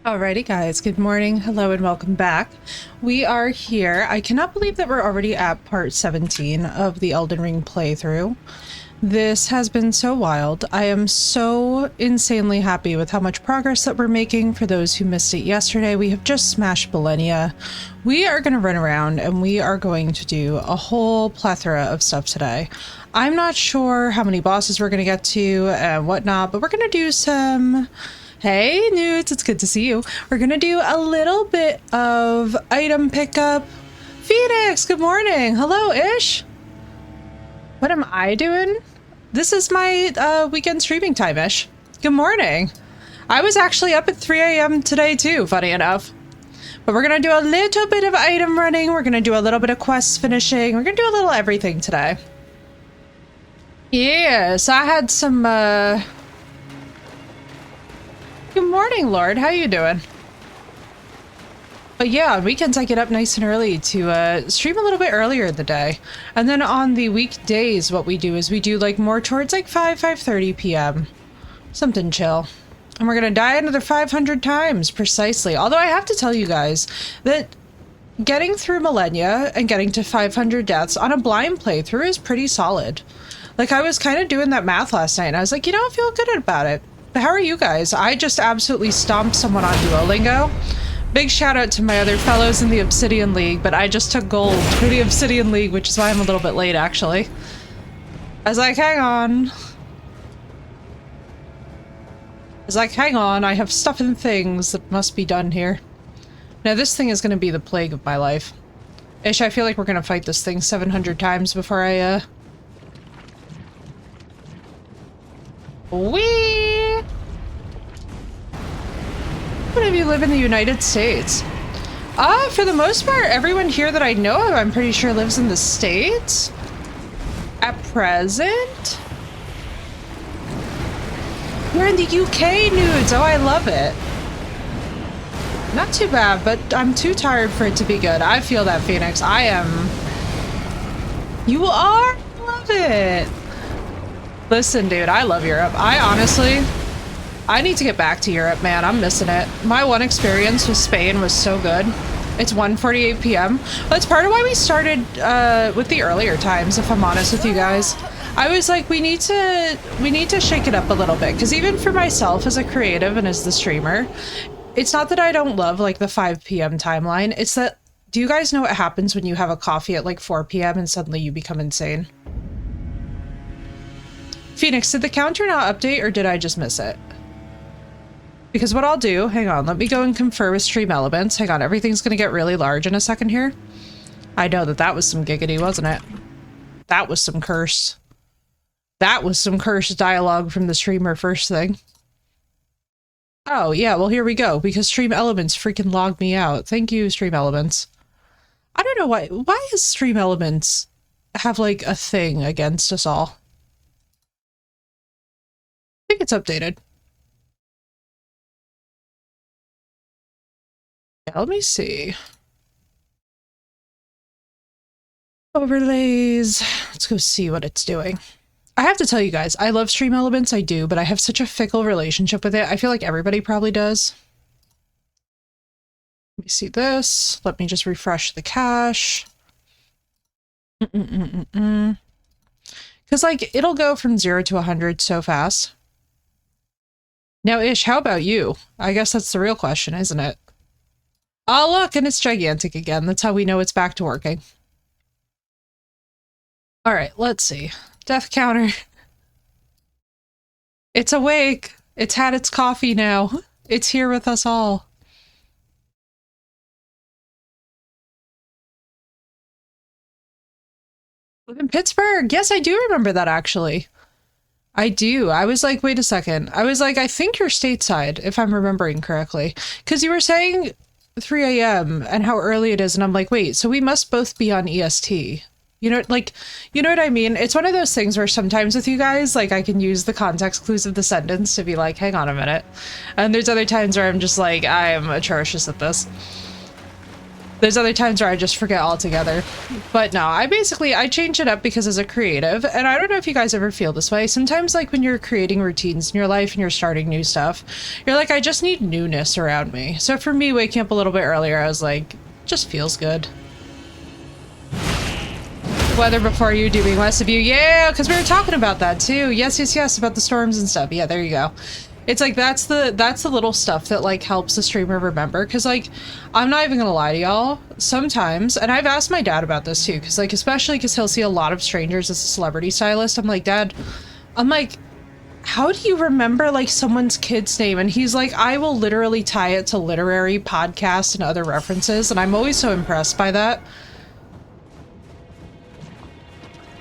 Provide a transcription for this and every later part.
Alrighty guys, good morning, hello and welcome back. We are here. I cannot believe that we're already at part 17 of the Elden Ring playthrough. This has been so wild. I am so insanely happy with how much progress that we're making. For those who missed it yesterday, we have just smashed Millennia. We are going to run around and we are going to do a whole plethora of stuff today. I'm not sure how many bosses we're going to get to and whatnot, but we're going to do some... Hey, Newts, it's good to see you. We're gonna do a little bit of item pickup. Phoenix, good morning. Hello, Ish. What am I doing? This is my weekend streaming time, Ish. Good morning. I was actually up at 3 a.m. today too, funny enough. But we're gonna do a little bit of item running. We're gonna do a little bit of quests finishing. We're gonna do a little everything today. Yes, I had some, Good morning, Lord. How you doing? But yeah, on weekends I get up nice and early to stream a little bit earlier in the day. And then on the weekdays, what we do is we do like more towards like 5:30 p.m. Something chill. And we're gonna die another 500 times, precisely. Although I have to tell you guys that getting through Millennia and getting to 500 deaths on a blind playthrough is pretty solid. Like, I was kind of doing that math last night and I was like, you know, I feel good about it. How are you guys? I just absolutely stomped someone on Duolingo. Big shout out to my other fellows in the Obsidian League, but I just took gold for the Obsidian League, which is why I'm a little bit late, actually. I was like, hang on. I have stuff and things that must be done here. Now, this thing is going to be the plague of my life. Ish, I feel like we're going to fight this thing 700 times before I, Whee! What if you live in the United States? For the most part, everyone here that I know of, I'm pretty sure lives in the States. At present? You're in the UK, Nudes! Oh, I love it. Not too bad, but I'm too tired for it to be good. I feel that, Phoenix. I am... You are? Love it! Listen, dude, I love Europe. I need to get back to Europe, man. I'm missing it. My one experience with Spain was so good. It's 1:48 p.m. That's part of why we started with the earlier times, if I'm honest with you guys. I was like, we need to shake it up a little bit, because even for myself as a creative and as the streamer, it's not that I don't love like the 5 p.m. timeline. It's that, do you guys know what happens when you have a coffee at like 4 p.m. and suddenly you become insane? Phoenix, did the counter not update or did I just miss it? Because what I'll do, hang on, let me go and confer with Stream Elements. Hang on, everything's gonna get really large in a second here. I know that was some giggity, wasn't it? That was some curse. That was some cursed dialogue from the streamer first thing. Oh, yeah, well, here we go, because Stream Elements freaking logged me out. Thank you, Stream Elements. I don't know why does Stream Elements have, like, a thing against us all? I think it's updated. Yeah, let me see. Overlays. Let's go see what it's doing. I have to tell you guys, I love Stream Elements, I do, but I have such a fickle relationship with it. I feel like everybody probably does. Let me see this. Let me just refresh the cache. Because, like, it'll go from 0 to 100 so fast. Now, Ish, how about you? I guess that's the real question, isn't it? Oh, look, and it's gigantic again. That's how we know it's back to working. All right, let's see. Death counter. It's awake. It's had its coffee now. It's here with us all. Live in Pittsburgh. Yes, I do remember that, actually. I do. I was like, wait a second. I was like, I think you're stateside, if I'm remembering correctly. Because you were saying 3 a.m. and how early it is, and I'm like, wait, so we must both be on EST. You know, like, you know what I mean? It's one of those things where sometimes with you guys, like, I can use the context clues of the sentence to be like, hang on a minute. And there's other times where I'm just like, I am atrocious at this. There's other times where I just forget altogether. But no, I change it up because as a creative, and I don't know if you guys ever feel this way, sometimes like when you're creating routines in your life and you're starting new stuff, you're like, I just need newness around me. So for me, waking up a little bit earlier, I was like, just feels good. Weather before you, do being less of you. Yeah, because we were talking about that too. Yes, about the storms and stuff. Yeah, there you go. It's like that's the little stuff that like helps the streamer remember, because like I'm not even gonna lie to y'all, sometimes, and I've asked my dad about this too, because like especially because he'll see a lot of strangers as a celebrity stylist. I'm like, Dad, how do you remember like someone's kid's name? And he's like, I will literally tie it to literary podcasts and other references, and I'm always so impressed by that.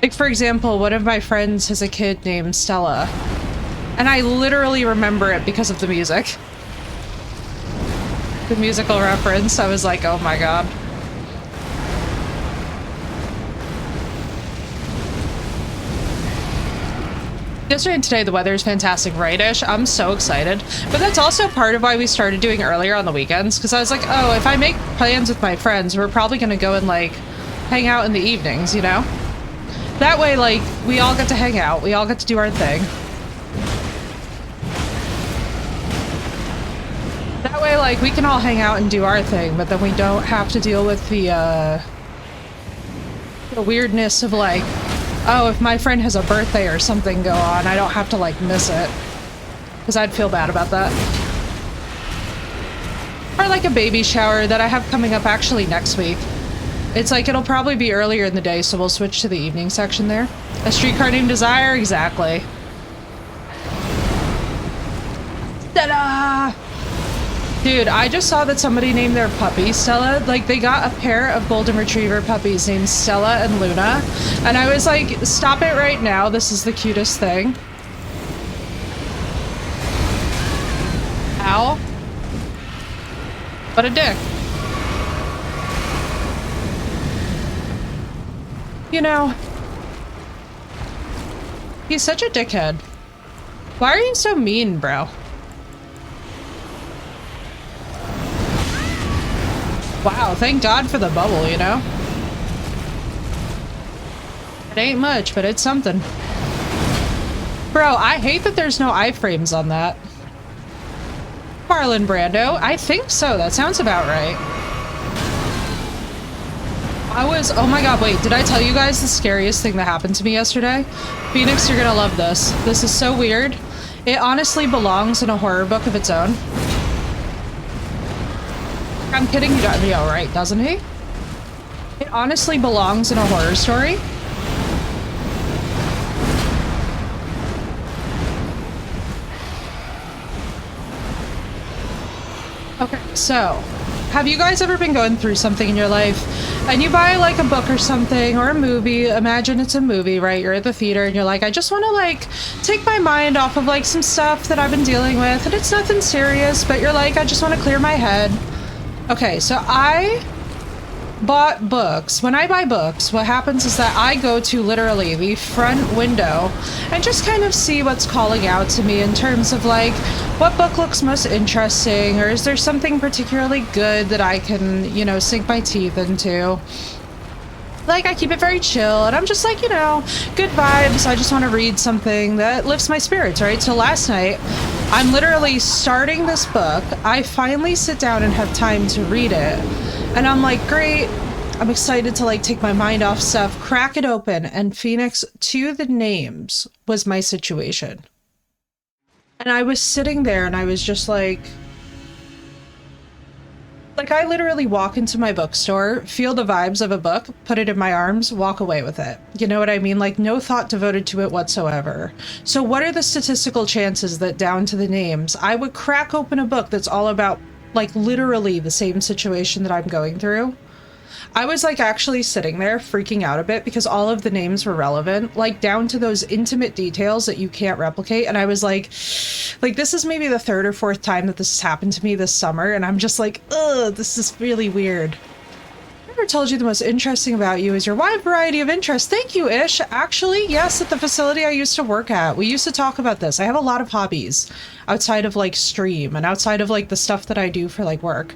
Like, for example, one of my friends has a kid named Stella, and I literally remember it because of the music. The musical reference, I was like, oh my god. Yesterday and today, the weather is fantastic, right-ish? I'm so excited. But that's also part of why we started doing earlier on the weekends, because I was like, oh, if I make plans with my friends, we're probably going to go and, like, hang out in the evenings, you know? That way, like, we all get to hang out, we all get to do our thing. That way, like, we can all hang out and do our thing, but then we don't have to deal with the weirdness of, like, oh, if my friend has a birthday or something go on, I don't have to, like, miss it. Because I'd feel bad about that. Or, like, a baby shower that I have coming up actually next week. It's like, it'll probably be earlier in the day, so we'll switch to the evening section there. A streetcar named Desire? Exactly. Ta-da! Dude, I just saw that somebody named their puppy Stella. Like, they got a pair of golden retriever puppies named Stella and Luna. And I was like, stop it right now. This is the cutest thing. Ow. What a dick. You know, he's such a dickhead. Why are you so mean, bro? Wow, thank God for the bubble, you know? It ain't much, but it's something. Bro, I hate that there's no iframes on that. Marlon Brando? I think so, that sounds about right. Oh my god, wait, did I tell you guys the scariest thing that happened to me yesterday? Phoenix, you're gonna love this. This is so weird. It honestly belongs in a horror book of its own. I'm kidding, you got me all right, doesn't he? It honestly belongs in a horror story. Okay, so have you guys ever been going through something in your life and you buy like a book or something or a movie? Imagine it's a movie, right? You're at the theater and you're like, I just want to like take my mind off of like some stuff that I've been dealing with, and it's nothing serious, but you're like, I just want to clear my head. Okay, so I bought books. When I buy books, what happens is that I go to literally the front window and just kind of see what's calling out to me in terms of like, what book looks most interesting, or is there something particularly good that I can, you know, sink my teeth into? Like, I keep it very chill, and I'm just like, you know, good vibes. I just want to read something that lifts my spirits, right? So last night, I'm literally starting this book. I finally sit down and have time to read it. And I'm like, great. I'm excited to like take my mind off stuff, crack it open, and Phoenix to the names was my situation. And I was sitting there and I was just like I literally walk into my bookstore, feel the vibes of a book, put it in my arms, walk away with it. You know what I mean? Like, no thought devoted to it whatsoever. So what are the statistical chances that down to the names, I would crack open a book that's all about, like, literally the same situation that I'm going through? I was, like, actually sitting there freaking out a bit because all of the names were relevant, like, down to those intimate details that you can't replicate. And I was like, this is maybe the third or fourth time that this has happened to me this summer, and I'm just like, ugh, this is really weird. I never told you the most interesting about you is your wide variety of interests. Thank you, Ish. Actually, yes, at the facility I used to work at, we used to talk about this. I have a lot of hobbies outside of, like, stream and outside of, like, the stuff that I do for, like, work.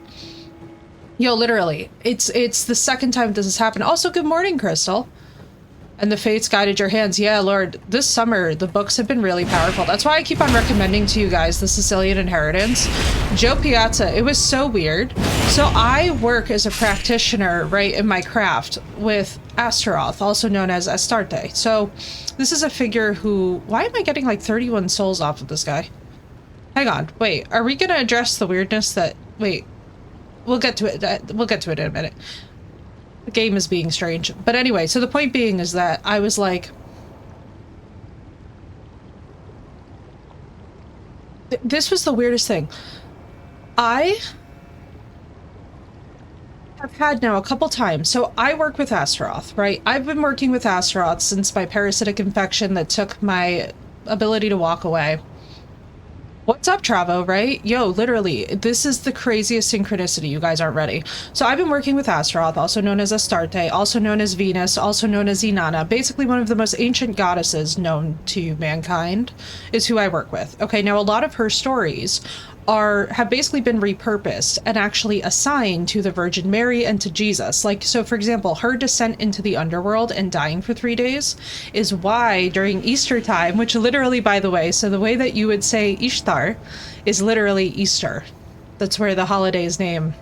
Yo, literally, it's the second time this has happened. Also, good morning, Crystal. And the fates guided your hands. Yeah, Lord, this summer, the books have been really powerful. That's why I keep on recommending to you guys the Sicilian Inheritance. Joe Piazza, it was so weird. So I work as a practitioner, right, in my craft with Astaroth, also known as Astarte. So this is a figure who... Why am I getting like 31 souls off of this guy? Hang on, wait, are we gonna address the weirdness that... Wait, we'll get to it. We'll get to it in a minute. The game is being strange. But anyway, so the point being is that I was like... This was the weirdest thing. I have had now a couple times. So I work with Astaroth, right? I've been working with Astaroth since my parasitic infection that took my ability to walk away. What's up, Travo, right? Yo, literally, this is the craziest synchronicity. You guys aren't ready. So I've been working with Astaroth, also known as Astarte, also known as Venus, also known as Inanna. Basically, one of the most ancient goddesses known to mankind is who I work with. Okay, now a lot of her stories have basically been repurposed and actually assigned to the Virgin Mary and to Jesus. Like, so for example, her descent into the underworld and dying for 3 days is why during Easter time, which literally, by the way, so the way that you would say Ishtar is literally Easter. That's where the holiday's name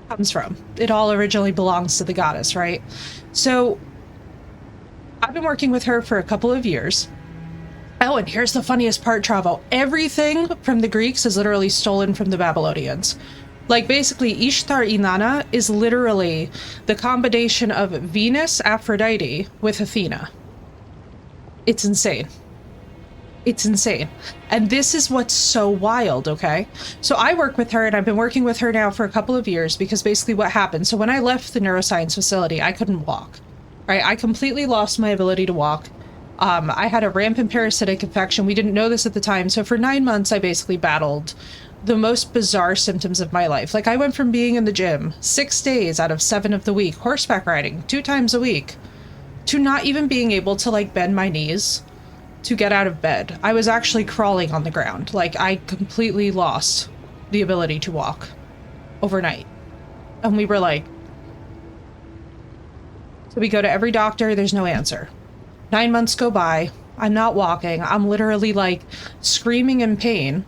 comes from. It all originally belongs to the goddess, right? So I've been working with her for a couple of years. Oh, and here's the funniest part, Travo. Everything from the Greeks is literally stolen from the Babylonians. Like, basically, Ishtar Inanna is literally the combination of Venus, Aphrodite, with Athena. It's insane. It's insane. And this is what's so wild, okay? So I work with her, and I've been working with her now for a couple of years, because basically what happened, so when I left the neuroscience facility, I couldn't walk, right? I completely lost my ability to walk. I had a rampant parasitic infection. We didn't know this at the time. So for 9 months, I basically battled the most bizarre symptoms of my life. Like, I went from being in the gym 6 days out of 7 of the week, horseback riding 2 times a week, to not even being able to, like, bend my knees to get out of bed. I was actually crawling on the ground. Like, I completely lost the ability to walk overnight. And we were like... So we go to every doctor, there's no answer. 9 months go by, I'm not walking, I'm literally like screaming in pain.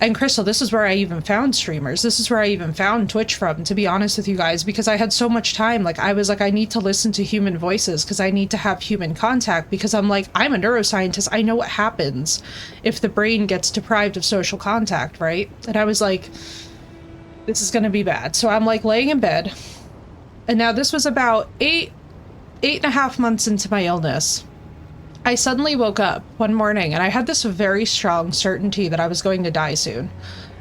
And Crystal, this is where I even found streamers. This is where I even found Twitch from, to be honest with you guys, because I had so much time. Like, I was like, I need to listen to human voices because I need to have human contact, because I'm like, I'm a neuroscientist. I know what happens if the brain gets deprived of social contact, right? And I was like, this is going to be bad. So I'm like laying in bed. And now this was about 8.5 months into my illness. I suddenly woke up one morning and I had this very strong certainty that I was going to die soon.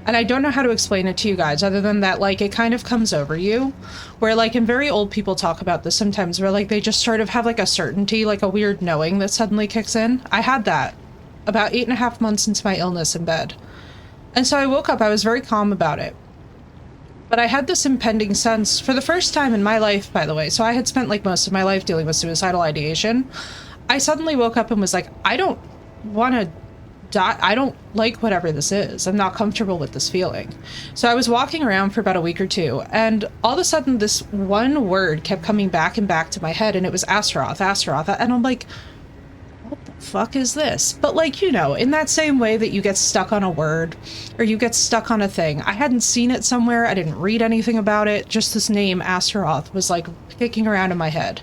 And I don't know how to explain it to you guys other than that, like, it kind of comes over you, where, like, and very old people talk about this sometimes, where, like, they just sort of have, like, a certainty, like a weird knowing that suddenly kicks in. I had that about 8.5 months into my illness in bed. And so I woke up, I was very calm about it. But I had this impending sense for the first time in my life, by the way. So I had spent, like, most of my life dealing with suicidal ideation. I suddenly woke up and was like, I don't want to die. I don't like whatever this is. I'm not comfortable with this feeling. So I was walking around for about a week or two, and all of a sudden this one word kept coming back and back to my head, and it was Astaroth, Astaroth. And I'm like, what the fuck is this? But, like, you know, in that same way that you get stuck on a word or you get stuck on a thing, I hadn't seen it somewhere. I didn't read anything about it. Just this name, Astaroth, was like kicking around in my head.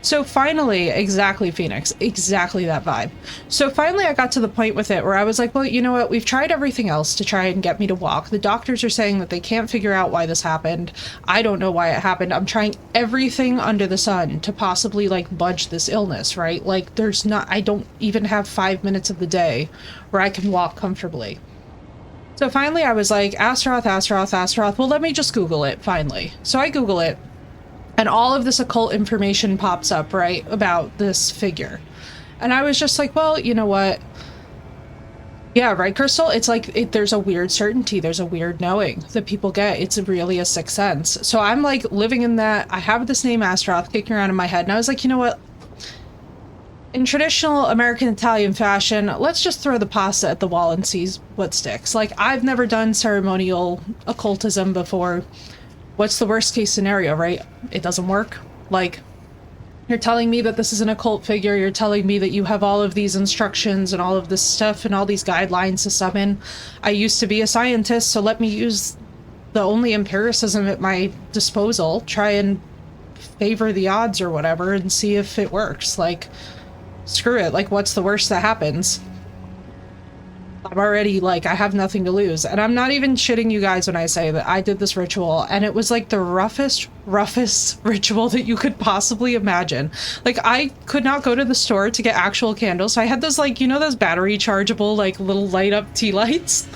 So finally, exactly, Phoenix, exactly that vibe. So finally I got to the point with it where I was like, well, you know what? We've tried everything else to try and get me to walk. The doctors are saying that they can't figure out why this happened. I don't know why it happened. I'm trying everything under the sun to possibly, like, budge this illness, right? Like, I don't even have 5 minutes of the day where I can walk comfortably. So finally I was like, Astaroth, Astaroth, Astaroth. Well, let me just Google it, finally. So I Google it. And all of this occult information pops up, right, about this figure. And I was just like, well, you know what? Yeah, right, Crystal? It's like, there's a weird certainty. There's a weird knowing that people get. It's really a sixth sense. So I'm, like, living in that. I have this name Astaroth kicking around in my head. And I was like, you know what? In traditional American Italian fashion, let's just throw the pasta at the wall and see what sticks. Like, I've never done ceremonial occultism before. What's the worst case scenario, right? It doesn't work. Like, you're telling me that this is an occult figure. You're telling me that you have all of these instructions and all of this stuff and all these guidelines to summon. I used to be a scientist, so let me use the only empiricism at my disposal. Try and favor the odds or whatever and see if it works. Like, screw it. Like, what's the worst that happens? I'm already, like, I have nothing to lose. And I'm not even shitting you guys when I say that I did this ritual, and it was like the roughest ritual that you could possibly imagine. Like, I could not go to the store to get actual candles. So I had those, like, you know, those battery chargeable, like, little light up tea lights?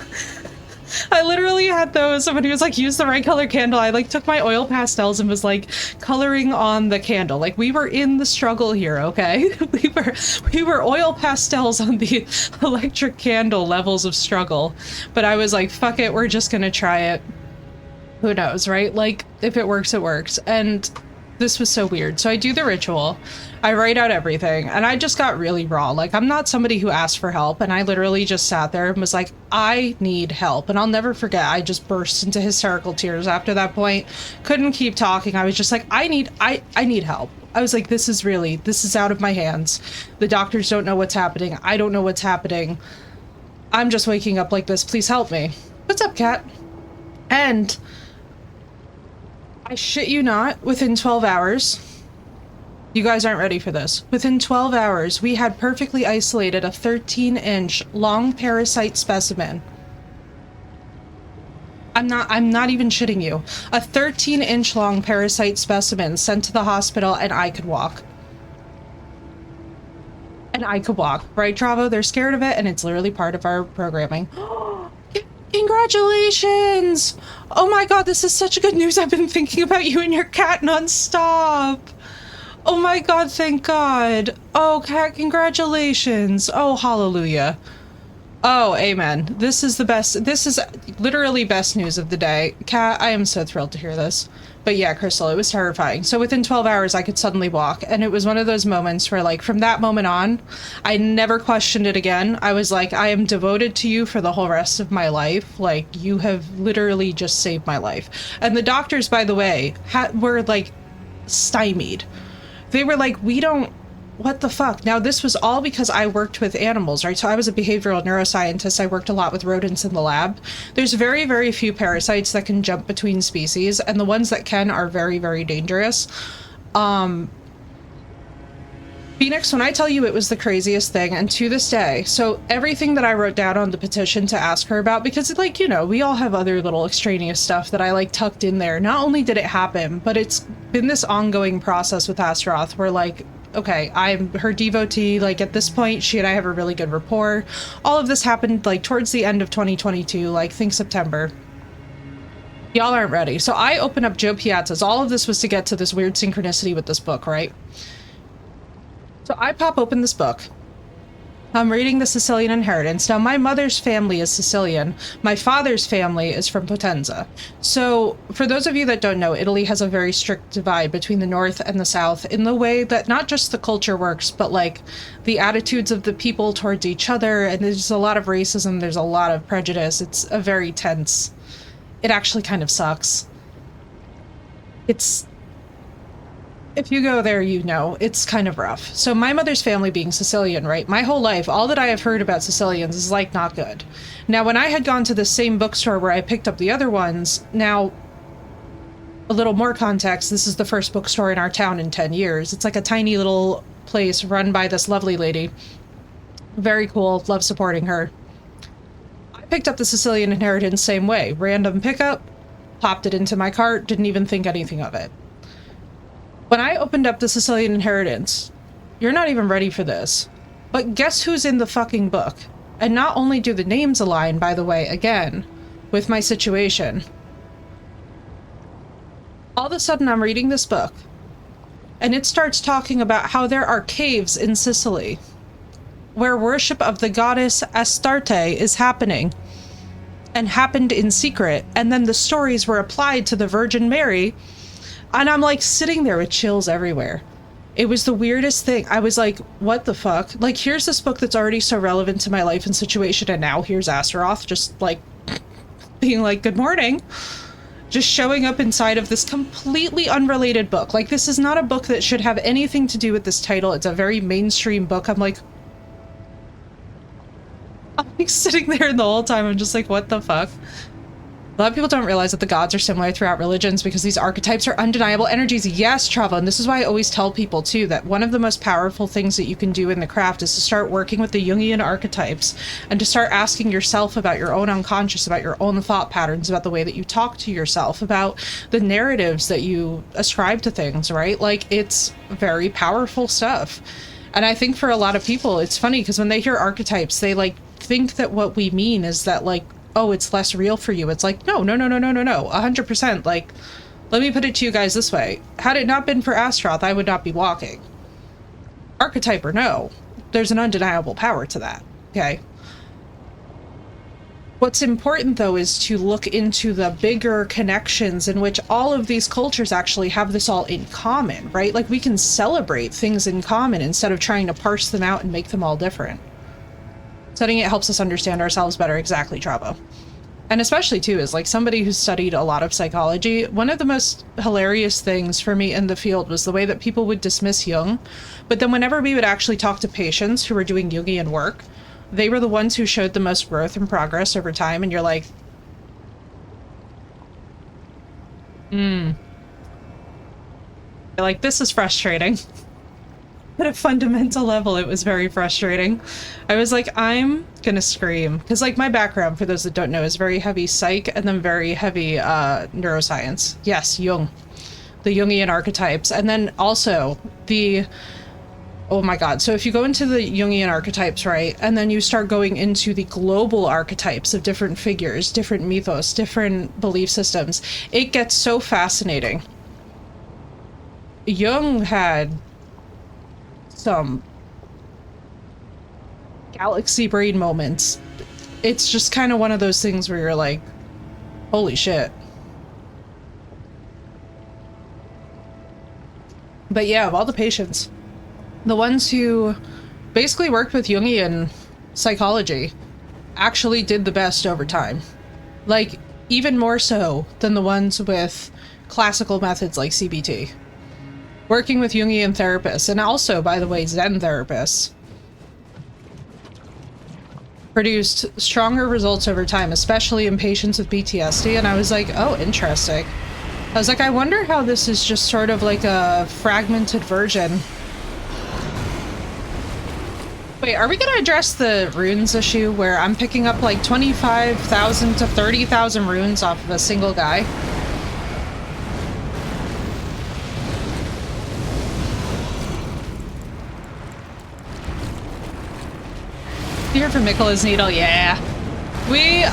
I literally had those. Somebody was like, use the right color candle. I like took my oil pastels and was like coloring on the candle. Like, we were in the struggle here, okay? We were oil pastels on the electric candle levels of struggle. But I was like, fuck it, we're just gonna try it. Who knows, right? Like, if it works, it works. And this was so weird. So I do the ritual, I write out everything, and I just got really raw. Like, I'm not somebody who asked for help, and I literally just sat there and was like, I need help. And I'll never forget, I just burst into hysterical tears after that point. Couldn't keep talking. I was just like, I need help. I was like, this is out of my hands. The doctors don't know what's happening. I don't know what's happening. I'm just waking up like this. Please help me. What's up, cat? And I shit you not, within 12 hours, you guys aren't ready for this. Within 12 hours, we had perfectly isolated a 13-inch long parasite specimen. I'm not even shitting you. A 13-inch long parasite specimen sent to the hospital, and I could walk. And I could walk. Right, Travo? They're scared of it, and it's literally part of our programming. Congratulations! Oh my god, this is such good news. I've been thinking about you and your cat nonstop. Oh my god, thank god. Oh, cat, congratulations. Oh, hallelujah. Oh, amen. This is the best. This is literally best news of the day. Cat, I am so thrilled to hear this. But yeah, Crystal, it was terrifying. So within 12 hours, I could suddenly walk. And it was one of those moments where, like, from that moment on, I never questioned it again. I was like, I am devoted to you for the whole rest of my life. Like, you have literally just saved my life. And the doctors, by the way, were, like, stymied. They were like, what the fuck? Now, this was all because I worked with animals, right? So I was a behavioral neuroscientist. I worked a lot with rodents in the lab. There's very, very few parasites that can jump between species, and the ones that can are very, very dangerous. Phoenix, when I tell you it was the craziest thing, and to this day, so everything that I wrote down on the petition to ask her about, because, like, you know, we all have other little extraneous stuff that I, like, tucked in there. Not only did it happen, but it's been this ongoing process with Astaroth where, like, okay, I'm her devotee. Like, at this point, she and I have a really good rapport. All of this happened, like, towards the end of 2022, like, think September. Y'all aren't ready. So I open up Joe Piazza's. All of this was to get to this weird synchronicity with this book, right? So I pop open this book. I'm reading The Sicilian Inheritance. Now, my mother's family is Sicilian. My father's family is from Potenza. So, for those of you that don't know, Italy has a very strict divide between the north and the south in the way that not just the culture works, but, like, the attitudes of the people towards each other, and there's a lot of racism, there's a lot of prejudice. It's a very tense... It actually kind of sucks. It's... If you go there, you know, it's kind of rough. So my mother's family being Sicilian, right? My whole life, all that I have heard about Sicilians is, like, not good. Now, when I had gone to the same bookstore where I picked up the other ones, now, a little more context, this is the first bookstore in our town in 10 years. It's like a tiny little place run by this lovely lady. Very cool, love supporting her. I picked up the Sicilian Inheritance same way. Random pickup, popped it into my cart, didn't even think anything of it. When I opened up the Sicilian Inheritance, you're not even ready for this, but guess who's in the fucking book? And not only do the names align, by the way, again, with my situation. All of a sudden, I'm reading this book, and it starts talking about how there are caves in Sicily, where worship of the goddess Astarte is happening, and happened in secret, and then the stories were applied to the Virgin Mary. And I'm, like, sitting there with chills everywhere. It was the weirdest thing. I was like, what the fuck? Like, here's this book that's already so relevant to my life and situation, and now here's Astaroth just, like, being like, good morning. just showing up inside of this completely unrelated book. Like, this is not a book that should have anything to do with this title. It's a very mainstream book. I'm like sitting there the whole time. I'm just like, what the fuck? A lot of people don't realize that the gods are similar throughout religions because these archetypes are undeniable energies. Yes, Trava, and this is why I always tell people too that one of the most powerful things that you can do in the craft is to start working with the Jungian archetypes and to start asking yourself about your own unconscious, about your own thought patterns, about the way that you talk to yourself, about the narratives that you ascribe to things, right? Like, it's very powerful stuff. And I think for a lot of people, it's funny because when they hear archetypes, they like think that what we mean is that like, oh, it's less real for you. It's like, no, 100%. Like, let me put it to you guys this way. Had it not been for Astaroth, I would not be walking. Archetype or no, there's an undeniable power to that, okay? What's important, though, is to look into the bigger connections in which all of these cultures actually have this all in common, right? Like, we can celebrate things in common instead of trying to parse them out and make them all different. Studying it helps us understand ourselves better. Exactly, Travo. And especially, too, is like somebody who's studied a lot of psychology, one of the most hilarious things for me in the field was the way that people would dismiss Jung. But then whenever we would actually talk to patients who were doing Jungian work, they were the ones who showed the most growth and progress over time. And you're like, You're like, this is frustrating. At a fundamental level, it was very frustrating. I was like, I'm gonna scream. Because, like, my background, for those that don't know, is very heavy psych and then very heavy neuroscience. Yes, Jung. The Jungian archetypes. And then also the... Oh my god. So if you go into the Jungian archetypes, right, and then you start going into the global archetypes of different figures, different mythos, different belief systems, it gets so fascinating. Jung had some galaxy brain moments. It's just kind of one of those things where you're like, holy shit. But yeah, of all the patients, the ones who basically worked with Jungian psychology actually did the best over time. Like, even more so than the ones with classical methods like CBT. Working with Jungian therapists, and also, by the way, Zen therapists, produced stronger results over time, especially in patients with PTSD, and I was like, oh, interesting. I was like, I wonder how this is just sort of like a fragmented version. Wait, are we gonna address the runes issue where I'm picking up like 25,000 to 30,000 runes off of a single guy? Here for Mikkela's Needle, yeah.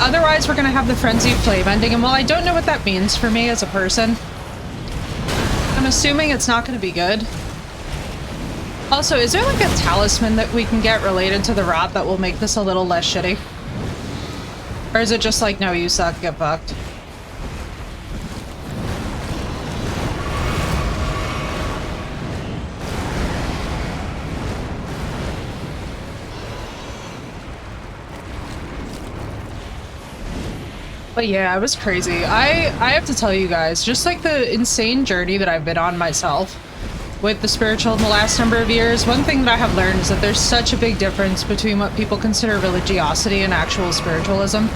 Otherwise we're gonna have the Frenzied Flame ending, and while I don't know what that means for me as a person, I'm assuming it's not gonna be good. Also, is there like a talisman that we can get related to the rot that will make this a little less shitty? Or is it just like, no, you suck, get fucked? But yeah, it was crazy. I have to tell you guys, just like the insane journey that I've been on myself with the spiritual in the last number of years, one thing that I have learned is that there's such a big difference between what people consider religiosity and actual spiritualism.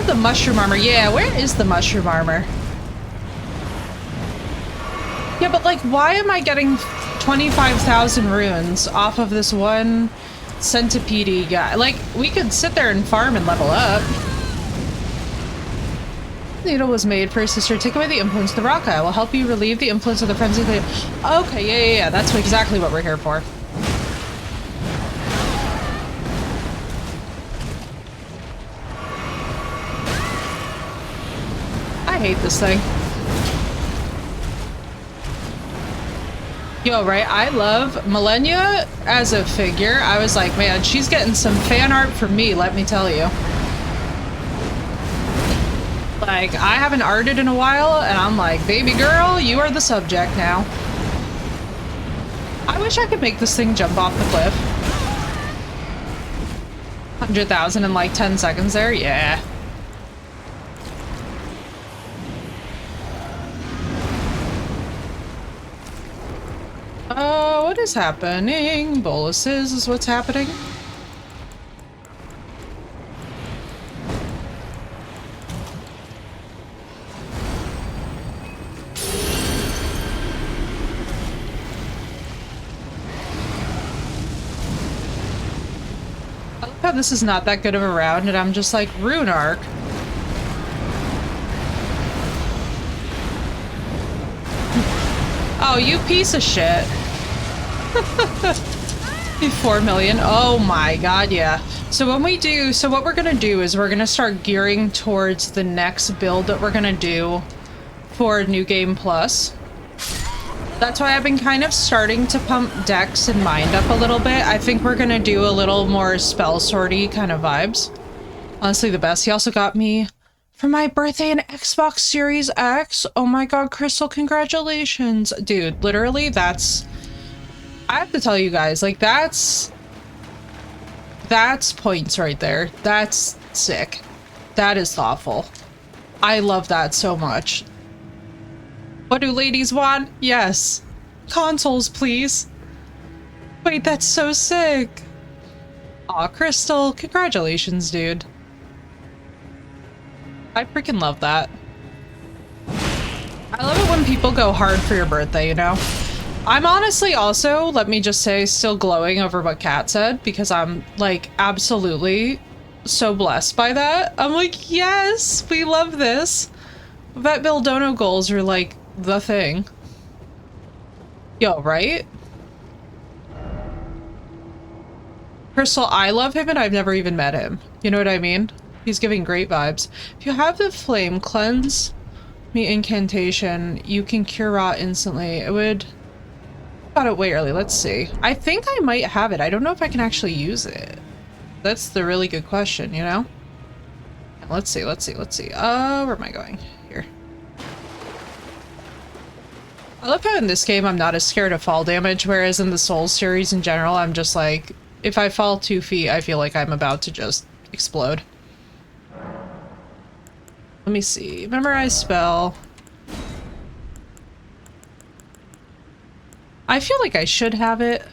The mushroom armor. Yeah, where is the mushroom armor? Yeah, but like, why am I getting 25,000 runes off of this one centipede guy? Like, we could sit there and farm and level up. The needle was made for sister. Take away the influence of the rock. I will help you relieve the influence of the frenzy. Okay, yeah. That's exactly what we're here for. I hate this thing. Yo, right? I love Millennia as a figure. I was like, man, she's getting some fan art from me, let me tell you. Like, I haven't arted in a while, and I'm like, baby girl, you are the subject now. I wish I could make this thing jump off the cliff. 100,000 in like 10 seconds there? Yeah. What is happening? Boluses is what's happening. I love how this is not that good of a round, and I'm just like, Rune Arc. Oh, you piece of shit. 4 million. Oh my god, yeah. So what we're gonna do is we're gonna start gearing towards the next build that we're gonna do for New Game Plus. That's why I've been kind of starting to pump Dex and Mind up a little bit. I think we're gonna do a little more spell sortie kind of vibes. Honestly, the best. He also got me for my birthday an Xbox Series X. Oh my god, Crystal, congratulations. Dude, literally, that's... I have to tell you guys, like, that's points right there. That's sick. That is thoughtful. I love that so much. What do ladies want? Yes. Consoles, please. Wait, that's so sick. Aw, Crystal, congratulations, dude. I freaking love that. I love it when people go hard for your birthday, you know? I'm honestly also, let me just say, still glowing over what Kat said, because I'm, like, absolutely so blessed by that. I'm like, yes, we love this. Vet Bill Dono goals are, like, the thing. Yo, right? Crystal, I love him and I've never even met him. You know what I mean? He's giving great vibes. If you have the flame cleanse me incantation, you can cure rot instantly. It would... Got it way early. Let's see. I think I might have it. I don't know if I can actually use it. That's the really good question, you know? Let's see. Where am I going? Here. I love how in this game I'm not as scared of fall damage, whereas in the Souls series in general, I'm just like, if I fall 2 feet, I feel like I'm about to just explode. Let me see. Memorize spell. I feel like I should have it.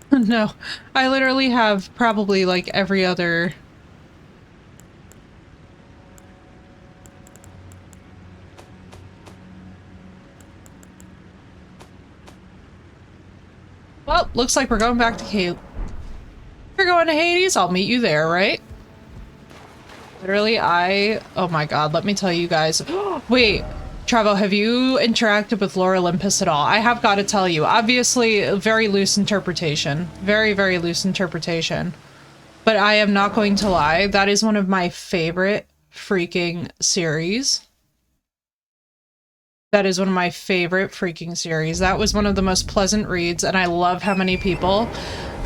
No, I literally have probably like every other... Well, looks like we're going back to Hades. We're going to Hades, I'll meet you there, right? Literally, oh my god, let me tell you guys. Wait, Travo, have you interacted with Lore Olympus at all? I have got to tell you, obviously, very loose interpretation. Very, very loose interpretation. But I am not going to lie, that is one of my favorite freaking series. That is one of my favorite freaking series. That was one of the most pleasant reads, and I love how many people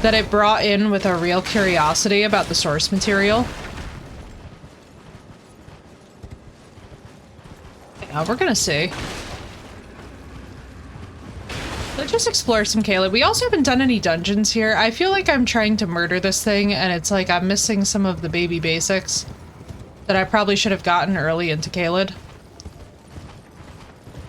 that it brought in with a real curiosity about the source material. Yeah, we're gonna see. Let's just explore some Caleb. We also haven't done any dungeons here. I feel like I'm trying to murder this thing, and it's like I'm missing some of the baby basics that I probably should have gotten early into Caleb.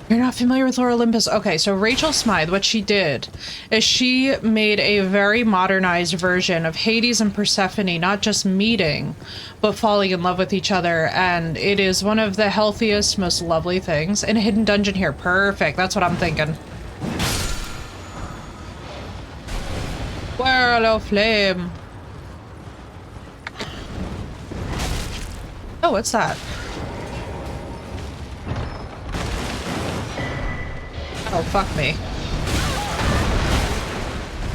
You're not familiar with Lore Olympus? Okay, so Rachel Smythe, what she did is she made a very modernized version of Hades and Persephone, not just meeting, but falling in love with each other, and it is one of the healthiest, most lovely things. And a hidden dungeon here. Perfect, that's what I'm thinking. Whirl of flame. Oh, what's that? Oh, fuck me.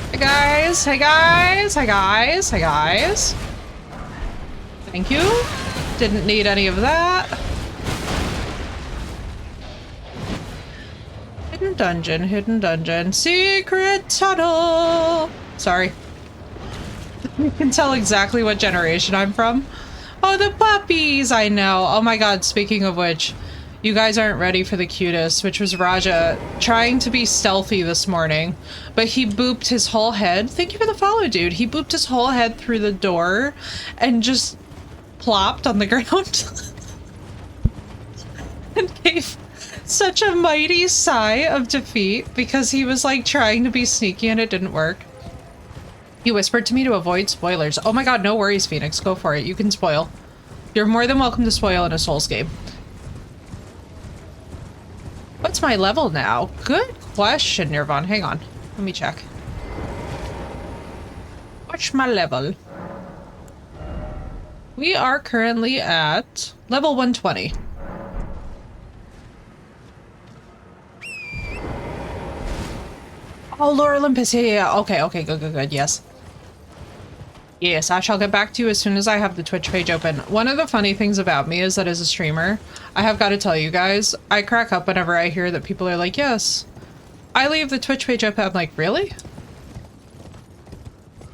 Hey guys, hey guys, hey guys, hey guys. Thank you. Didn't need any of that. Hidden dungeon, hidden dungeon. Secret tunnel. Sorry. You can tell exactly what generation I'm from. Oh, the puppies, I know. Oh my god, speaking of which. You guys aren't ready for the cutest, which was Raja trying to be stealthy this morning, but he booped his whole head. Thank you for the follow, dude. He booped his whole head through the door and just plopped on the ground and gave such a mighty sigh of defeat because he was like trying to be sneaky and it didn't work. He whispered to me to avoid spoilers. Oh my god, no worries, Phoenix. Go for it. You can spoil. You're more than welcome to spoil in a Souls game. What's my level now? Good question, Nirvan. Hang on. Let me check. What's my level? We are currently at level 120. Oh, Lord Olympus. Yeah. Okay. Good. Yes. Yes, I shall get back to you as soon as I have the Twitch page open. One of the funny things about me is that as a streamer, I have got to tell you guys, I crack up whenever I hear that people are like, yes, I leave the Twitch page open. I'm like, really?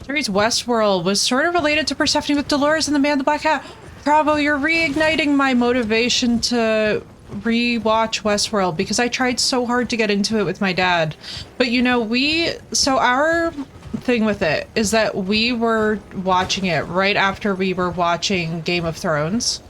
Series Westworld was sort of related to Persephone with Dolores and the Man in the Black Hat. Bravo, you're reigniting my motivation to re-watch Westworld because I tried so hard to get into it with my dad. But you know, our thing with it is that we were watching it right after we were watching Game of Thrones.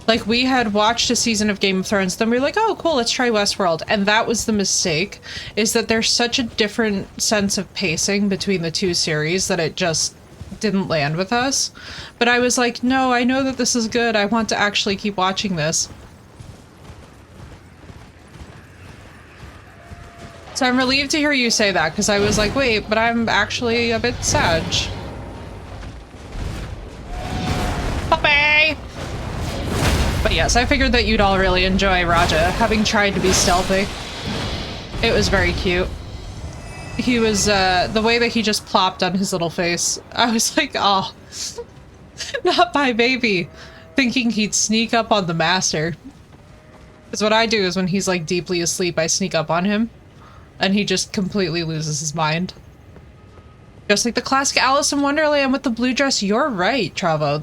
Like, we had watched a season of Game of Thrones, then we were like, oh cool, let's try Westworld. And that was the mistake, is that there's such a different sense of pacing between the two series that it just didn't land with us. But I was like, no, I know that this is good, I want to actually keep watching this. So I'm relieved to hear you say that, because I was like, wait, but I'm actually a bit sad. Puppy! But yes, I figured that you'd all really enjoy Raja, having tried to be stealthy. It was very cute. He was, the way that he just plopped on his little face, I was like, oh, not my baby. Thinking he'd sneak up on the master. Because what I do is when he's like deeply asleep, I sneak up on him. And he just completely loses his mind. Just like the classic Alice in Wonderland with the blue dress. You're right, Travo.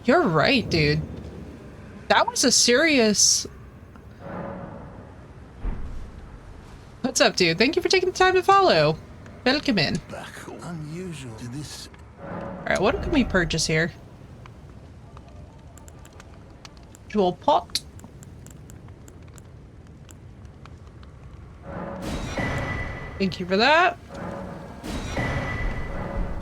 You're right, dude. That was a serious... What's up, dude? Thank you for taking the time to follow. Welcome in. Unusual to this. Alright, what can we purchase here? Jewel pot. Thank you for that.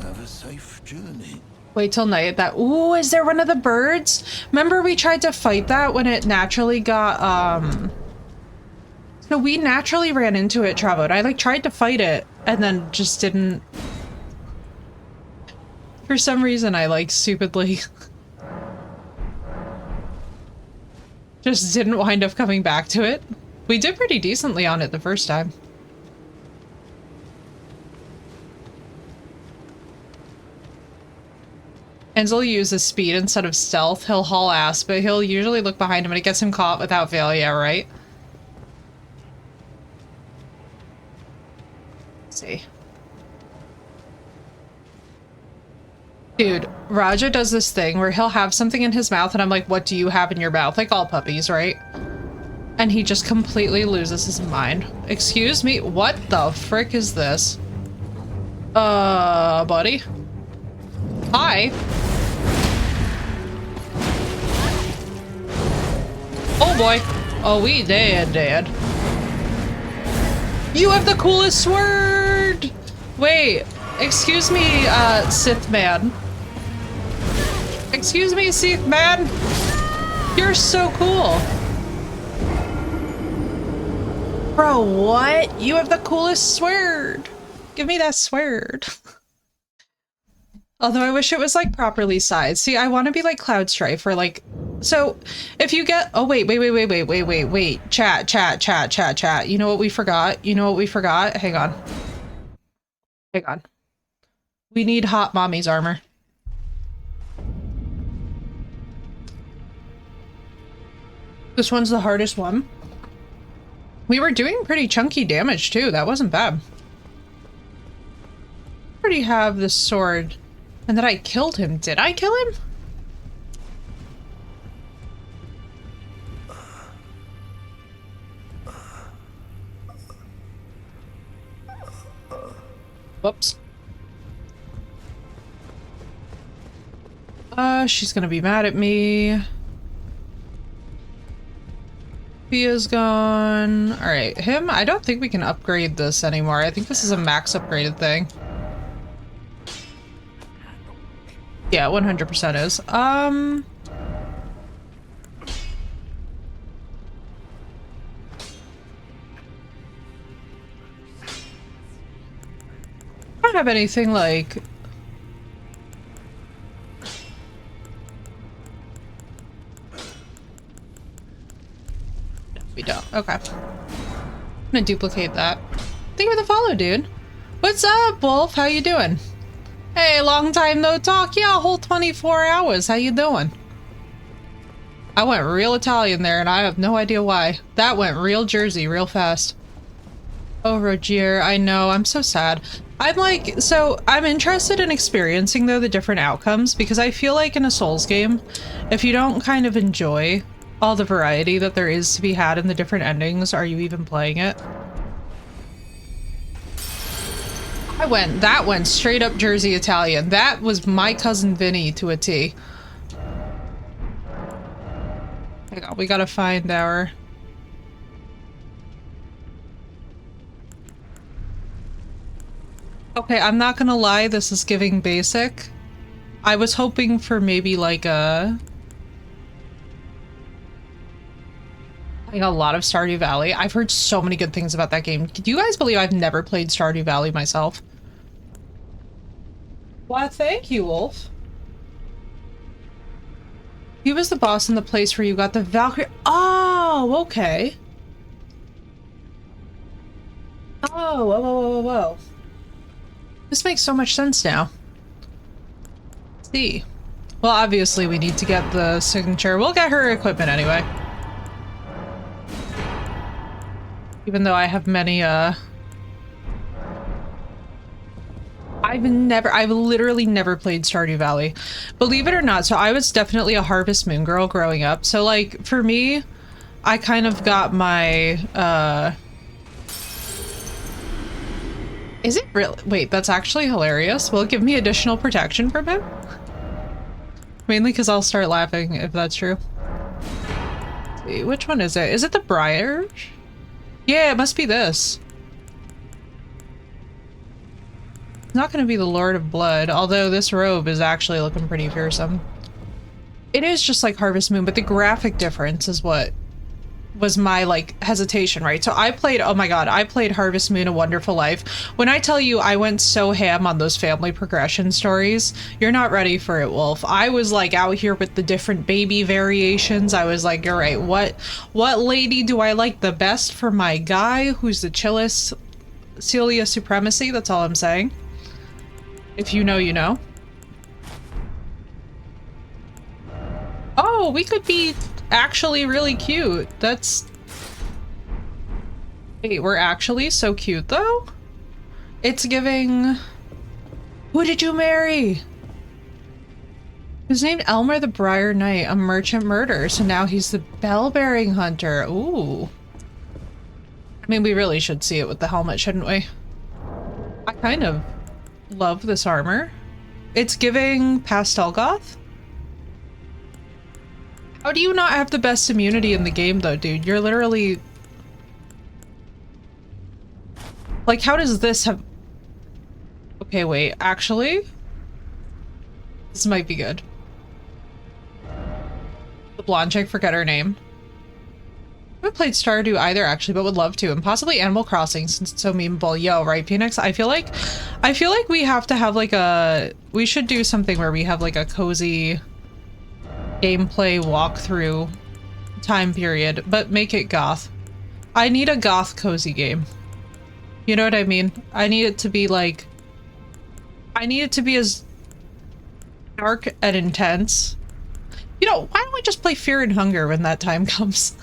Have a safe journey. Wait till night. Ooh, is there one of the birds? Remember we tried to fight that when it naturally got, So we naturally ran into it, Travo, and I like tried to fight it and then just didn't. For some reason I like stupidly just didn't wind up coming back to it. We did pretty decently on it the first time. Enzel uses speed instead of stealth. He'll haul ass, but he'll usually look behind him and it gets him caught without fail, yeah, right? Let's see. Dude, Raja does this thing where he'll have something in his mouth and I'm like, what do you have in your mouth? Like all puppies, right? And he just completely loses his mind. Excuse me? What the frick is this? Buddy? Hi. Oh boy. Oh, we dead. You have the coolest sword! Wait, excuse me, Sith man. Excuse me, Sith man. You're so cool. Bro, what? You have the coolest sword. Give me that sword. Although I wish it was like properly sized. See, I want to be like Cloud Strife or like, so if you get, oh wait. Chat. You know what we forgot? Hang on. We need Hot Mommy's armor. This one's the hardest one. We were doing pretty chunky damage too. That wasn't bad. I already have this sword. And then I killed him. Did I kill him? Whoops. She's gonna be mad at me. Fia's gone. Alright, him, I don't think we can upgrade this anymore. I think this is a max upgraded thing. Yeah, 100% is. I don't have anything like... We don't. Okay. I'm gonna duplicate that. Thank you for the follow, dude. What's up, Wolf? How you doing? Hey, long time no talk. Yeah, a whole 24 hours. How you doing? I went real Italian there, and I have no idea why. That went real Jersey real fast. Oh, Rogier, I know. I'm so sad. I'm like, so I'm interested in experiencing, though, the different outcomes, because I feel like in a Souls game, if you don't kind of enjoy all the variety that there is to be had in the different endings, are you even playing it? That went straight up Jersey Italian. That was my cousin Vinny to a T. Hang on, we gotta find our... Okay, I'm not gonna lie, this is giving basic. I was hoping for maybe like a lot of Stardew Valley. I've heard so many good things about that game. Do you guys believe I've never played Stardew Valley myself? Why, thank you, Wolf. He was the boss in the place where you got the Valkyrie. Oh, okay. Oh, whoa, whoa, whoa, whoa. This makes so much sense now. Let's see. Well, obviously we need to get the signature. We'll get her equipment anyway. Even though I have many, I've literally never played Stardew Valley. Believe it or not, so I was definitely a Harvest Moon girl growing up. So, like, for me, I kind of got my, Is it really? Wait, that's actually hilarious. Will it give me additional protection from him? Mainly because I'll start laughing if that's true. Let's see, which one is it? Is it the Briar? Yeah, it must be this. It's not going to be the Lord of Blood, although this robe is actually looking pretty fearsome. It is just like Harvest Moon, but the graphic difference is what was my, like, hesitation, right? So I played, oh my god, I played Harvest Moon: A Wonderful Life. When I tell you I went so ham on those family progression stories, you're not ready for it, Wolf. I was, like, out here with the different baby variations. I was like, all right, what lady do I like the best for my guy who's the chillest? Celia Supremacy, that's all I'm saying. If you know, you know. Oh, we could be actually really cute. That's... Wait, we're actually so cute, though? It's giving... Who did you marry? He's named Elmer the Briar Knight, a merchant murderer, so now he's the bell-bearing hunter. Ooh. I mean, we really should see it with the helmet, shouldn't we? I kind of love this armor. It's giving pastel goth. How do you not have the best immunity in the game, though, dude? You're literally... Like, how does this have... Okay, wait. Actually? This might be good. The blonde chick, forget her name. I haven't played Stardew either, actually, but would love to. And possibly Animal Crossing, since it's so memeable. Yo, right, Phoenix? I feel like we have to have, like, a... We should do something where we have, like, a cozy... gameplay walkthrough time period, but make it goth. I need a goth cozy game. You know what I mean? I need it to be like... I need it to be as dark and intense. You know, why don't we just play Fear and Hunger when that time comes?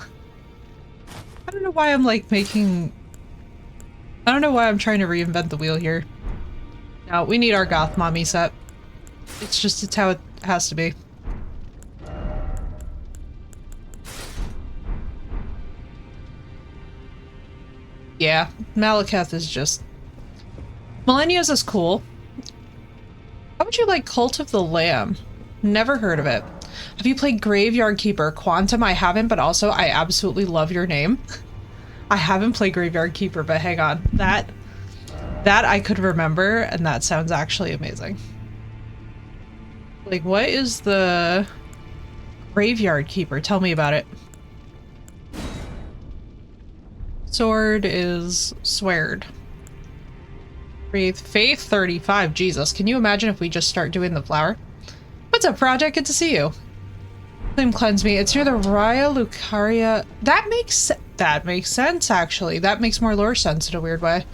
I don't know why I'm like making... I don't know why I'm trying to reinvent the wheel here. No, we need our goth mommy set. It's how it has to be. Yeah, Malekith is just... Millennia's is cool. How would you like Cult of the Lamb? Never heard of it. Have you played Graveyard Keeper? Quantum, I haven't, but also I absolutely love your name. I haven't played Graveyard Keeper, but hang on. That I could remember, and that sounds actually amazing. Like, what is the Graveyard Keeper? Tell me about it. Sword is sweared. Faith 35. Jesus, can you imagine if we just start doing the flower? What's up, Project? Good to see you. Flame cleanse me. It's near the Raya Lucaria. That makes sense, actually. That makes more lore sense in a weird way.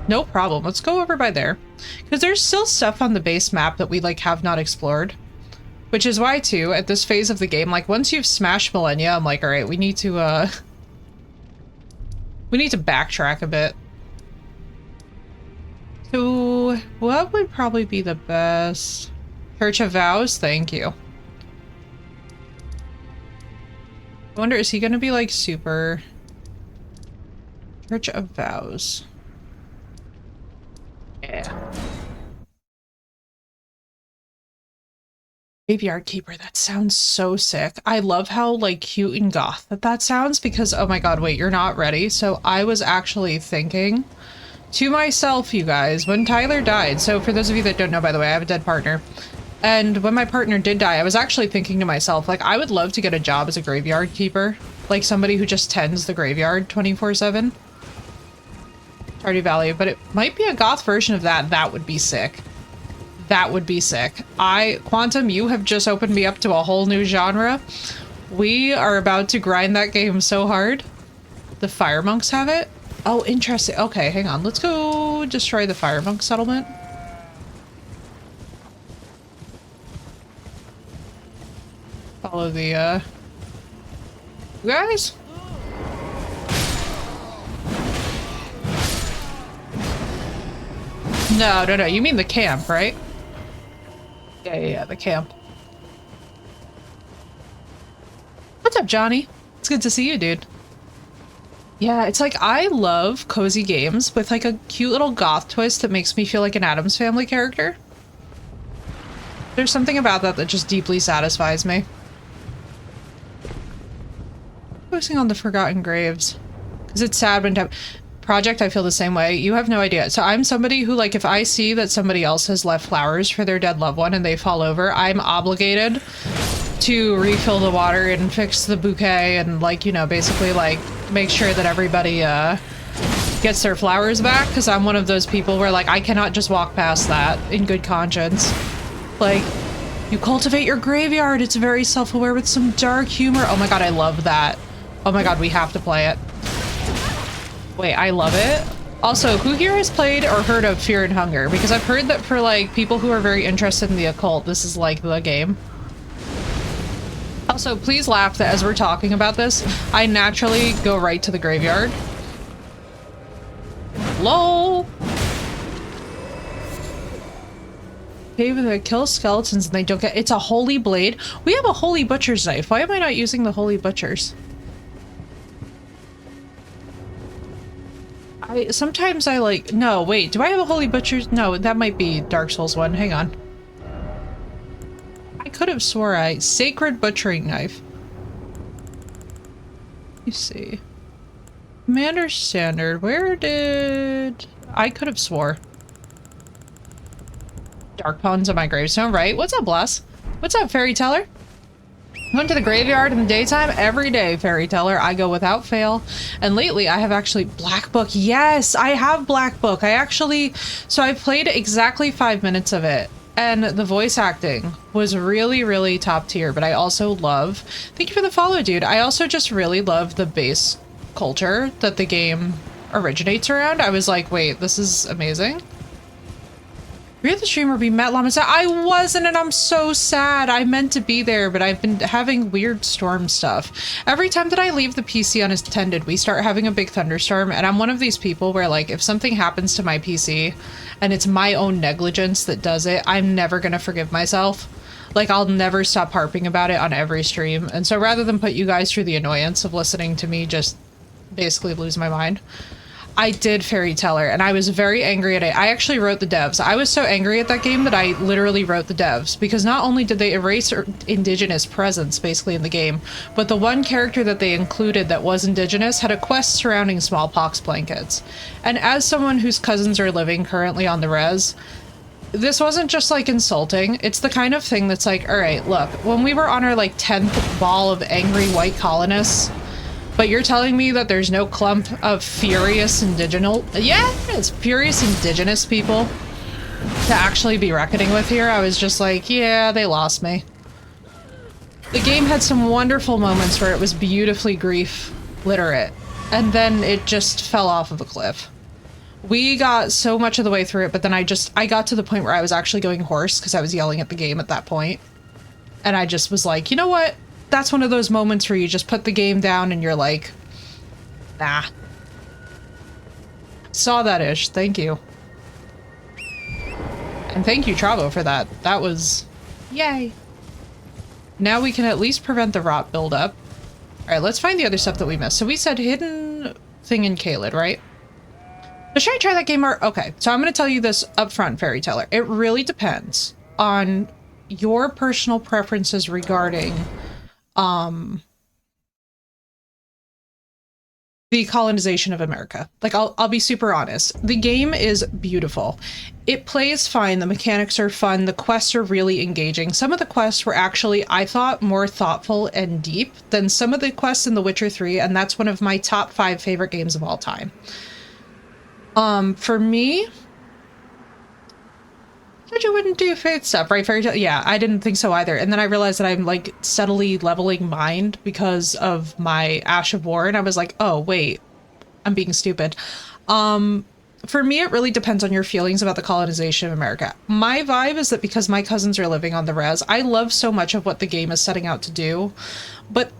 No problem. Let's go over by there. Because there's still stuff on the base map that we, like, have not explored. Which is why, too, at this phase of the game, like, once you've smashed Millennia, I'm like, alright, we need to backtrack a bit. So, what would probably be the best? Church of Vows? Thank you. I wonder, is he gonna be, like, super... Church of Vows. Yeah. Graveyard Keeper, that sounds so sick. I love how, like, cute and goth that sounds because, oh my god, wait, you're not ready. So I was actually thinking to myself, you guys, when Tyler died, so for those of you that don't know, by the way, I have a dead partner. And when my partner did die, I was actually thinking to myself, like, I would love to get a job as a graveyard keeper. Like, somebody who just tends the graveyard 24/7. Stardew Valley, but it might be a goth version of that. That would be sick. That would be sick. Quantum, you have just opened me up to a whole new genre. We are about to grind that game so hard. The Fire Monks have it? Oh, interesting. Okay, hang on. Let's go destroy the Fire Monk settlement. Follow the, you guys? No, you mean the camp, right? Yeah, the camp. What's up, Johnny? It's good to see you, dude. Yeah, it's like, I love cozy games with like a cute little goth twist that makes me feel like an Addams Family character. There's something about that just deeply satisfies me. Focusing on the Forgotten Graves. Because it's sad when Project, I feel the same way. You have no idea. So I'm somebody who, like, if I see that somebody else has left flowers for their dead loved one and they fall over, I'm obligated to refill the water and fix the bouquet and, like, you know, basically, like, make sure that everybody gets their flowers back, because I'm one of those people where, like, I cannot just walk past that in good conscience. Like, you cultivate your graveyard. It's very self-aware with some dark humor. Oh my god, I love that. Oh my god, we have to play it. Wait, I love it. Also, who here has played or heard of Fear and Hunger? Because I've heard that for, like, people who are very interested in the occult, this is, like, the game. Also, please laugh that as we're talking about this, I naturally go right to the graveyard. LOL! Cave that kills skeletons and they don't get- it's a holy blade. We have a holy butcher's knife. Why am I not using the holy butcher's? Sometimes I like- no, wait, do I have a holy butcher's? No, that might be Dark Souls 1. Hang on. I could have swore sacred butchering knife. Let me see. Commander Standard, where did... I could have swore. Dark Bones on my gravestone, right? What's up, Bless? What's up, Fairy Teller? Went to the graveyard in the daytime every day, Fairy Teller. I go without fail. And lately I have actually... Black Book. Yes, I have Black Book. So I played exactly 5 minutes of it. And the voice acting was really, really top tier. But I also love... Thank you for the follow, dude. I also just really love the base culture that the game originates around. I was like, wait, this is amazing. Were you at the stream where we met Llama? I wasn't, and I'm so sad. I meant to be there, but I've been having weird storm stuff. Every time that I leave the PC unattended, we start having a big thunderstorm, and I'm one of these people where, like, if something happens to my PC and it's my own negligence that does it, I'm never gonna forgive myself. Like, I'll never stop harping about it on every stream. And so rather than put you guys through the annoyance of listening to me just basically lose my mind, I did Fairy Teller, and I was very angry at it. I actually wrote the devs. I was so angry at that game that I literally wrote the devs, because not only did they erase indigenous presence basically in the game, but the one character that they included that was indigenous had a quest surrounding smallpox blankets. And as someone whose cousins are living currently on the res, this wasn't just like insulting. It's the kind of thing that's like, all right, look, when we were on our like 10th ball of angry white colonists, but you're telling me that there's no clump of furious furious indigenous people to actually be reckoning with here. I was just like, yeah, they lost me. The game had some wonderful moments where it was beautifully grief literate, and then it just fell off of a cliff. We got so much of the way through it, but then I got to the point where I was actually going hoarse because I was yelling at the game at that point. And I just was like, you know what? That's one of those moments where you just put the game down and you're like, nah. Saw that ish. Thank you. And thank you, Travo, for that. That was... yay. Now we can at least prevent the rot buildup. Alright, let's find the other stuff that we missed. So we said hidden thing in Caelid, right? So should I try that game or... okay, so I'm going to tell you this up front, Fairy Teller. It really depends on your personal preferences regarding the colonization of America. Like, I'll be super honest. The game is beautiful. It plays fine. The mechanics are fun. The quests are really engaging. Some of the quests were actually, I thought, more thoughtful and deep than some of the quests in The Witcher 3, and that's one of my top 5 favorite games of all time. For me, said you wouldn't do faith stuff, right? Fairy Tale? Yeah, I didn't think so either. And then I realized that I'm like steadily leveling mind because of my Ash of War, and I was like, oh wait, I'm being stupid. For me, it really depends on your feelings about the colonization of America. My vibe is that because my cousins are living on the res, I love so much of what the game is setting out to do, but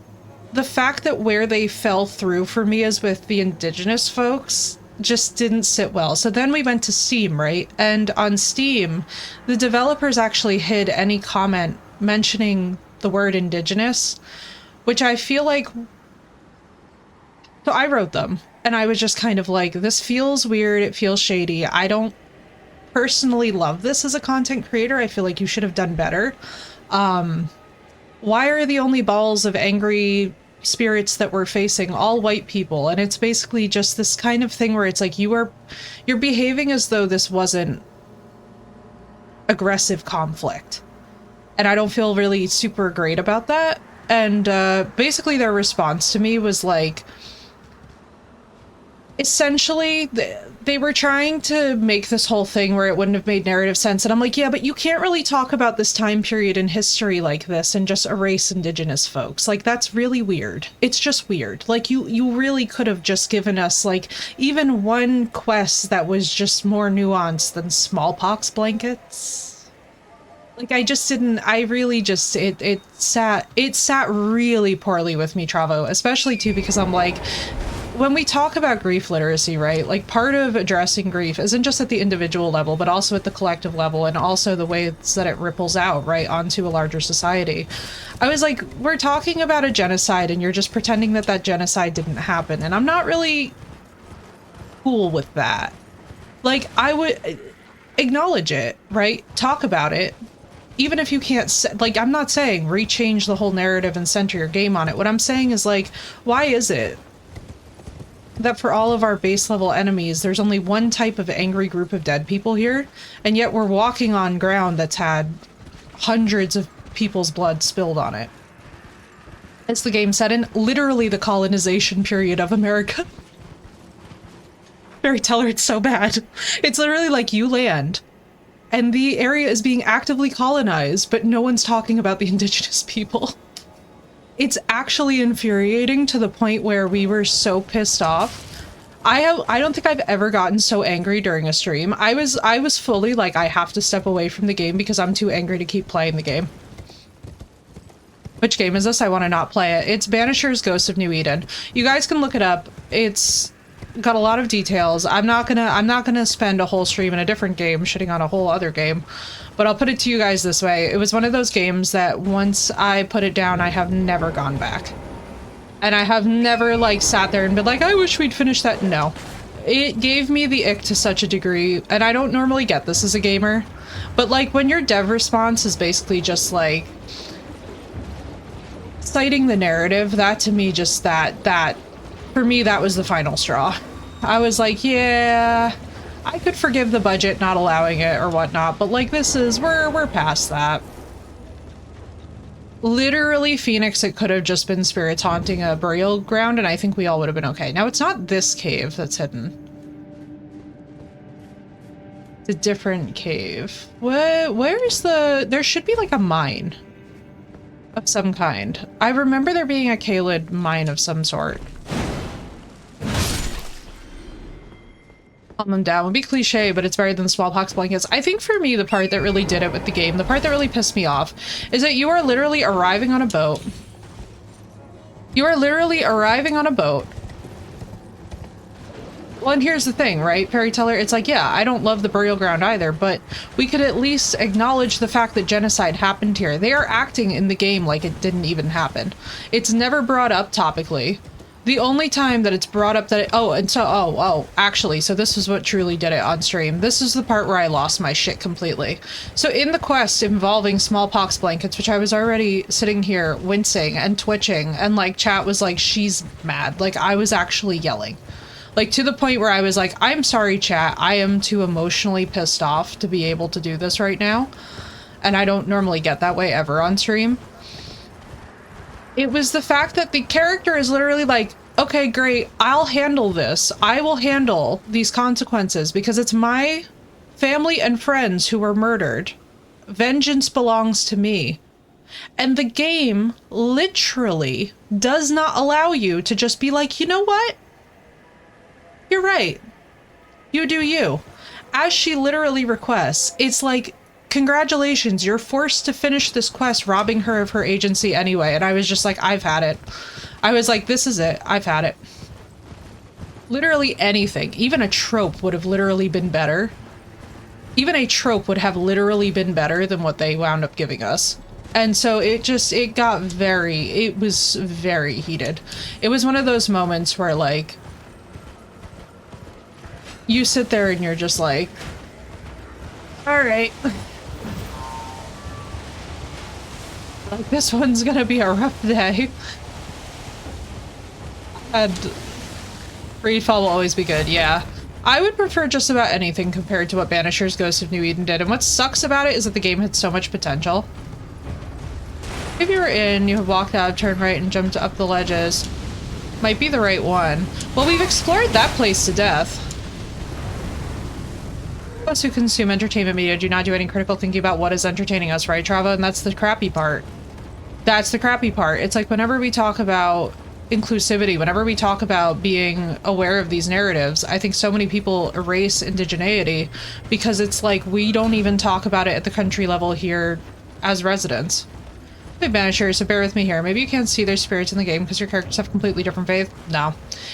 the fact that where they fell through for me is with the indigenous folks just didn't sit well. So then we went to Steam, right? And on Steam, the developers actually hid any comment mentioning the word indigenous, which I feel like... so I wrote them, and I was just kind of like, this feels weird, it feels shady. I don't personally love this as a content creator. I feel like you should have done better. Why are the only balls of angry spirits that we're facing all white people? And it's basically just this kind of thing where it's like you're behaving as though this wasn't aggressive conflict, and I don't feel really super great about that. And basically their response to me was like, essentially they were trying to make this whole thing where it wouldn't have made narrative sense, and I'm like, yeah, but you can't really talk about this time period in history like this and just erase indigenous folks. Like, that's really weird. It's just weird. Like, you really could have just given us like even one quest that was just more nuanced than smallpox blankets. Like, I just didn't, I really just, it sat really poorly with me, Travo, especially too because I'm like, when we talk about grief literacy, right, like part of addressing grief isn't just at the individual level, but also at the collective level, and also the ways that it ripples out, right, onto a larger society. I was like, we're talking about a genocide and you're just pretending that that genocide didn't happen, and I'm not really cool with that. Like, I would acknowledge it, right, talk about it, even if you can't, like, I'm not saying rechange the whole narrative and center your game on it. What I'm saying is, like, why is it that for all of our base level enemies, there's only one type of angry group of dead people here, and yet we're walking on ground that's had hundreds of people's blood spilled on it? As the game set in literally the colonization period of America. Fairy Teller, it's so bad. It's literally like you land, and the area is being actively colonized, but no one's talking about the indigenous people. It's actually infuriating to the point where we were so pissed off. I don't think I've ever gotten so angry during a stream. I was fully like, I have to step away from the game because I'm too angry to keep playing the game. Which game is this? I want to not play it. It's Banisher's Ghost of New Eden. You guys can look it up. It's got a lot of details. I'm not gonna spend a whole stream in a different game shitting on a whole other game. But I'll put it to you guys this way. It was one of those games that once I put it down, I have never gone back. And I have never, like, sat there and been like, I wish we'd finish that. No. It gave me the ick to such a degree, and I don't normally get this as a gamer, but like when your dev response is basically just like citing the narrative, that to me just that for me that was the final straw. I was like, yeah, I could forgive the budget not allowing it or whatnot, but like this is we're past that. Literally, Phoenix, it could have just been spirits haunting a burial ground, and I think we all would have been okay. Now, it's not this cave that's hidden. It's a different cave. Where's the... There should be, like, a mine of some kind. I remember there being a Kaled mine of some sort. Calm them down would be cliche, but it's better than smallpox blankets. I think for me, the part that really did it with the game, the part that really pissed me off, is that you are literally arriving on a boat. You are literally arriving on a boat. Well, and here's the thing, right, Perry Teller? It's like, yeah, I don't love the burial ground either, but we could at least acknowledge the fact that genocide happened here. They are acting in the game like it didn't even happen. It's never brought up topically. The only time that it's brought up that it, actually, so this is what truly did it on stream. This is the part where I lost my shit completely. So in the quest involving smallpox blankets, which I was already sitting here wincing and twitching, and like chat was like, she's mad. Like I was actually yelling. Like to the point where I was like, I'm sorry chat, I am too emotionally pissed off to be able to do this right now. And I don't normally get that way ever on stream. It was the fact that the character is literally like, okay, great, I'll handle this. I will handle these consequences because it's my family and friends who were murdered. Vengeance belongs to me. And the game literally does not allow you to just be like, you know what? You're right. You do you. As she literally requests, it's like, congratulations, you're forced to finish this quest, robbing her of her agency anyway. And I was just like, I've had it. I was like, this is it. I've had it. Literally anything. Even a trope would have literally been better. Even a trope would have literally been better than what they wound up giving us. And so it was very heated. It was one of those moments where like, you sit there and you're just like, all right. Like, this one's gonna be a rough day. And Freefall will always be good, yeah. I would prefer just about anything compared to what Banisher's Ghost of New Eden did, and what sucks about it is that the game had so much potential. If you were in, you have walked out, turned right, and jumped up the ledges. Might be the right one. Well, we've explored that place to death. Those who consume entertainment media do not do any critical thinking about what is entertaining us, right, Trava? And that's the crappy part. That's the crappy part. It's like whenever we talk about inclusivity, whenever we talk about being aware of these narratives, I think so many people erase indigeneity because it's like we don't even talk about it at the country level here as residents. Hey, Banisher, so bear with me here. Maybe you can't see their spirits in the game because your characters have completely different faith. No.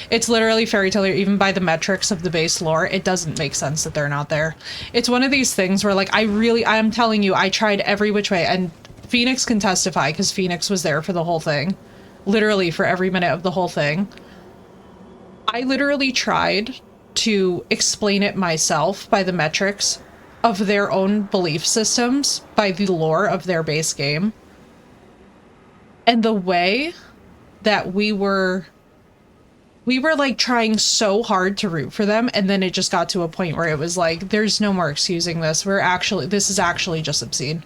It's literally fairy tale, even by the metrics of the base lore. It doesn't make sense that they're not there. It's one of these things where, like, I'm telling you, I tried every which way, and Phoenix can testify because Phoenix was there for the whole thing. Literally for every minute of the whole thing. I literally tried to explain it myself by the metrics of their own belief systems, by the lore of their base game. And the way that we were like trying so hard to root for them, and then it just got to a point where it was like, there's no more excusing this. This is actually just obscene.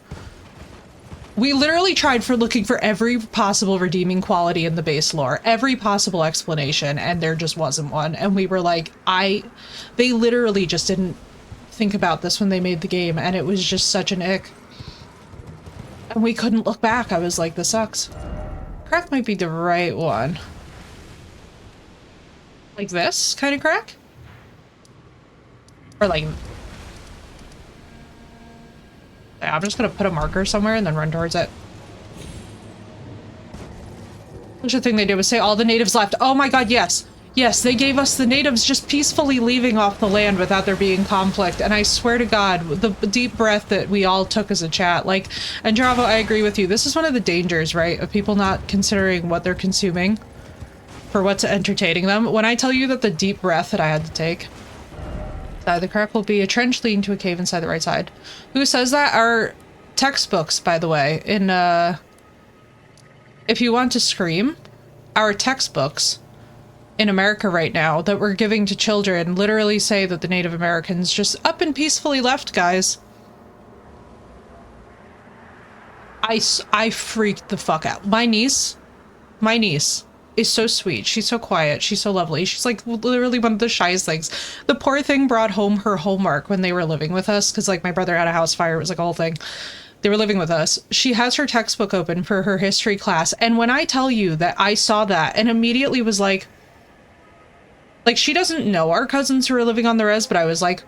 We literally tried looking for every possible redeeming quality in the base lore, every possible explanation, and there just wasn't one. And we were like, they literally just didn't think about this when they made the game, and it was just such an ick. And we couldn't look back. I was like, this sucks. Crack might be the right one. Like this kind of crack? Or like... I'm just gonna put a marker somewhere and then run towards it. Which the thing they did was say all the natives left. Oh my god, yes! Yes, they gave us the natives just peacefully leaving off the land without there being conflict, and I swear to god, the deep breath that we all took as a chat, like, and Javo, I agree with you, this is one of the dangers, right, of people not considering what they're consuming. for what's entertaining them. When I tell you that the deep breath that I had to take, the crack will be a trench leading to a cave inside the right side. Who says that? Our textbooks, by the way, in if you want to scream, our textbooks in America right now that we're giving to children literally say that the Native Americans just up and peacefully left, guys. I freaked the fuck out. My niece is so sweet. She's so quiet. She's so lovely. She's like literally one of the shyest things. The poor thing brought home her homework when they were living with us because like my brother had a house fire. It was like a whole thing. They were living with us. She has her textbook open for her history class. And when I tell you that I saw that and immediately was like she doesn't know our cousins who are living on the res, but I was like,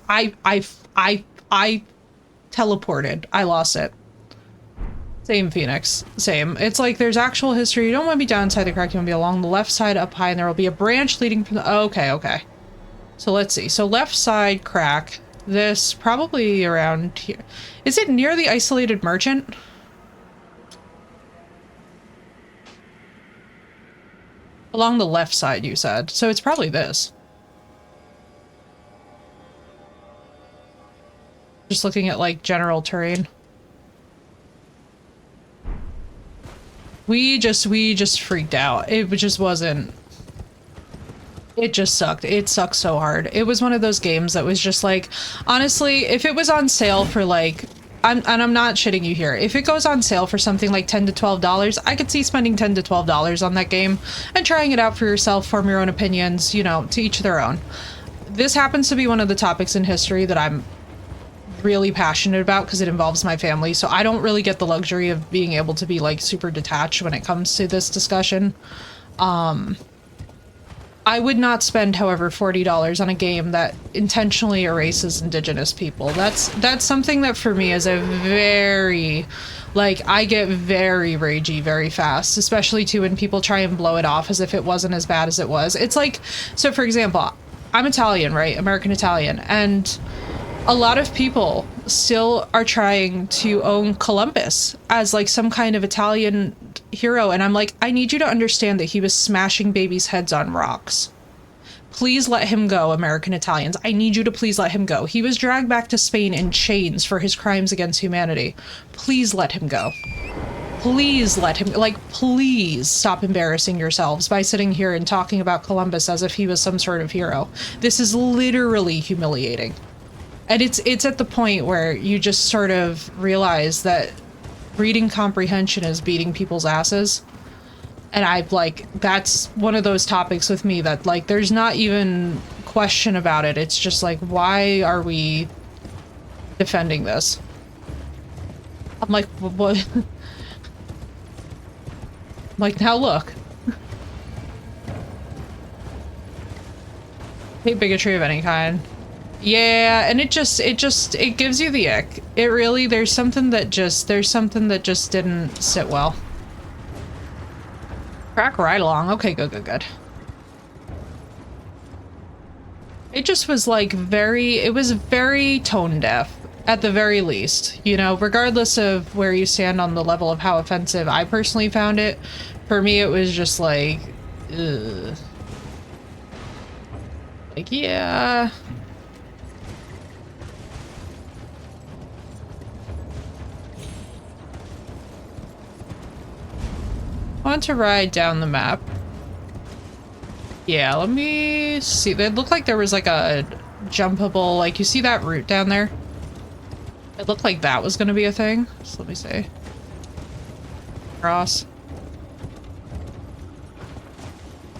I teleported. I lost it. Same, Phoenix. Same. It's like there's actual history. You don't want to be down inside the crack. You want to be along the left side up high, and there will be a branch leading from the... Okay. So let's see. So left side crack. This probably around here. Is it near the isolated merchant? Along the left side, you said. So it's probably this. Just looking at like general terrain. We just freaked out. It just wasn't... It just sucked. It sucked so hard. It was one of those games that was just like, honestly, if it was on sale for like, I'm not shitting you here. If it goes on sale for something like $10 to $12, I could see spending $10 to $12 on that game and trying it out for yourself, form your own opinions, you know, to each their own. This happens to be one of the topics in history that I'm really passionate about because it involves my family, so I don't really get the luxury of being able to be like super detached when it comes to this discussion. I would not spend, however, $40 on a game that intentionally erases indigenous people. That's something that for me is a very, like, I get very ragey very fast, especially too when people try and blow it off as if it wasn't as bad as it was. It's like, so for example, I'm Italian, right? American Italian, and a lot of people still are trying to own Columbus as like some kind of Italian hero. And I'm like, I need you to understand that he was smashing babies' heads on rocks. Please let him go, American Italians. I need you to please let him go. He was dragged back to Spain in chains for his crimes against humanity. Please let him go. Please let him, like, please stop embarrassing yourselves by sitting here and talking about Columbus as if he was some sort of hero. This is literally humiliating. And it's at the point where you just sort of realize that reading comprehension is beating people's asses. And I like, that's one of those topics with me that like, there's not even question about it. It's just like, why are we defending this? I'm like, what? Like, now look. Hate bigotry of any kind. Yeah, and it gives you the ick. It really, there's something that just didn't sit well. Crack right along. Okay, good. It just was like it was very tone deaf, at the very least. You know, regardless of where you stand on the level of how offensive I personally found it, for me it was just like, ugh. Like, yeah. I want to ride down the map. Yeah, let me see. It looked like there was like a jumpable, like, you see that route down there? It looked like that was going to be a thing. So let me see. Cross.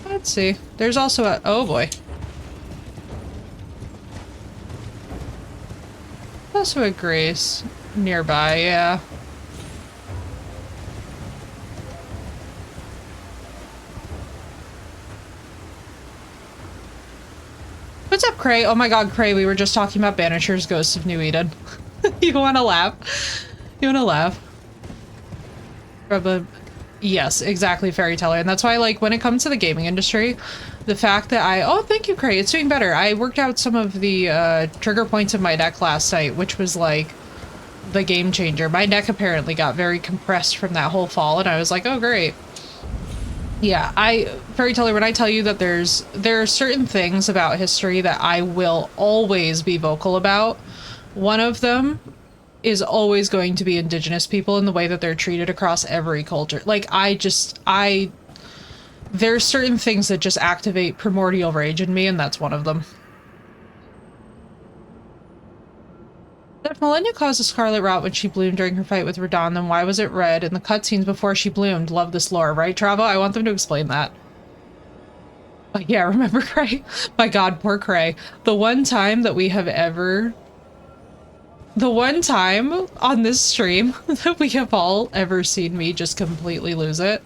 Let's see. There's also a, oh boy. Also a Grace nearby, yeah. What's up, Cray? Oh my god, Cray, we were just talking about Banisher's Ghosts of New Eden. You wanna laugh? You wanna laugh? Yes, exactly, Fairy Teller. And that's why, like, when it comes to the gaming industry, the fact that oh, thank you, Cray, it's doing better. I worked out some of the trigger points of my deck last night, which was like, the game changer. My neck apparently got very compressed from that whole fall, and I was like, oh great. Yeah, Fairy Teller, when I tell you that there are certain things about history that I will always be vocal about, one of them is always going to be Indigenous people and the way that they're treated across every culture. Like, there's certain things that just activate primordial rage in me, and that's one of them. If Millennia caused a scarlet rot when she bloomed during her fight with Radon, then why was it red in the cutscenes before she bloomed? Love this lore, right, Travo? I want them to explain that. Oh, yeah, remember Cray? My god, poor Cray. The one time that we have ever... The one time on this stream that we have all ever seen me just completely lose it.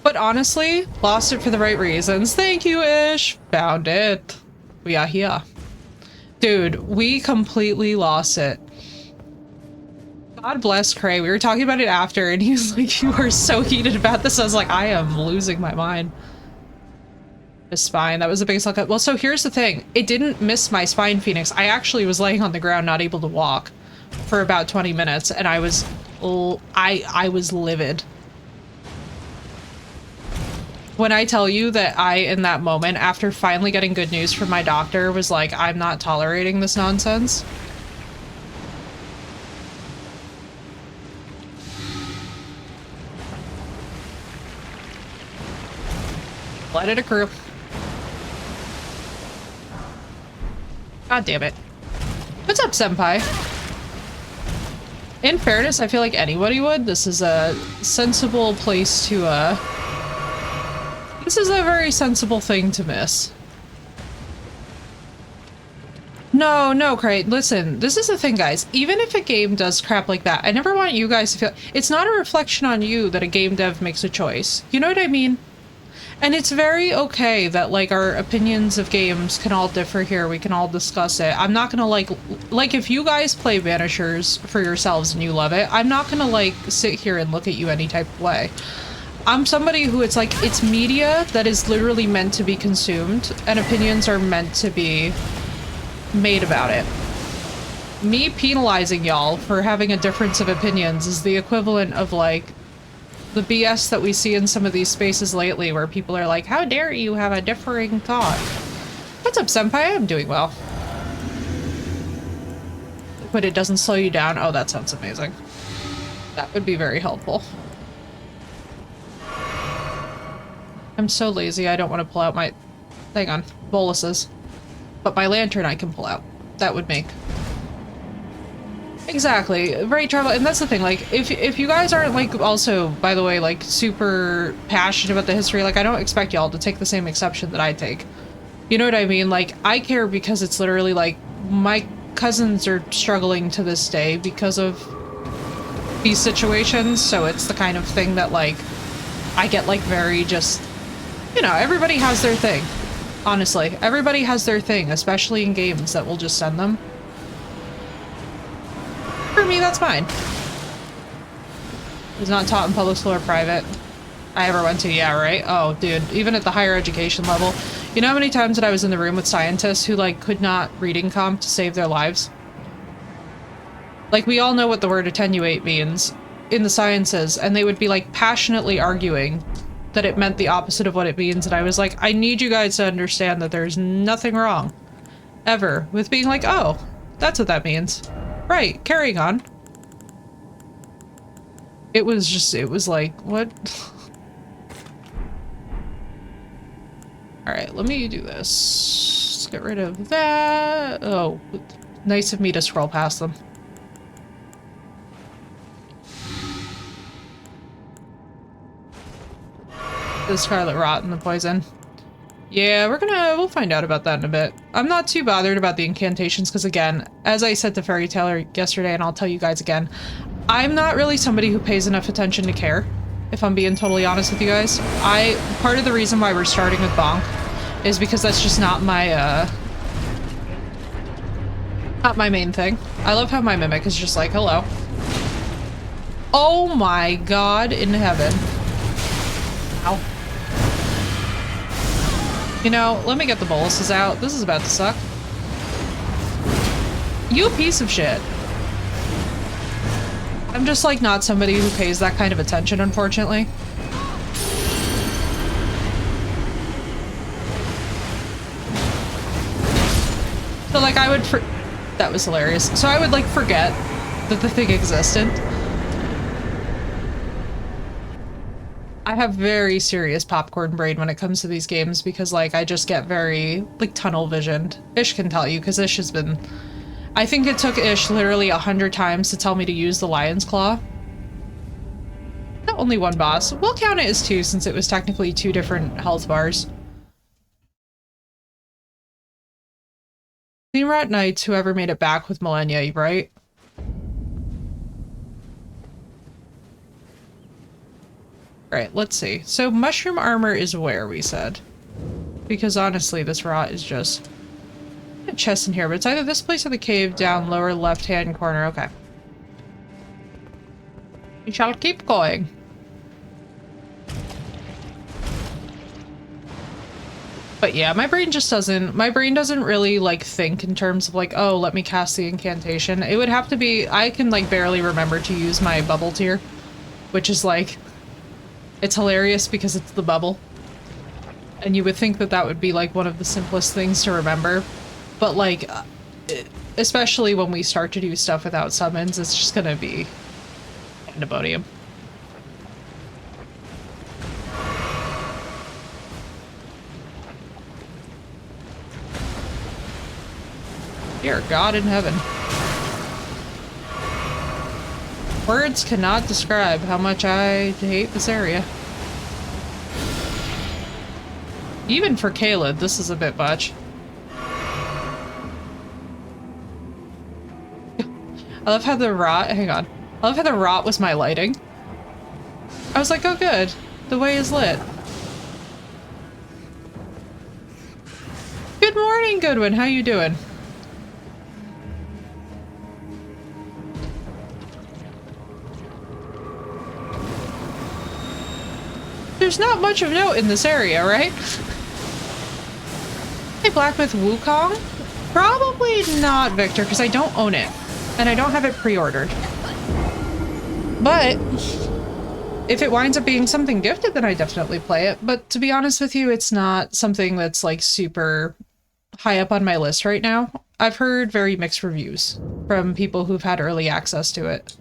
But honestly, lost it for the right reasons. Thank you, Ish. Found it. We are here. Dude, we completely lost it. God bless Cray. We were talking about it after, and he was like, you were so heated about this. I was like, I am losing my mind. The spine, that was a big suck up. Well, so here's the thing. It didn't miss my spine, Phoenix. I actually was laying on the ground, not able to walk for about 20 minutes, and I was livid. When I tell you that in that moment, after finally getting good news from my doctor, was like, I'm not tolerating this nonsense. Let it accrue. God damn it. What's up, Senpai? In fairness, I feel like anybody would. This is a sensible place to, this is a very sensible thing to miss. No, Cray. Listen, this is the thing, guys. Even if a game does crap like that, I never want you guys to feel... It's not a reflection on you that a game dev makes a choice. You know what I mean? And it's very okay that, like, our opinions of games can all differ here. We can all discuss it. I'm not gonna, like, if you guys play Vanishers for yourselves and you love it, I'm not gonna, like, sit here and look at you any type of way. I'm somebody who it's like, it's media that is literally meant to be consumed, and opinions are meant to be made about it. Me penalizing y'all for having a difference of opinions is the equivalent of, like, the BS that we see in some of these spaces lately where people are like, how dare you have a differing thought? What's up, Senpai? I'm doing well. But it doesn't slow you down. Oh, that sounds amazing. That would be very helpful. I'm so lazy, I don't want to pull out my... Hang on. Boluses. But my lantern I can pull out. That would make... Exactly. Right, Travel, and that's the thing, like, if you guys aren't, like, also, by the way, like, super passionate about the history, like, I don't expect y'all to take the same exception that I take. You know what I mean? Like, I care because it's literally, like, my cousins are struggling to this day because of these situations, so it's the kind of thing that, like, I get, like, very just... You know, everybody has their thing. Honestly, everybody has their thing, especially in games that will just send them. For me, that's fine. It's not taught in public school or private. I ever went to, yeah, right? Oh, dude, even at the higher education level. You know how many times that I was in the room with scientists who, like, could not reading comp to save their lives? Like, we all know what the word attenuate means in the sciences, and they would be, like, passionately arguing that it meant the opposite of what it means, and I was like, I need you guys to understand that there's nothing wrong, ever, with being like, oh, that's what that means. Right, carrying on. It was just, it was like, what? Alright, let me do this. Let's get rid of that. Oh, nice of me to scroll past them. The scarlet rot and the poison. Yeah, we'll find out about that in a bit. I'm not too bothered about the incantations because, again, as I said to Fairy Teller yesterday, and I'll tell you guys again, I'm not really somebody who pays enough attention to care, if I'm being totally honest with you guys. Part of the reason why we're starting with Bonk is because that's just not my main thing. I love how my Mimic is just like, hello. Oh my god in heaven. Ow. You know, let me get the boluses out. This is about to suck. You piece of shit. I'm just like not somebody who pays that kind of attention, unfortunately. So like I would that was hilarious. So I would like forget that the thing existed. I have very serious popcorn brain when it comes to these games because like I just get very like tunnel visioned. Ish can tell you because Ish has been, I think it took Ish literally 100 times to tell me to use the lion's claw. Not only one boss. We'll count it as 2 since it was technically 2 different health bars. Clean Rat Knights, whoever made it back with Millennia, right? Right, let's see. So mushroom armor is where we said. Because honestly, this rot is just a chest in here, but it's either this place or the cave down lower left-hand corner. Okay. We shall keep going. But yeah, my brain doesn't really like think in terms of like, oh, let me cast the incantation. It would have to be, I can like barely remember to use my bubble tier, which is like, it's hilarious because it's the bubble. And you would think that that would be like one of the simplest things to remember. But like, especially when we start to do stuff without summons, it's just gonna be pandemonium. Dear God in heaven. Words cannot describe how much I hate this area. Even for Caleb, this is a bit much. I love how the rot, hang on. I love how the rot was my lighting. I was like, oh good, the way is lit. Good morning, Goodwin, how you doing? There's not much of note in this area, right? Hey, Blacksmith Wukong? Probably not, Victor, because I don't own it. And I don't have it pre-ordered. But if it winds up being something gifted, then I definitely play it. But to be honest with you, it's not something that's like super high up on my list right now. I've heard very mixed reviews from people who've had early access to it.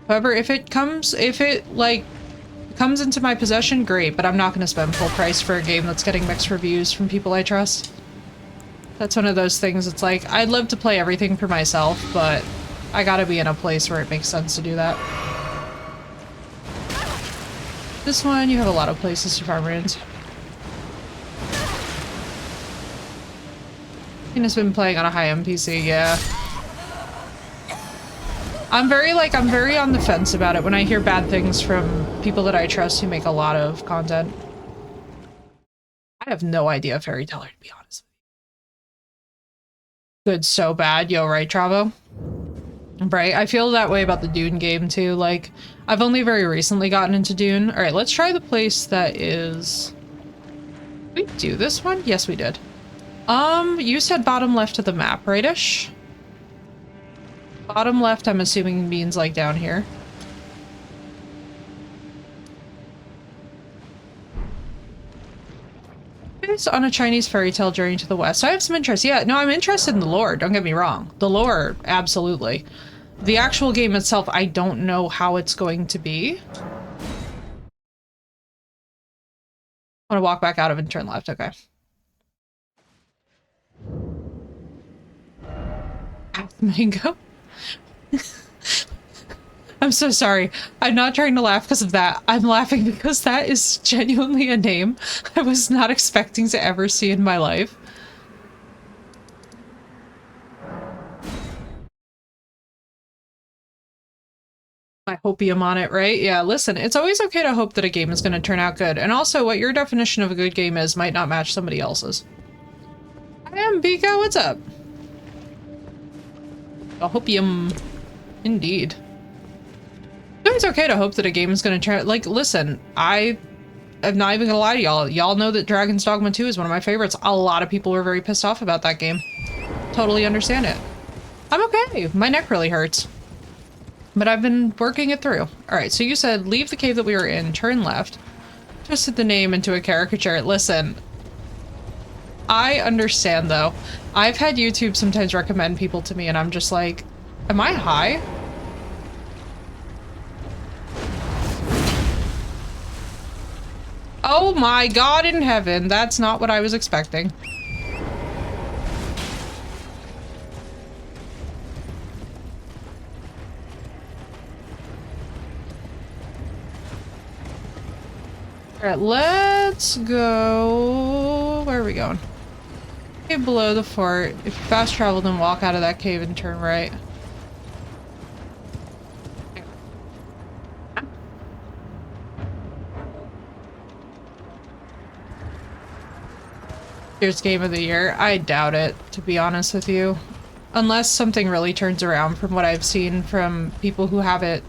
However, if it comes into my possession, great, but I'm not going to spend full price for a game that's getting mixed reviews from people I trust. That's one of those things, it's like, I'd love to play everything for myself, but I gotta be in a place where it makes sense to do that. This one, you have a lot of places to farm runes. Tina's been playing on a high-end PC, yeah. I'm very on the fence about it when I hear bad things from people that I trust who make a lot of content. I have no idea Fairy Teller, to be honest. Good, so bad. Yo, right, Travo? Right, I feel that way about the Dune game, too. Like, I've only very recently gotten into Dune. Alright, let's try the place that is... Did we do this one? Yes, we did. You said bottom left of the map, right-ish? Bottom left, I'm assuming, means, like, down here. It's on a Chinese fairy tale journey to the west. So I have some interest. Yeah, no, I'm interested in the lore. Don't get me wrong. The lore, absolutely. The actual game itself, I don't know how it's going to be. I want to walk back out of it and turn left. Okay. Mango. I'm so sorry. I'm not trying to laugh because of that. I'm laughing because that is genuinely a name I was not expecting to ever see in my life. My hopium on it, right? Yeah, listen, it's always okay to hope that a game is going to turn out good. And also, what your definition of a good game is might not match somebody else's. I am Bika, what's up? A hopium. Indeed. It's okay to hope that a game is going to turn... Like, listen, I'm not even going to lie to y'all. Y'all know that Dragon's Dogma 2 is one of my favorites. A lot of people were very pissed off about that game. totally understand it. I'm okay. My neck really hurts. But I've been working it through. Alright, so you said leave the cave that we were in, turn left. Twisted the name into a caricature. Listen, I understand though. I've had YouTube sometimes recommend people to me and I'm just like, am I high? Oh my God in heaven, that's not what I was expecting. Alright, let's go... Where are we going? Cave below the fort. If you fast travel, then walk out of that cave and turn right. Here's game of the year. I doubt it, to be honest with you. Unless something really turns around from what I've seen from people who have it,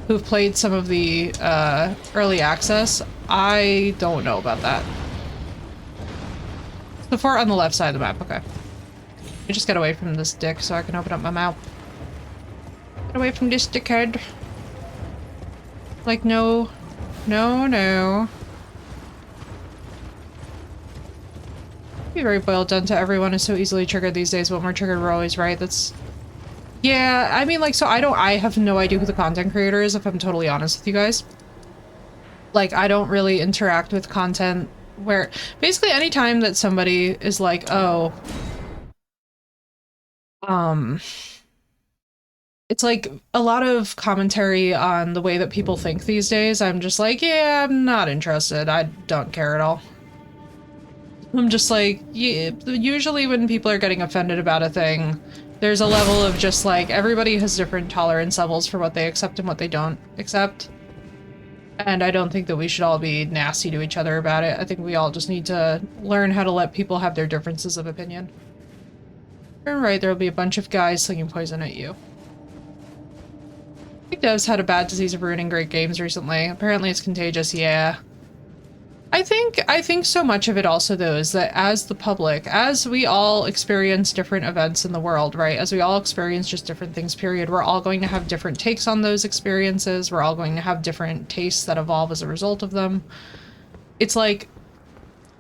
who've played some of the early access. I don't know about that. The fort on the left side of the map, okay. I just get away from this dick so I can open up my mouth. Get away from this dickhead. Like, no. No, no. Be very boiled down to everyone is so easily triggered these days. When we're triggered, we're always right. That's... Yeah, I mean, like, so I have no idea who the content creator is, if I'm totally honest with you guys. Like, I don't really interact with content where... Basically, anytime that somebody is like, oh... It's like a lot of commentary on the way that people think these days. I'm just like, yeah, I'm not interested. I don't care at all. I'm just like, yeah, usually when people are getting offended about a thing, there's a level of just like, everybody has different tolerance levels for what they accept and what they don't accept. And I don't think that we should all be nasty to each other about it. I think we all just need to learn how to let people have their differences of opinion. Turn right, there'll be a bunch of guys slinging poison at you. I think Dev's had a bad disease of ruining great games recently. Apparently it's contagious, yeah. I think so much of it also though is that as the public, as we all experience different events in the world, right? As we all experience just different things, period, we're all going to have different takes on those experiences. We're all going to have different tastes that evolve as a result of them. It's like,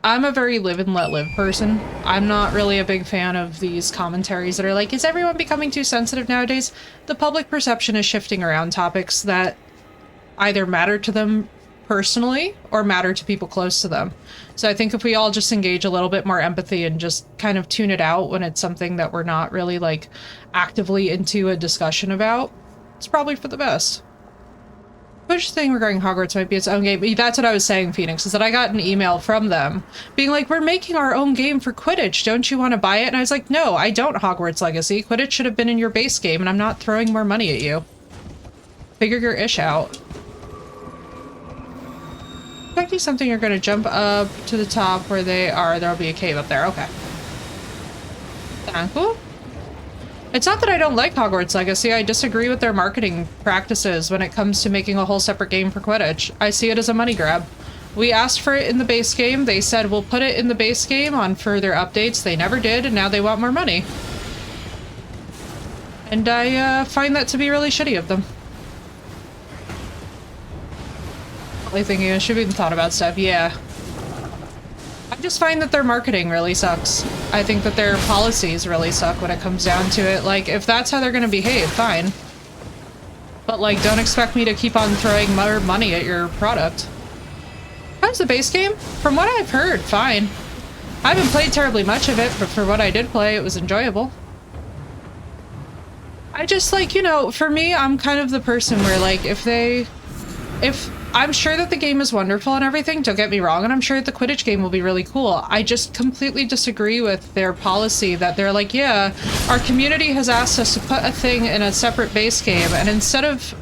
I'm a very live and let live person. I'm not really a big fan of these commentaries that are like, is everyone becoming too sensitive nowadays? The public perception is shifting around topics that either matter to them personally or matter to people close to them. So I think if we all just engage a little bit more empathy and just kind of tune it out when it's something that we're not really like actively into a discussion about, it's probably for the best. Which thing regarding Hogwarts might be its own game. That's what I was saying, Phoenix, is that I got an email from them being like, we're making our own game for Quidditch. Don't you want to buy it? And I was like, no, I don't, Hogwarts Legacy. Quidditch should have been in your base game and I'm not throwing more money at you. Figure your ish out. Expecting something, you're going to jump up to the top where they are. There'll be a cave up there. Okay. Cool. It's not that I don't like Hogwarts Legacy. I disagree with their marketing practices when it comes to making a whole separate game for Quidditch. I see it as a money grab. We asked for it in the base game. They said we'll put it in the base game on further updates. They never did, and now they want more money. And I find that to be really shitty of them. Thinking I should have even thought about stuff, yeah. I just find that their marketing really sucks. I think that their policies really suck when it comes down to it. Like, if that's how they're gonna behave, fine. But like, don't expect me to keep on throwing more money at your product. How's the base game? From what I've heard, fine. I haven't played terribly much of it, but for what I did play, it was enjoyable. I just like, you know, for me, I'm kind of the person where like, if I'm sure that the game is wonderful and everything, don't get me wrong, and I'm sure that the Quidditch game will be really cool. I just completely disagree with their policy that they're like, yeah, our community has asked us to put a thing in a separate base game, and instead of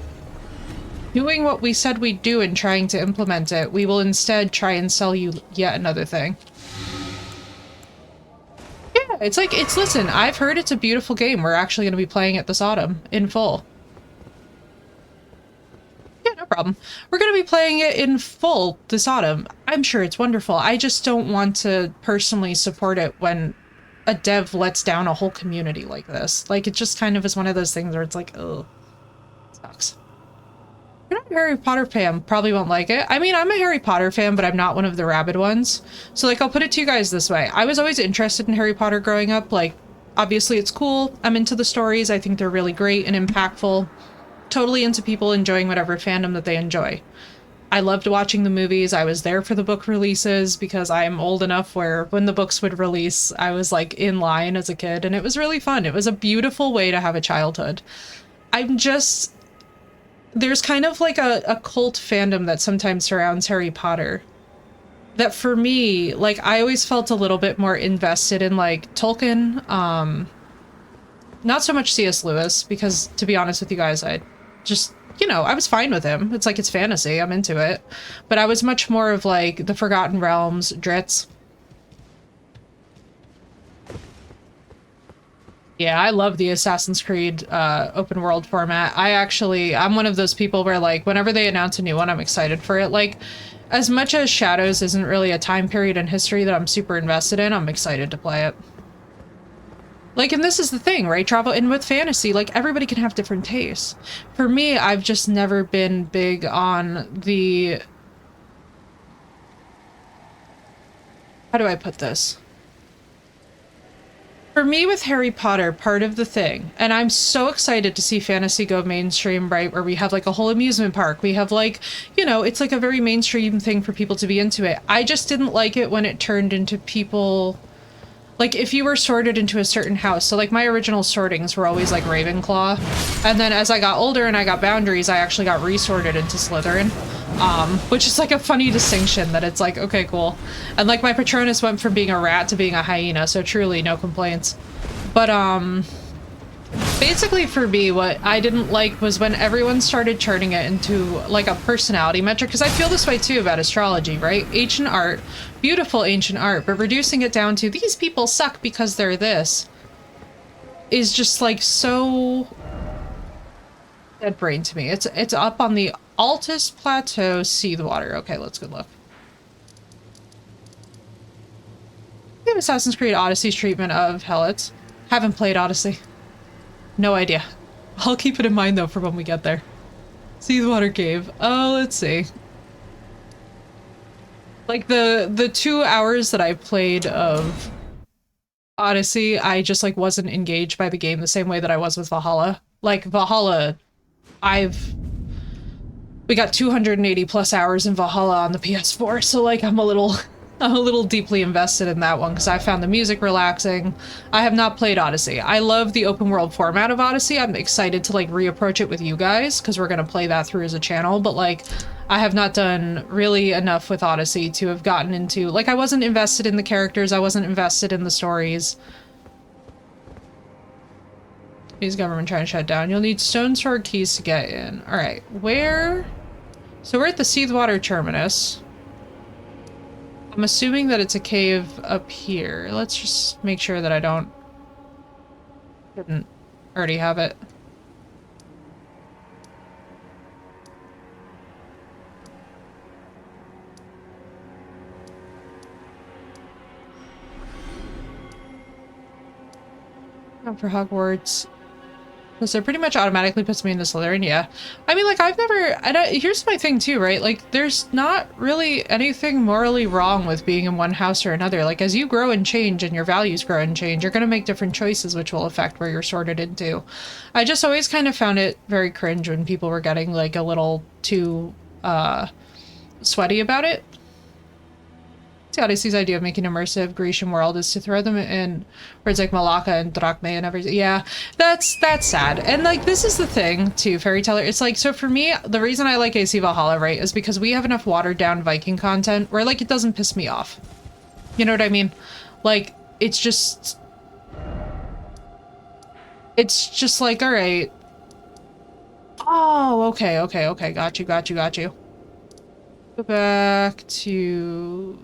doing what we said we'd do and trying to implement it, we will instead try and sell you yet another thing. Yeah, it's like, listen, I've heard it's a beautiful game. We're actually going to be playing it this autumn in full. No problem. We're going to be playing it in full this autumn. I'm sure it's wonderful. I just don't want to personally support it when a dev lets down a whole community like this. Like, it just kind of is one of those things where it's like, oh, sucks. If you're not a Harry Potter fan, probably won't like it. I mean, I'm a Harry Potter fan, but I'm not one of the rabid ones. So, like, I'll put it to you guys this way. I was always interested in Harry Potter growing up. Like, obviously it's cool. I'm into the stories. I think they're really great and impactful. Totally into people enjoying whatever fandom that they enjoy. I loved watching the movies. I was there for the book releases because I'm old enough where when the books would release, I was like in line as a kid, and it was really fun. It was a beautiful way to have a childhood. I'm just, there's kind of like a cult fandom that sometimes surrounds Harry Potter that for me, like, I always felt a little bit more invested in like Tolkien, not so much C.S. Lewis, because to be honest with you guys, I just, you know, I was fine with him. It's like, it's fantasy, I'm into it. But I was much more of like the Forgotten Realms, Dritz. Yeah, I love the Assassin's Creed open world format. I'm one of those people where like whenever they announce a new one, I'm excited for it. Like, as much as Shadows isn't really a time period in history that I'm super invested in, I'm excited to play it. Like, and this is the thing, right? Travel in with fantasy, like, everybody can have different tastes. For me, I've just never been big on the... How do I put this? For me with Harry Potter, part of the thing, and I'm so excited to see fantasy go mainstream, right? Where we have like a whole amusement park. We have like, you know, it's like a very mainstream thing for people to be into it. I just didn't like it when it turned into people... Like, if you were sorted into a certain house, so like my original sortings were always like Ravenclaw, and then as I got older and I got boundaries, I actually got resorted into Slytherin, which is like a funny distinction that it's like, okay, cool. And like my Patronus went from being a rat to being a hyena, so truly no complaints. But basically for me, what I didn't like was when everyone started turning it into like a personality metric, because I feel this way too about astrology, right? Ancient art, beautiful ancient art, but reducing it down to these people suck because they're this is just like so dead brain to me. It's up on the Altus Plateau, see the water. Okay, let's go look. We have Assassin's Creed Odyssey's treatment of Helots. Haven't played Odyssey. No idea. I'll keep it in mind though for when we get there. See the water cave. Oh, let's see. Like the 2 hours that I played of Odyssey, I just like wasn't engaged by the game the same way that I was with Valhalla. Like Valhalla, we got 280 plus hours in Valhalla on the PS4, so like I'm a little deeply invested in that one because I found the music relaxing. I have not played Odyssey. I love the open world format of Odyssey. I'm excited to like reapproach it with you guys because we're gonna play that through as a channel, but like I have not done really enough with Odyssey to have gotten into, like, I wasn't invested in the characters, I wasn't invested in the stories. Chinese government trying to shut down. You'll need stone sword keys to get in. Alright, where? So we're at the Seathwater terminus. I'm assuming that it's a cave up here. Let's just make sure that I didn't already have it. Not for Hogwarts. So it pretty much automatically puts me in the Slytherin, yeah. I mean, like, here's my thing too, right? Like, there's not really anything morally wrong with being in one house or another. Like, as you grow and change and your values grow and change, you're gonna make different choices which will affect where you're sorted into. I just always kind of found it very cringe when people were getting, like, a little too, sweaty about it. See, Odyssey's idea of making immersive Grecian world is to throw them in words like Malacca and Drachme and everything. Yeah, that's sad. And like, this is the thing too, Fairy Teller. It's like, so for me, the reason I like AC Valhalla, right, is because we have enough watered down Viking content where like it doesn't piss me off. You know what I mean? Like, it's just like, all right. Oh, okay. Got you. Go back to...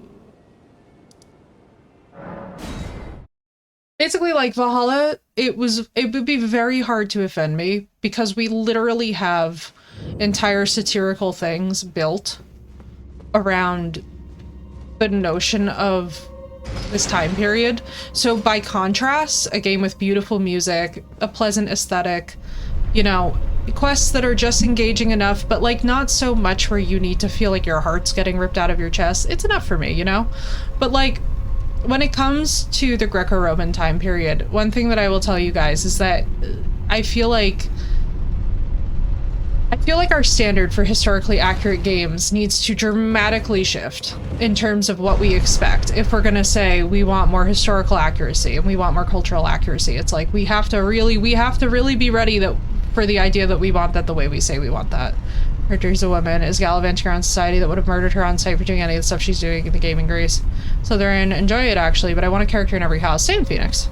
Basically, like, Valhalla, it would be very hard to offend me because we literally have entire satirical things built around the notion of this time period. So by contrast, a game with beautiful music, a pleasant aesthetic, you know, quests that are just engaging enough, but like not so much where you need to feel like your heart's getting ripped out of your chest. It's enough for me, you know? But like, when it comes to the Greco-Roman time period, one thing that I will tell you guys is that I feel like our standard for historically accurate games needs to dramatically shift in terms of what we expect. If we're going to say we want more historical accuracy and we want more cultural accuracy, it's like we have to really be ready for the idea that we want that the way we say we want that. Character's a woman, is gallivanting around society that would have murdered her on sight for doing any of the stuff she's doing in the game in Greece. So they're in, enjoy it actually, but I want a character in every house. Same Phoenix.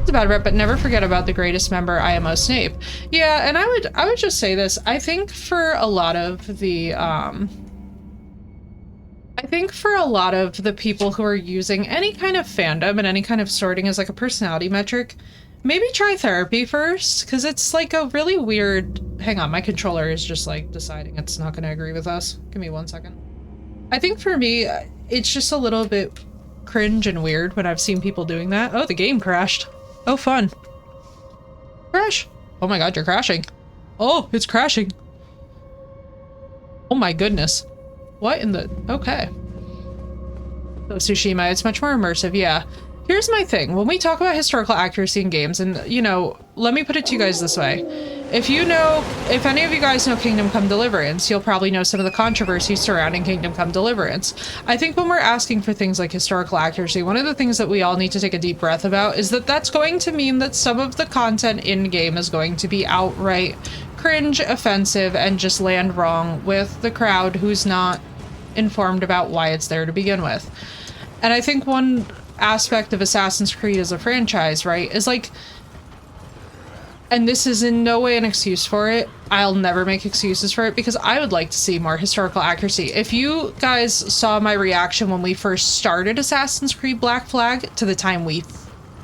It's a bad rep, but never forget about the greatest member, IMO Snape. Yeah, and I would just say this. I think for a lot of the people who are using any kind of fandom and any kind of sorting as like a personality metric, maybe try therapy first, because it's like a really weird... Hang on, my controller is just like deciding it's not going to agree with us. Give me 1 second. I think for me, it's just a little bit cringe and weird when I've seen people doing that. Oh, the game crashed. Oh, fun. Crash. Oh my god, you're crashing. Oh, it's crashing. Oh my goodness. What in the... Okay. So Tsushima, it's much more immersive, yeah. Here's my thing. When we talk about historical accuracy in games, and, you know, let me put it to you guys this way. If any of you guys know Kingdom Come Deliverance, you'll probably know some of the controversies surrounding Kingdom Come Deliverance. I think when we're asking for things like historical accuracy, one of the things that we all need to take a deep breath about is that that's going to mean that some of the content in-game is going to be outright cringe, offensive, and just land wrong with the crowd who's not informed about why it's there to begin with. And I think one aspect of Assassin's Creed as a franchise, right, is like, and this is in no way an excuse for it. I'll never make excuses for it because I would like to see more historical accuracy. If you guys saw my reaction when we first started Assassin's Creed Black Flag to the time we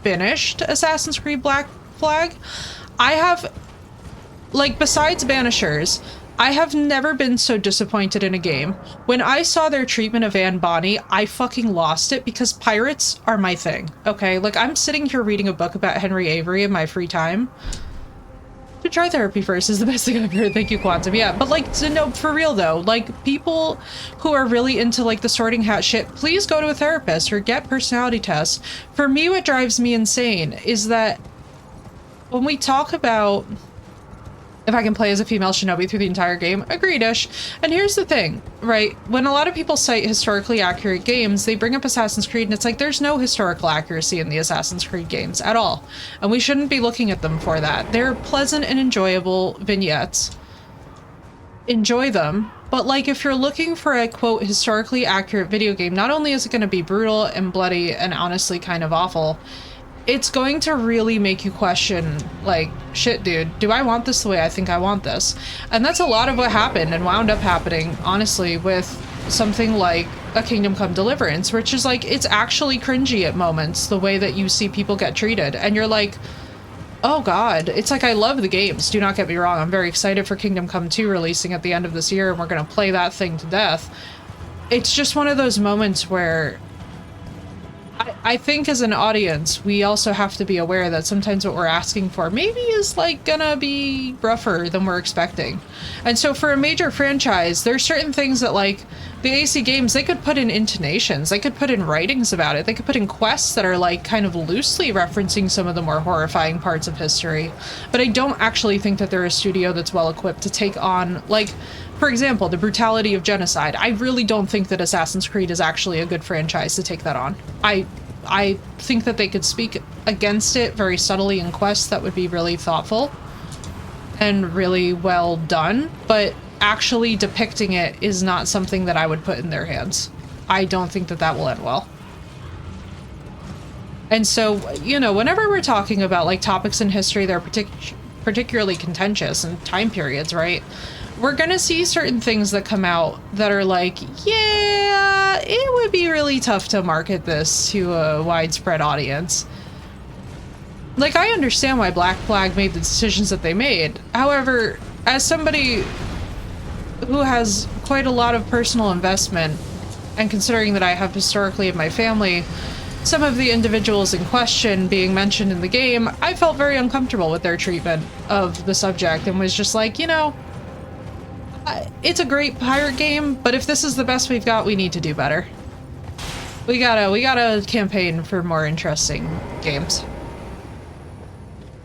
finished Assassin's Creed Black Flag, I have, like, besides Banishers, I have never been so disappointed in a game. When I saw their treatment of Anne Bonny, I fucking lost it because pirates are my thing, okay? Like, I'm sitting here reading a book about Henry Avery in my free time. To try therapy first is the best thing I've heard. Thank you, Quantum. Yeah, but like, no, for real though, like, people who are really into like the sorting hat shit, please go to a therapist or get personality tests. For me, what drives me insane is that when we talk about if I can play as a female shinobi through the entire game, agreed-ish. And here's the thing, right? When a lot of people cite historically accurate games, they bring up Assassin's Creed and it's like, there's no historical accuracy in the Assassin's Creed games at all. And we shouldn't be looking at them for that. They're pleasant and enjoyable vignettes. Enjoy them. But like, if you're looking for a, quote, historically accurate video game, not only is it going to be brutal and bloody and honestly kind of awful, it's going to really make you question, like, shit, dude, do I want this the way I think I want this? And that's a lot of what happened and wound up happening, honestly, with something like a Kingdom Come Deliverance, which is like, it's actually cringy at moments, the way that you see people get treated. And you're like, oh god, it's like, I love the games, do not get me wrong. I'm very excited for Kingdom Come 2 releasing at the end of this year, and we're gonna play that thing to death. It's just one of those moments where I think as an audience, we also have to be aware that sometimes what we're asking for maybe is like gonna be rougher than we're expecting. And so for a major franchise, there's certain things that like the AC games, they could put in intonations, they could put in writings about it, they could put in quests that are like kind of loosely referencing some of the more horrifying parts of history. But I don't actually think that they're a studio that's well equipped to take on, like, for example, the brutality of genocide. I really don't think that Assassin's Creed is actually a good franchise to take that on. I think that they could speak against it very subtly in quests that would be really thoughtful and really well done, but actually depicting it is not something that I would put in their hands. I don't think that that will end well. And so, you know, whenever we're talking about like topics in history that are particularly contentious and time periods, right? We're gonna see certain things that come out that are like, yeah, it would be really tough to market this to a widespread audience. Like, I understand why Black Flag made the decisions that they made. However, as somebody who has quite a lot of personal investment, and considering that I have historically in my family some of the individuals in question being mentioned in the game, I felt very uncomfortable with their treatment of the subject and was just like, you know, it's a great pirate game, but if this is the best we've got, we need to do better. We gotta campaign for more interesting games.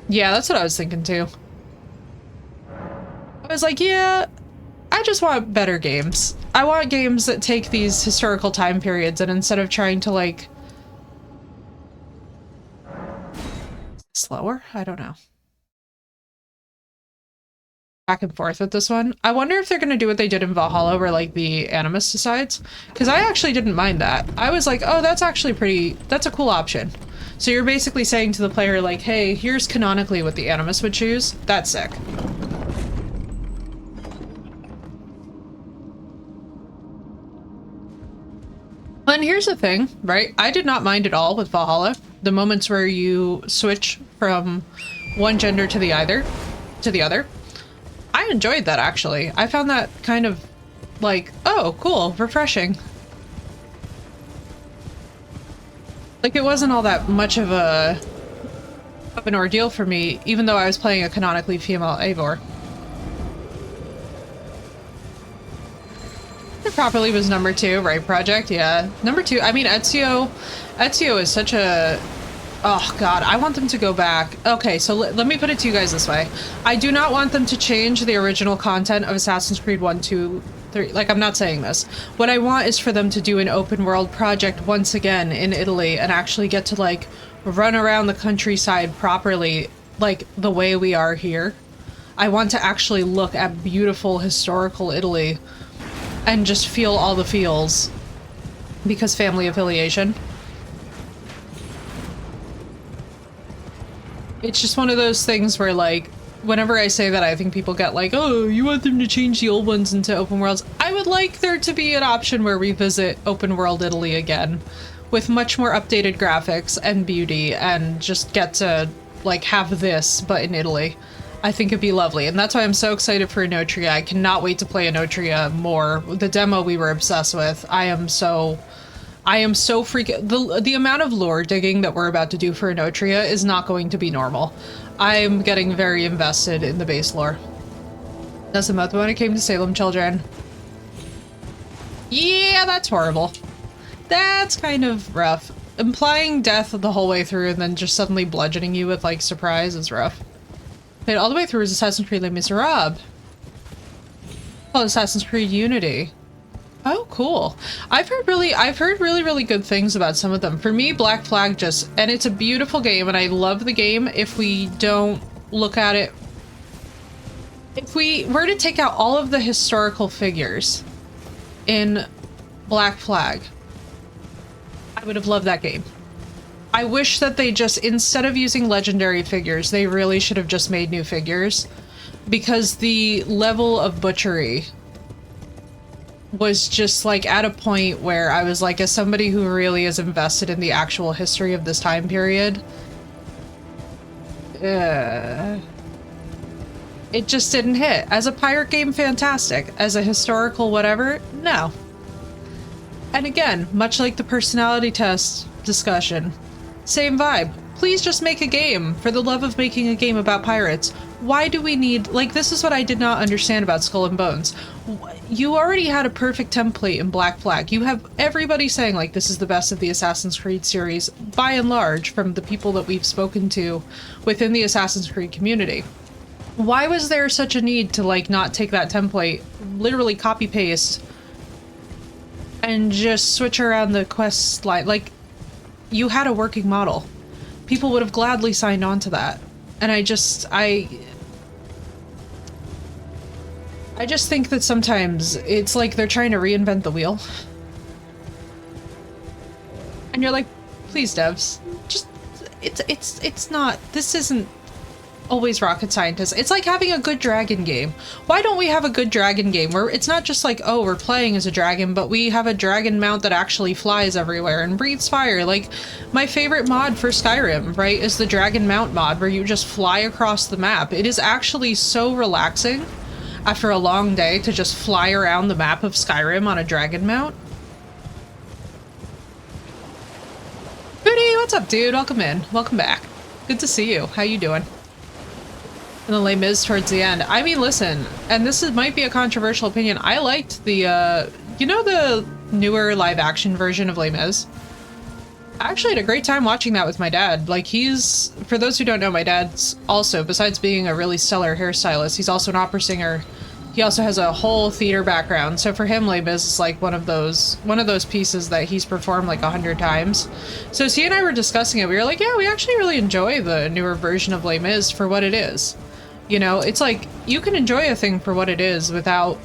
Yeah, that's what I was thinking too. I was like, yeah, I just want better games. I want games that take these historical time periods and instead of trying to like... slower? I don't know. Back and forth with this one. I wonder if they're gonna do what they did in Valhalla where like the Animus decides. Because I actually didn't mind that. I was like, oh, that's actually pretty... that's a cool option. So you're basically saying to the player like, hey, here's canonically what the Animus would choose. That's sick. And here's the thing, right? I did not mind at all with Valhalla. The moments where you switch from one gender to the other. I enjoyed that, actually. I found that kind of like, oh, cool, refreshing. Like, it wasn't all that much of an ordeal for me, even though I was playing a canonically female Eivor. It properly was number 2, right, Project? Yeah. Number 2, I mean, Ezio is such a... oh god, I want them to go back. Okay, so let me put it to you guys this way. I do not want them to change the original content of Assassin's Creed 1, 2, 3. Like, I'm not saying this. What I want is for them to do an open world project once again in Italy and actually get to, like, run around the countryside properly, like, the way we are here. I want to actually look at beautiful historical Italy and just feel all the feels. Because family affiliation. It's just one of those things where, like, whenever I say that, I think people get like, oh, you want them to change the old ones into open worlds. I would like there to be an option where we visit open world Italy again with much more updated graphics and beauty and just get to, like, have this, but in Italy. I think it'd be lovely. And that's why I'm so excited for Inotria. I cannot wait to play Inotria more. The demo we were obsessed with. I am so freaking... The amount of lore digging that we're about to do for Inotria is not going to be normal. I'm getting very invested in the base lore. That's a month when it came to Salem children. Yeah, that's horrible. That's kind of rough. Implying death the whole way through and then just suddenly bludgeoning you with, like, surprise is rough. Played all the way through is Assassin's Creed Les Miserables. Oh, Assassin's Creed Unity. Oh, cool. I've heard really good things about some of them. For me, Black Flag just, and it's a beautiful game and I love the game if we don't look at it. If we were to take out all of the historical figures in Black Flag, I would have loved that game. I wish that they just, instead of using legendary figures, they really should have just made new figures because the level of butchery was just like at a point where I was like, as somebody who really is invested in the actual history of this time period, it just didn't hit. As a pirate game, fantastic. As a historical whatever, no. And again, much like the personality test discussion, same vibe. Please just make a game for the love of making a game about pirates. Why do we need, like, this is what I did not understand about Skull and Bones. You already had a perfect template in Black Flag. You have everybody saying, like, this is the best of the Assassin's Creed series, by and large, from the people that we've spoken to within the Assassin's Creed community. Why was there such a need to, like, not take that template, literally copy-paste, and just switch around the quest line? Like, you had a working model. People would have gladly signed on to that. And I just think that sometimes it's like they're trying to reinvent the wheel. And you're like, please devs, just, it's not, this isn't always rocket scientists. It's like having a good dragon game. Why don't we have a good dragon game where it's not just like, oh, we're playing as a dragon, but we have a dragon mount that actually flies everywhere and breathes fire. Like, my favorite mod for Skyrim, right, is the dragon mount mod where you just fly across the map. It is actually so relaxing after a long day to just fly around the map of Skyrim on a dragon mount. Good what's up, dude? Welcome in. Welcome back. Good to see you. How you doing? And the Les Mis towards the end. I mean, listen, and might be a controversial opinion. I liked the, you know, the newer live-action version of Les Mis? I actually had a great time watching that with my dad. Like, for those who don't know, my dad's also, besides being a really stellar hairstylist, he's also an opera singer. He also has a whole theater background. So for him, Les Mis is like one of those pieces that he's performed like 100 times. So as he and I were discussing it, we were like, yeah, we actually really enjoy the newer version of Les Mis for what it is. You know, it's like, you can enjoy a thing for what it is without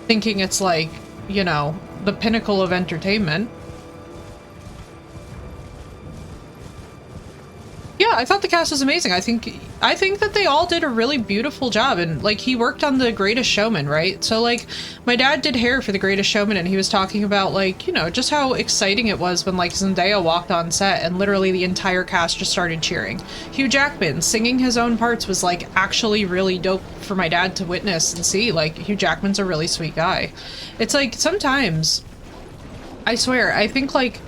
thinking it's like, you know, the pinnacle of entertainment. Yeah, I thought the cast was amazing. I think that they all did a really beautiful job, and like he worked on The Greatest Showman, right? So like my dad did hair for The Greatest Showman, and he was talking about like, you know, just how exciting it was when like Zendaya walked on set and literally the entire cast just started cheering. Hugh Jackman singing his own parts was like actually really dope for my dad to witness and see. Like Hugh Jackman's a really sweet guy. It's like sometimes, I swear, I think like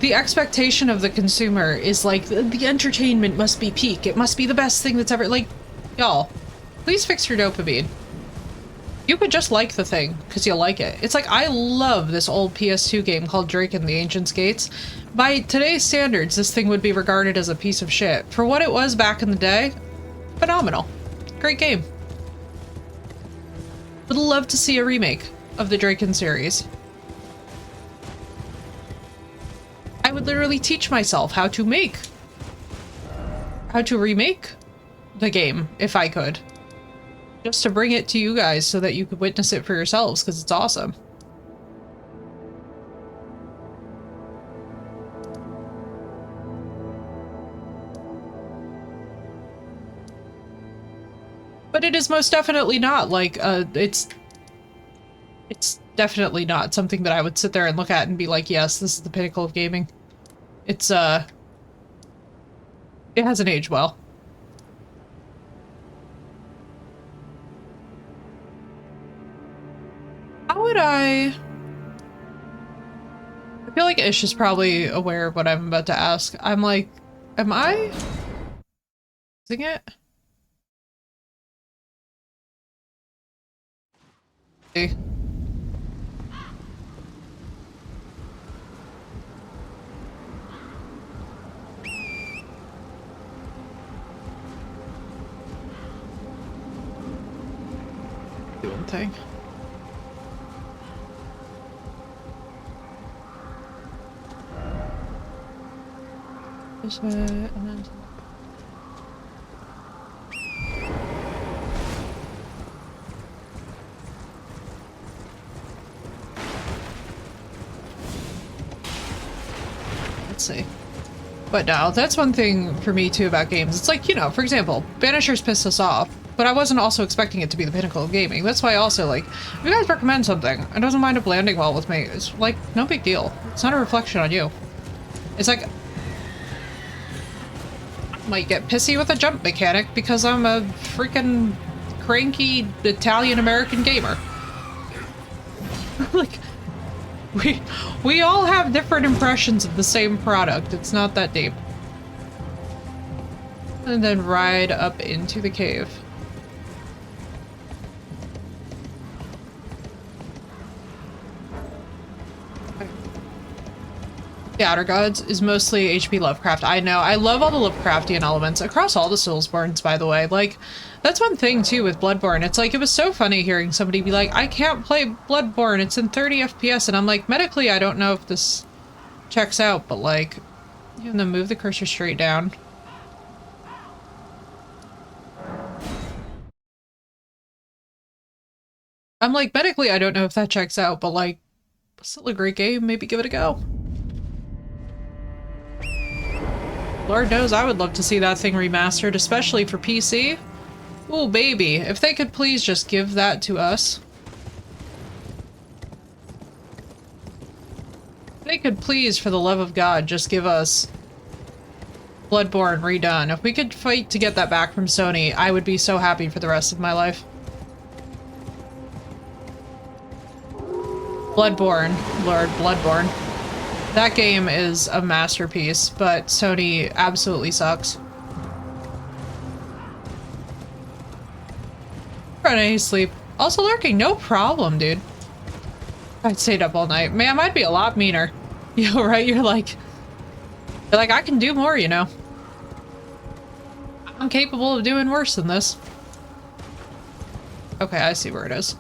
the expectation of the consumer is like the entertainment must be peak. It must be the best thing that's ever, like, y'all, please fix your dopamine. You could just like the thing because you like it. It's like, I love this old PS2 game called Drake and the Ancient Skates. By today's standards, this thing would be regarded as a piece of shit. For what it was back in the day, phenomenal. Great game. Would love to see a remake of the Draken series. I would literally teach myself how to remake the game if I could. Just to bring it to you guys so that you could witness it for yourselves, because it's awesome. But it is most definitely not like, it's definitely not something that I would sit there and look at and be like, yes, this is the pinnacle of gaming. It's, it hasn't aged well. How would I feel like Ish is probably aware of what I'm about to ask. I'm like, am I using it? See. Doing thing. This way, and then let's see. But no, that's one thing for me too about games. It's like, you know, for example, Banishers pissed us off, but I wasn't also expecting it to be the pinnacle of gaming. That's why also, like, if you guys recommend something, it doesn't wind up landing well with me. It's like, no big deal. It's not a reflection on you. It's like, I might get pissy with a jump mechanic because I'm a freaking cranky Italian-American gamer. Like, we all have different impressions of the same product. It's not that deep. And then ride up into the cave. The Outer Gods is mostly H.P. Lovecraft. I know. I love all the Lovecraftian elements across all the Soulsborns, by the way. Like, that's one thing, too, with Bloodborne. It's like, it was so funny hearing somebody be like, I can't play Bloodborne. It's in 30 FPS. And I'm like, medically, I don't know if this checks out, but, like, you can then move the cursor straight down. I'm like, medically, I don't know if that checks out, but, like, still a great game. Maybe give it a go. Lord knows I would love to see that thing remastered, especially for PC. Ooh, baby. If they could please just give that to us. If they could please, for the love of God, just give us Bloodborne redone. If we could fight to get that back from Sony, I would be so happy for the rest of my life. Bloodborne. Lord, Bloodborne. That game is a masterpiece, but Sony absolutely sucks. Running sleep. Also lurking, no problem, dude. I stayed up all night. Man, I'd be a lot meaner. You know, right? You're like, I can do more, you know. I'm capable of doing worse than this. Okay, I see where it is.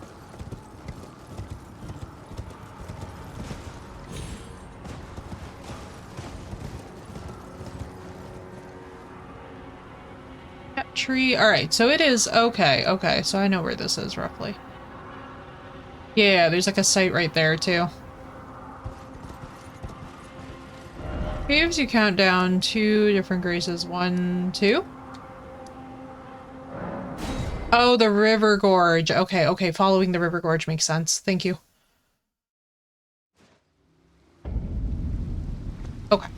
That tree. Alright, so it is. Okay, okay. So I know where this is roughly. Yeah, there's like a site right there too. Caves, you count down 2 different graces. 1, 2. Oh, the river gorge. Okay, okay. Following the river gorge makes sense. Thank you. Okay.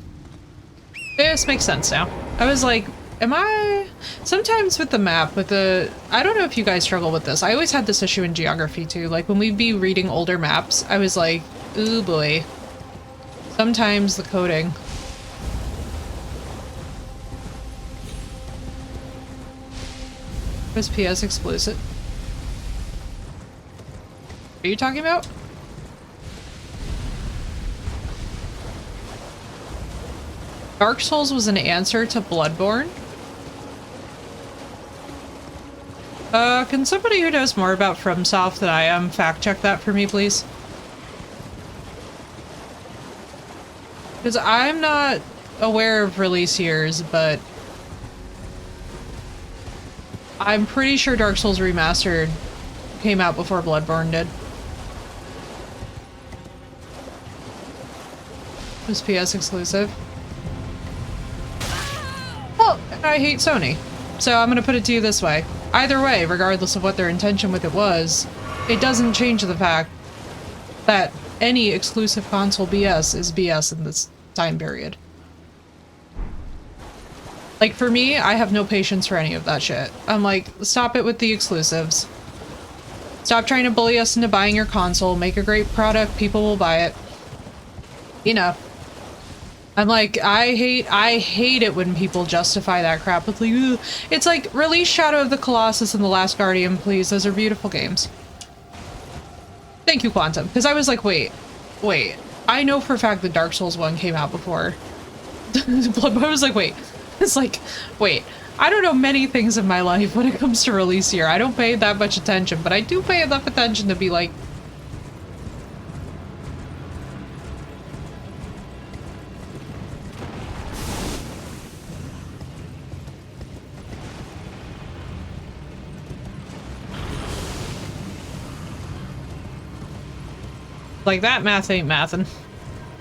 This makes sense now. I was like, am I... Sometimes with the map, with the... I don't know if you guys struggle with this. I always had this issue in geography too. Like when we'd be reading older maps, I was like, ooh boy. Sometimes the coding. Was PS explicit? Are you talking about? Dark Souls was an answer to Bloodborne? Can somebody who knows more about FromSoft than I am fact check that for me, please? Because I'm not aware of release years, but I'm pretty sure Dark Souls Remastered came out before Bloodborne did. It was PS exclusive. Well, I hate Sony. So I'm gonna put it to you this way. Either way, regardless of what their intention with it was, it doesn't change the fact that any exclusive console BS is BS in this time period. Like, for me, I have no patience for any of that shit. I'm like, stop it with the exclusives. Stop trying to bully us into buying your console. Make a great product. People will buy it. Enough. I'm like, I hate it when people justify that crap with like, ugh. It's like, release Shadow of the Colossus and The Last Guardian, please. Those are beautiful games. Thank you, Quantum. Because I was like, wait. I know for a fact that Dark Souls 1 came out before. I was like, wait. It's like, wait, I don't know many things in my life when it comes to release year. I don't pay that much attention, but I do pay enough attention to be like... Like, that math ain't mathin'.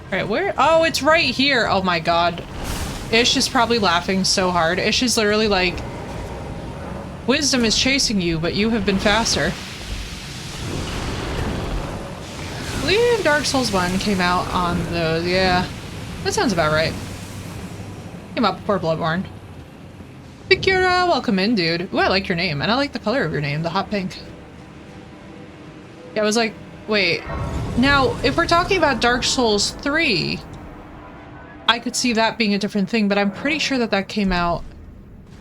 Alright, where? Oh, it's right here! Oh my god. Ish is probably laughing so hard. Ish is literally like, wisdom is chasing you, but you have been faster. I believe Dark Souls 1 came out on those, yeah. That sounds about right. Came out before Bloodborne. Bikura, welcome in, dude. Ooh, I like your name, and I like the color of your name, the hot pink. Yeah, I was like, wait. Now, if we're talking about Dark Souls 3... I could see that being a different thing, but I'm pretty sure that that came out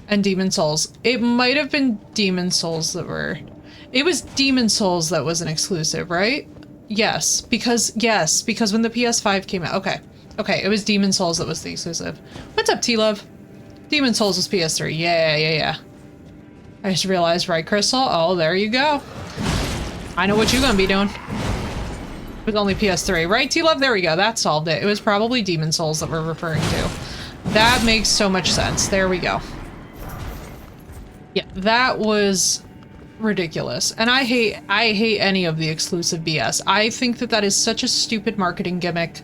and Demon Souls. It might have been Demon Souls that were... It was Demon Souls that was an exclusive, right? Yes, because when the PS5 came out. Okay, it was Demon Souls that was the exclusive. What's up, T-Love? Demon Souls was PS3. Yeah. I just realized, right, Crystal? Oh, there you go. I know what you're gonna be doing. It was only PS3, right, T-Love? There we go. That solved it. It was probably Demon Souls that we're referring to. That makes so much sense. There we go. Yeah, that was ridiculous. And I hate any of the exclusive BS. I think that that is such a stupid marketing gimmick.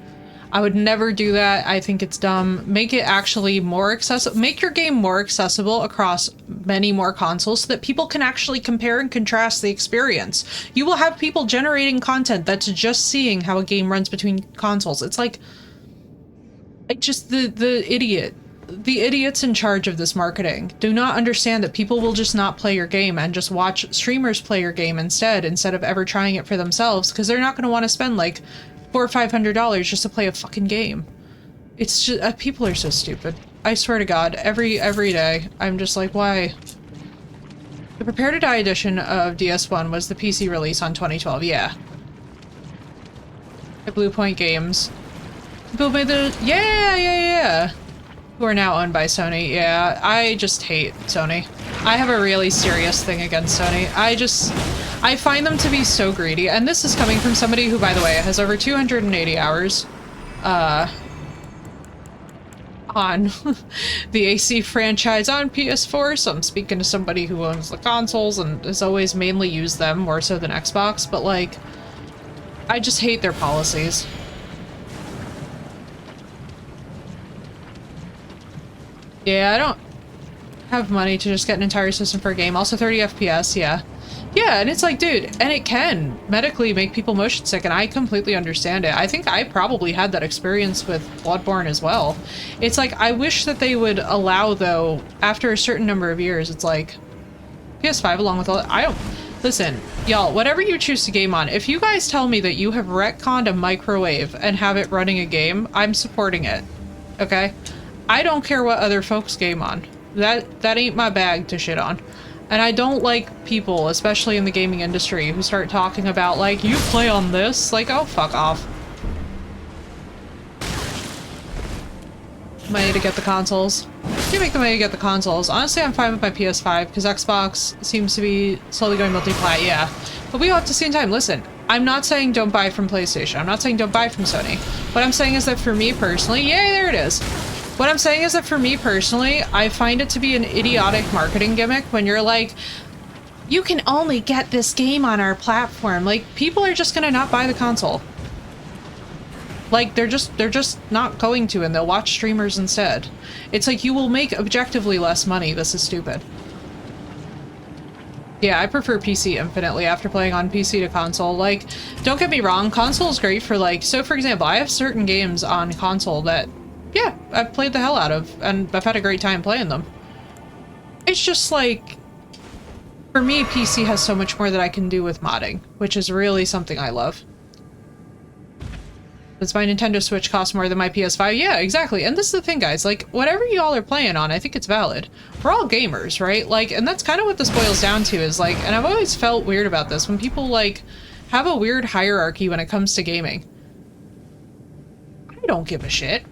I would never do that. I think it's dumb. Make it actually more accessible. Make your game more accessible across many more consoles so that people can actually compare and contrast the experience. You will have people generating content that's just seeing how a game runs between consoles. It's like just the idiots in charge of this marketing do not understand that people will just not play your game and just watch streamers play your game instead of ever trying it for themselves, because they're not going to want to spend like $400 or $500 just to play a fucking game. It's just people are so stupid. I swear to God, every day I'm just like, why? The Prepare to Die edition of DS1 was the PC release on 2012. Yeah. The Blue Point Games. People made the yeah. Who are now owned by Sony. Yeah, I just hate Sony. I have a really serious thing against Sony. I find them to be so greedy, and this is coming from somebody who, by the way, has over 280 hours on the AC franchise on PS4, so I'm speaking to somebody who owns the consoles and has always mainly used them more so than Xbox, but like, I just hate their policies. Yeah, I don't have money to just get an entire system for a game. Also 30 FPS, yeah. Yeah, and it's like, dude, and it can medically make people motion sick, and I completely understand it. I think I probably had that experience with Bloodborne as well. It's like, I wish that they would allow, though, after a certain number of years, it's like, PS5 along with all, I don't, listen, y'all, whatever you choose to game on, if you guys tell me that you have retconned a microwave and have it running a game, I'm supporting it, okay? I don't care what other folks game on. That ain't my bag to shit on. And I don't like people, especially in the gaming industry, who start talking about, like, you play on this? Like, oh, fuck off. Money to get the consoles. You make the money to get the consoles. Honestly, I'm fine with my PS5, because Xbox seems to be slowly going multi-plat, yeah. But we all have to see in time. Listen, I'm not saying don't buy from PlayStation. I'm not saying don't buy from Sony. What I'm saying is that for me personally, yeah, there it is. What I'm saying is that for me personally, I find it to be an idiotic marketing gimmick when you're like, you can only get this game on our platform. Like, people are just gonna not buy the console. Like, they're just not going to, and they'll watch streamers instead. It's like, you will make objectively less money. This is stupid. Yeah, I prefer PC infinitely after playing on PC to console. Like, don't get me wrong, console is great for, like, so for example, I have certain games on console that, yeah, I've played the hell out of, and I've had a great time playing them. It's just like, for me, PC has so much more that I can do with modding, which is really something I love. Does my Nintendo Switch cost more than my PS5? Yeah, exactly. And this is the thing, guys, like, whatever y'all are playing on, I think it's valid. We're all gamers, right? Like, and that's kind of what this boils down to, is like, and I've always felt weird about this, when people, like, have a weird hierarchy when it comes to gaming. I don't give a shit.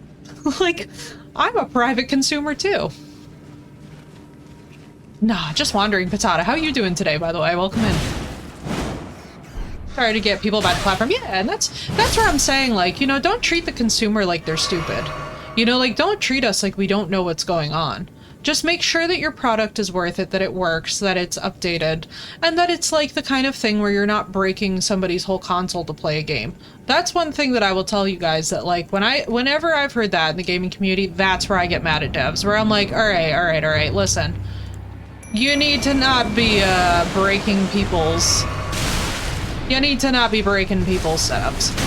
Like, I'm a private consumer too. Nah, just wandering Patata. How you doing today, by the way? Welcome in. Sorry to get people by the platform. Yeah, and that's where I'm saying, like, you know, don't treat the consumer like they're stupid. You know, like, don't treat us like we don't know what's going on. Just make sure that your product is worth it, that it works, that it's updated, and that it's like the kind of thing where you're not breaking somebody's whole console to play a game. That's one thing that I will tell you guys, that like whenever I've heard that in the gaming community, that's where I get mad at devs, where I'm like, all right, listen. You need to not be breaking people's setups.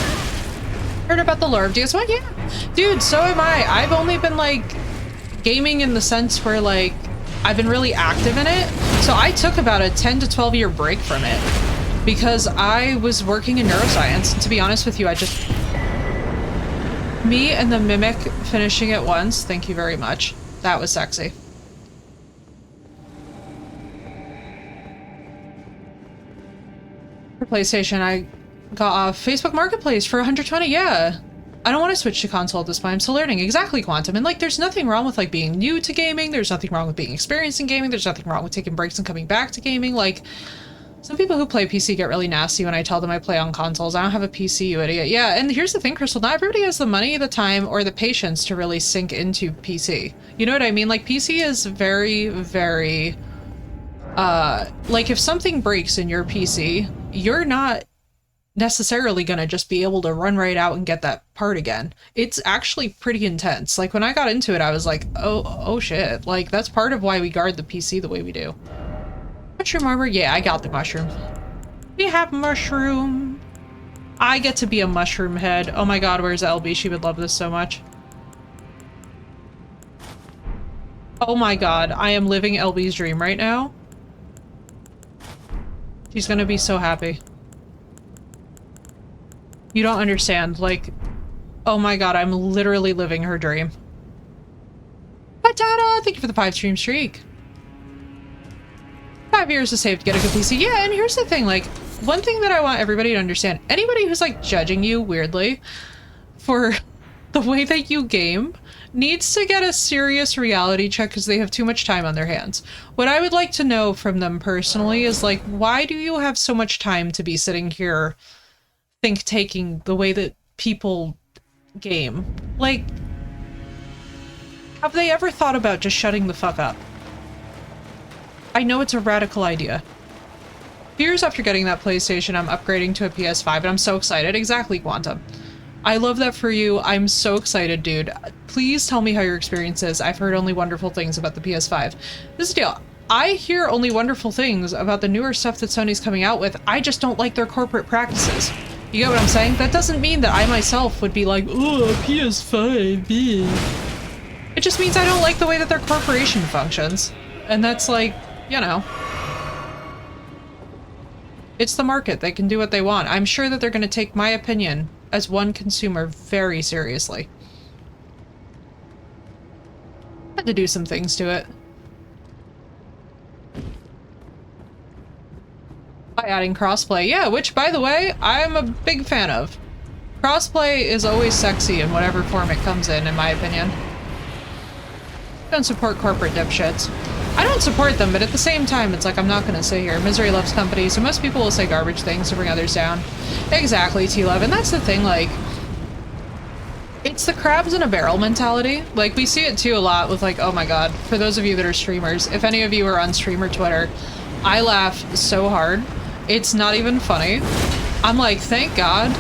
Heard about the lore of DS1? Yeah. Dude, so am I. I've only been like gaming in the sense where, like, I've been really active in it. So I took about a 10 to 12 year break from it because I was working in neuroscience. And to be honest with you, me and the Mimic finishing at once. Thank you very much. That was sexy. For PlayStation, I got off Facebook Marketplace for 120. Yeah. I don't want to switch to console at this point. I'm still learning. Exactly, Quantum. And like, there's nothing wrong with like being new to gaming. There's nothing wrong with being experienced in gaming. There's nothing wrong with taking breaks and coming back to gaming. Like, some people who play PC get really nasty when I tell them I play on consoles. I don't have a PC, you idiot. Yeah, and here's the thing, Crystal. Not everybody has the money, the time, or the patience to really sink into PC. You know what I mean? Like, PC is very, very... like, if something breaks in your PC, you're not necessarily gonna just be able to run right out and get that part again. It's actually pretty intense. Like, when I got into it, I was like, oh shit. Like, that's part of why we guard the PC the way we do. Mushroom armor? Yeah, I got the mushroom. We have mushroom. I get to be a mushroom head. Oh my god, where's LB? She would love this so much. Oh my god, I am living LB's dream right now. She's gonna be so happy. You don't understand. Like, oh my god, I'm literally living her dream. Patata! Thank you for the 5-stream streak. 5 years to save to get a good PC. Yeah, and here's the thing, like, one thing that I want everybody to understand, anybody who's like judging you weirdly for the way that you game needs to get a serious reality check because they have too much time on their hands. What I would like to know from them personally is like, why do you have so much time to be sitting here taking the way that people game? Like, have they ever thought about just shutting the fuck up? I know it's a radical idea. Years after getting that PlayStation, I'm upgrading to a PS5 and I'm so excited. Exactly, Quantum. I love that for you. I'm so excited, dude. Please tell me how your experience is. I've heard only wonderful things about the PS5. This is the deal. I hear only wonderful things about the newer stuff that Sony's coming out with. I just don't like their corporate practices. You get what I'm saying? That doesn't mean that I myself would be like, oh, PS5, yeah. It just means I don't like the way that their corporation functions. And that's like, you know. It's the market. They can do what they want. I'm sure that they're going to take my opinion as one consumer very seriously. Had to do some things to it. By adding crossplay. Yeah, which, by the way, I'm a big fan of. Crossplay is always sexy in whatever form it comes in my opinion. Don't support corporate dipshits. I don't support them, but at the same time, it's like, I'm not gonna sit here. Misery loves company, so most people will say garbage things to bring others down. Exactly, T-Love, and that's the thing, like, it's the crabs in a barrel mentality. Like, we see it too a lot with, like, oh my god, for those of you that are streamers, if any of you are on streamer Twitter, I laugh so hard. It's not even funny. I'm like, thank God.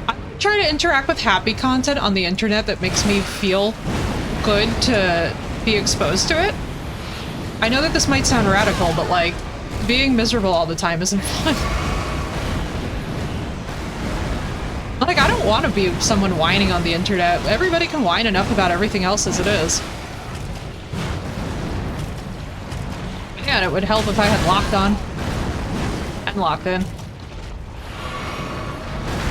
I try to interact with happy content on the internet that makes me feel good to be exposed to it. I know that this might sound radical, but like, being miserable all the time isn't fun. Like, I don't want to be someone whining on the internet. Everybody can whine enough about everything else as it is. Yeah, it would help if I had locked on and locked in.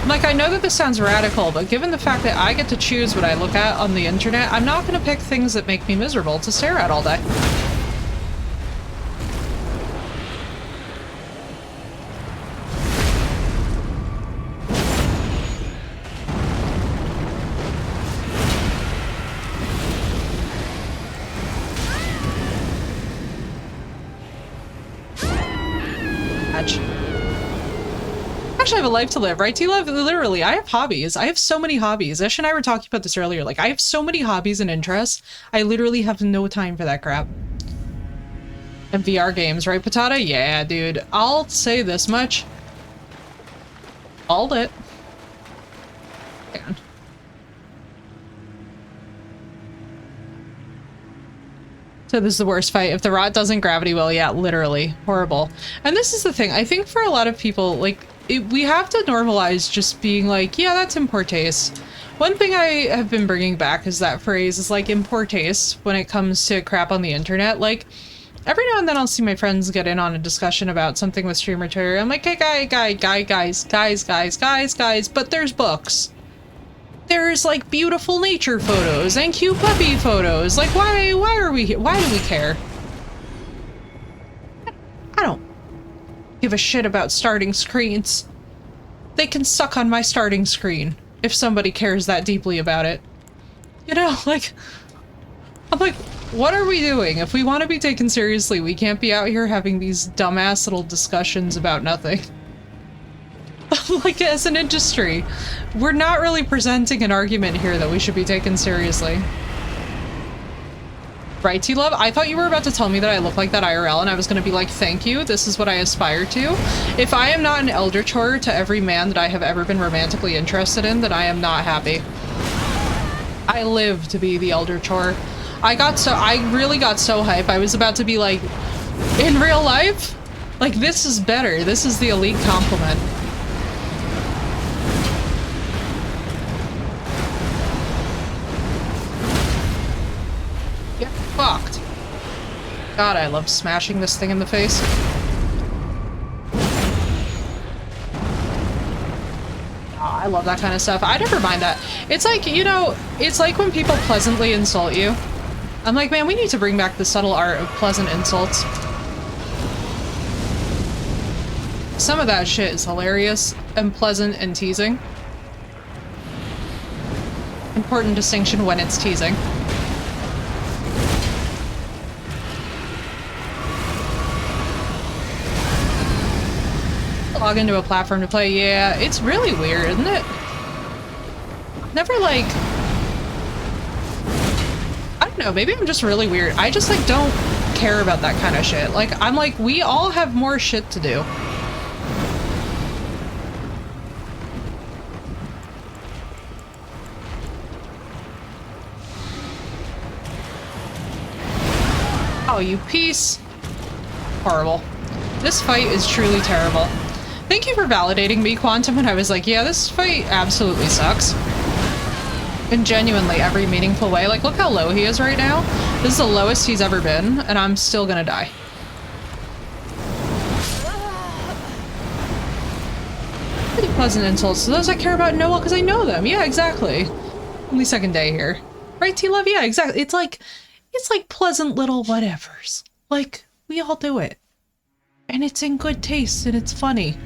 Like, I know that this sounds radical, but given the fact that I get to choose what I look at on the internet, I'm not going to pick things that make me miserable to stare at all day. I have a life to live, right? T-Love, literally, I have hobbies. I have so many hobbies. Ash and I were talking about this earlier. Like, I have so many hobbies and interests. I literally have no time for that crap. And VR games, right, Patata? Yeah, dude. I'll say this much. All it. Man. So this is the worst fight. If the rot doesn't, gravity will. Yeah, literally. Horrible. And this is the thing. I think for a lot of people, like, we have to normalize just being like, yeah, that's in poor taste. One thing I have been bringing back is that phrase is like in poor taste when it comes to crap on the internet. Like, every now and then I'll see my friends get in on a discussion about something with streamer Twitter. I'm like, hey, guys, but there's books. There's like beautiful nature photos and cute puppy photos. Like, why are we here? Why do we care? I don't give a shit about starting screens. They can suck on my starting screen if somebody cares that deeply about it. You know, like, I'm like, what are we doing? If we want to be taken seriously, we can't be out here having these dumbass little discussions about nothing. Like, as an industry, we're not really presenting an argument here that we should be taken seriously. Right, T-Love? I thought you were about to tell me that I look like that IRL and I was going to be like, thank you, this is what I aspire to. If I am not an eldritch horror to every man that I have ever been romantically interested in, then I am not happy. I live to be the eldritch horror. I really got so hype. I was about to be like, in real life? Like, this is better. This is the elite compliment. Fucked. God, I love smashing this thing in the face. love that kind of stuff. I never mind that. It's like, you know, it's like when people pleasantly insult you. I'm like, man, we need to bring back the subtle art of pleasant insults. Some of that shit is hilarious and pleasant and teasing. Important distinction when it's teasing. Log into a platform to play. Yeah, it's really weird, isn't it? Never like... I don't know, maybe I'm just really weird. I just like don't care about that kind of shit. Like, I'm like, we all have more shit to do. Oh, you piece. Horrible. This fight is truly terrible. Thank you for validating me, Quantum, when I was like, yeah, this fight absolutely sucks. In genuinely every meaningful way. Like, look how low he is right now. This is the lowest he's ever been, and I'm still gonna die. Pretty pleasant insults to those I care about know well because I know them. Yeah, exactly. Only second day here. Right, T-Love? Yeah, exactly. It's like pleasant little whatevers. Like, we all do it. And it's in good taste, and it's funny.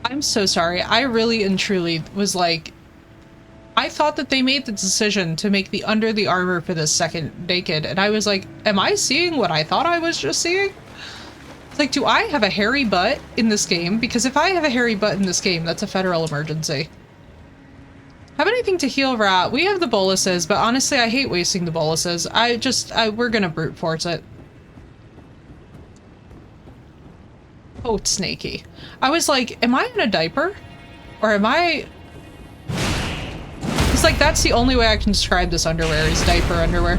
I'm so sorry. I really and truly was like... I thought that they made the decision to make the under the armor for this second naked, and I was like, am I seeing what I thought I was just seeing? It's like, do I have a hairy butt in this game? Because if I have a hairy butt in this game, that's a federal emergency. Have anything to heal Rat? We have the boluses, but honestly, I hate wasting the boluses. We're gonna brute force it. Oh, it's snaky. I was like, am I in a diaper? Or am I... It's like, that's the only way I can describe this underwear, is diaper underwear.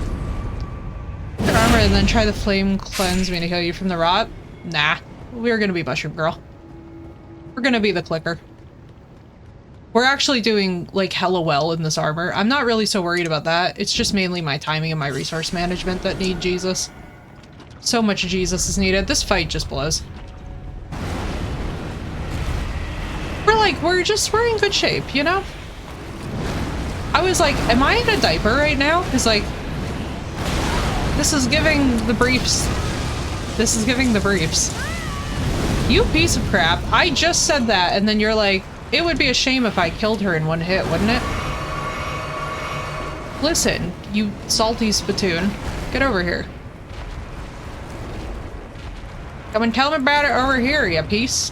Put armor and then try the flame cleanse me to heal you from the rot? Nah. We're gonna be Mushroom Girl. We're gonna be the clicker. We're actually doing, like, hella well in this armor. I'm not really so worried about that. It's just mainly my timing and my resource management that need Jesus. So much Jesus is needed. This fight just blows. We're in good shape, you know? I was like, am I in a diaper right now? It's like, this is giving the briefs. This is giving the briefs. You piece of crap. I just said that, and then you're like, it would be a shame if I killed her in one hit, wouldn't it? Listen, you salty spittoon. Get over here. Come and tell me about it over here, you piece.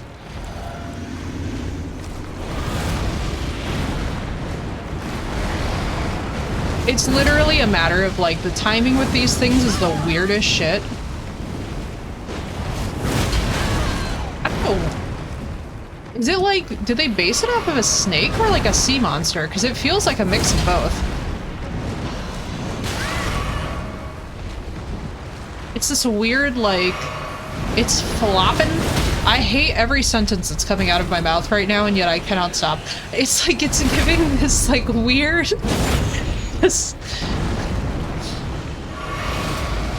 It's literally a matter of, like, the timing with these things is the weirdest shit. I don't know. Is it like, did they base it off of a snake or like a sea monster? Because it feels like a mix of both. It's this weird, like, it's flopping. I hate every sentence that's coming out of my mouth right now, and yet I cannot stop. It's like, it's giving this, like, weird...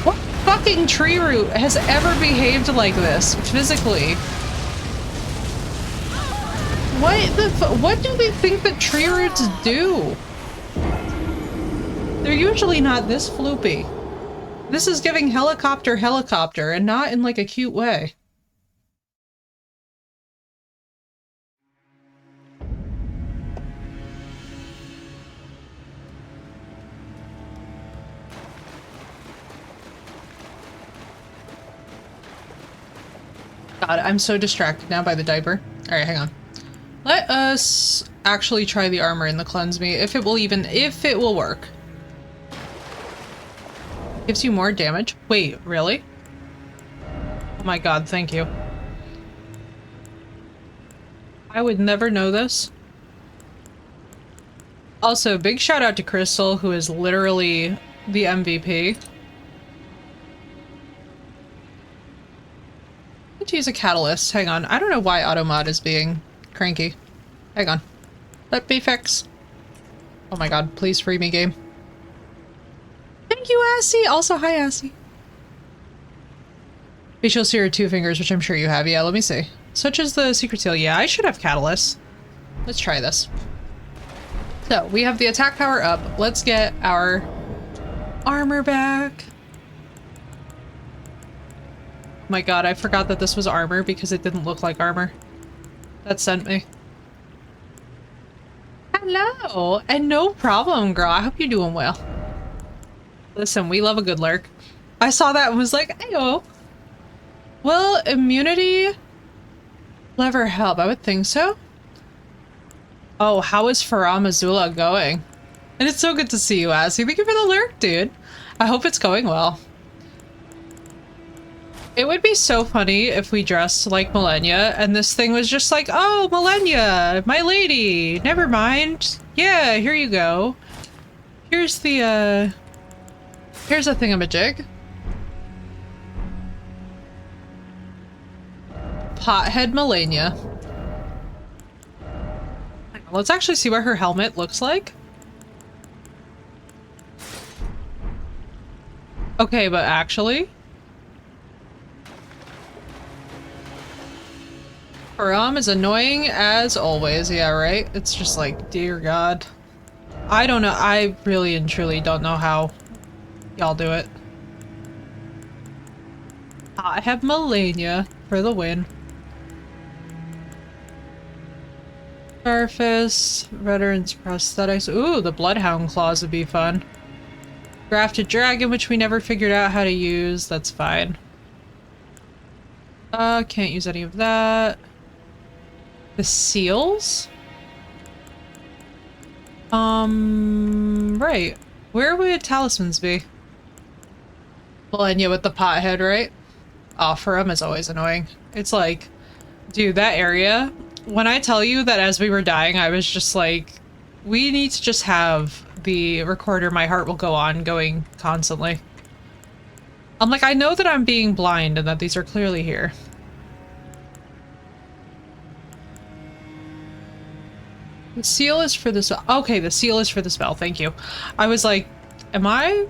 What fucking tree root has ever behaved like this, physically? What do they think that tree roots do? They're usually not this floopy. This is giving helicopter, and not in like a cute way. God, I'm so distracted now by the diaper. Alright, hang on. Let us actually try the armor in the cleanse me, if it will work. Gives you more damage? Wait, really? Oh my god, thank you. I would never know this. Also, big shout out to Crystal, who is literally the MVP. To use a catalyst. Hang on. I don't know why Automod is being cranky. Hang on. Let me fix. Oh my god, please free me, game. Thank you, Assy! Also, hi, Assy. Facial sear 2 fingers, which I'm sure you have. Yeah, let me see. Such as the secret seal. Yeah, I should have catalyst. Let's try this. So we have the attack power up. Let's get our armor back. My god, I forgot that this was armor because it didn't look like armor. That sent me. Hello, and no problem, girl. I hope you're doing well. Listen, we love a good lurk. I saw that and was like, ayo. Will immunity ever help? I would think so. Oh, how is Faram Azula going? And it's so good to see you, Azzy. Thank you for the lurk, dude. I hope it's going well. It would be so funny if we dressed like Millennia and this thing was just like, oh, Millennia, my lady. Never mind. Yeah, here you go. Here's the thingamajig. Pothead Millennia. Let's actually see what her helmet looks like. Okay, but actually... Faram is annoying as always. Yeah, right? It's just like, dear God. I don't know. I really and truly don't know how y'all do it. I have Melania for the win. Surface, Veterans Prosthetics. Ooh, the Bloodhound Claws would be fun. Grafted Dragon, which we never figured out how to use. That's fine. Can't use any of that. The seals? Right. Where would talismans be? Millennia with the pothead, right? Oh, Farum is always annoying. It's like, dude, that area, when I tell you that as we were dying, I was just like, we need to just have the recorder My Heart Will Go On going constantly. I'm like, I know that I'm being blind and that these are clearly here. The seal is for the spell. Okay, the seal is for the spell. Thank you. I was like, am I?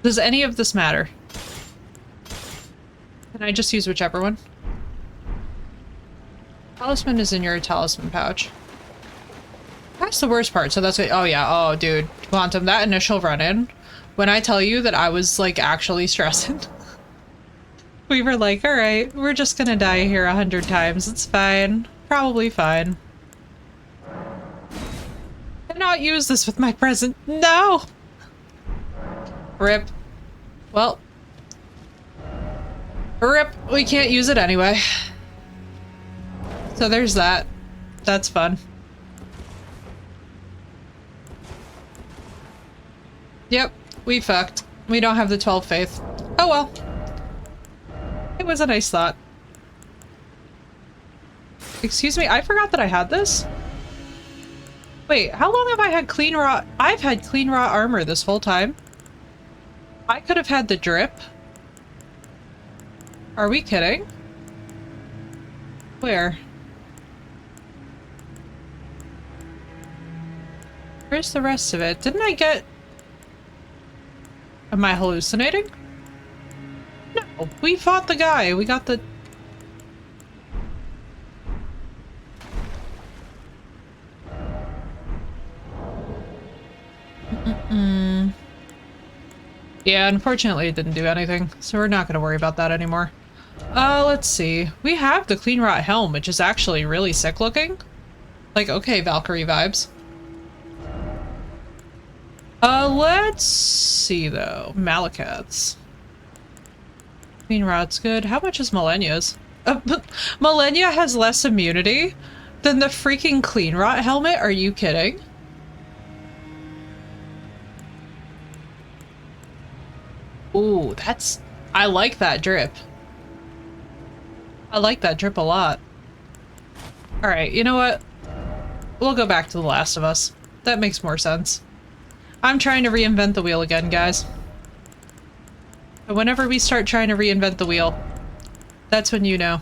Does any of this matter? Can I just use whichever one? Talisman is in your talisman pouch. That's the worst part. So that's it. Oh yeah. Oh dude. Quantum, that initial run-in. When I tell you that I was like actually stressing. We were like, all right, we're just gonna die here 100 times. It's fine. Probably fine. Cannot use this with my present. No! Rip. Well. Rip. We can't use it anyway. So there's that. That's fun. Yep. We fucked. We don't have the 12 faith. Oh well. It was a nice thought. Excuse me, I forgot that I had this? Wait, how long have I had clean raw? I've had clean raw armor this whole time. I could have had the drip. Are we kidding? Where? Where's the rest of it? Didn't I get... Am I hallucinating? No, we fought the guy. We got the... Yeah, unfortunately it didn't do anything, so we're not going to worry about that anymore. Let's see. We have the Clean Rot Helm, which is actually really sick looking. Like, okay, Valkyrie vibes. Let's see though. Malekith's. Clean Rot's good. How much is Millennia's? Millennia has less immunity than the freaking Clean Rot helmet? Are you kidding? Ooh, that's... I like that drip. I like that drip a lot. Alright, you know what? We'll go back to The Last of Us. That makes more sense. I'm trying to reinvent the wheel again, guys. And whenever we start trying to reinvent the wheel, that's when you know.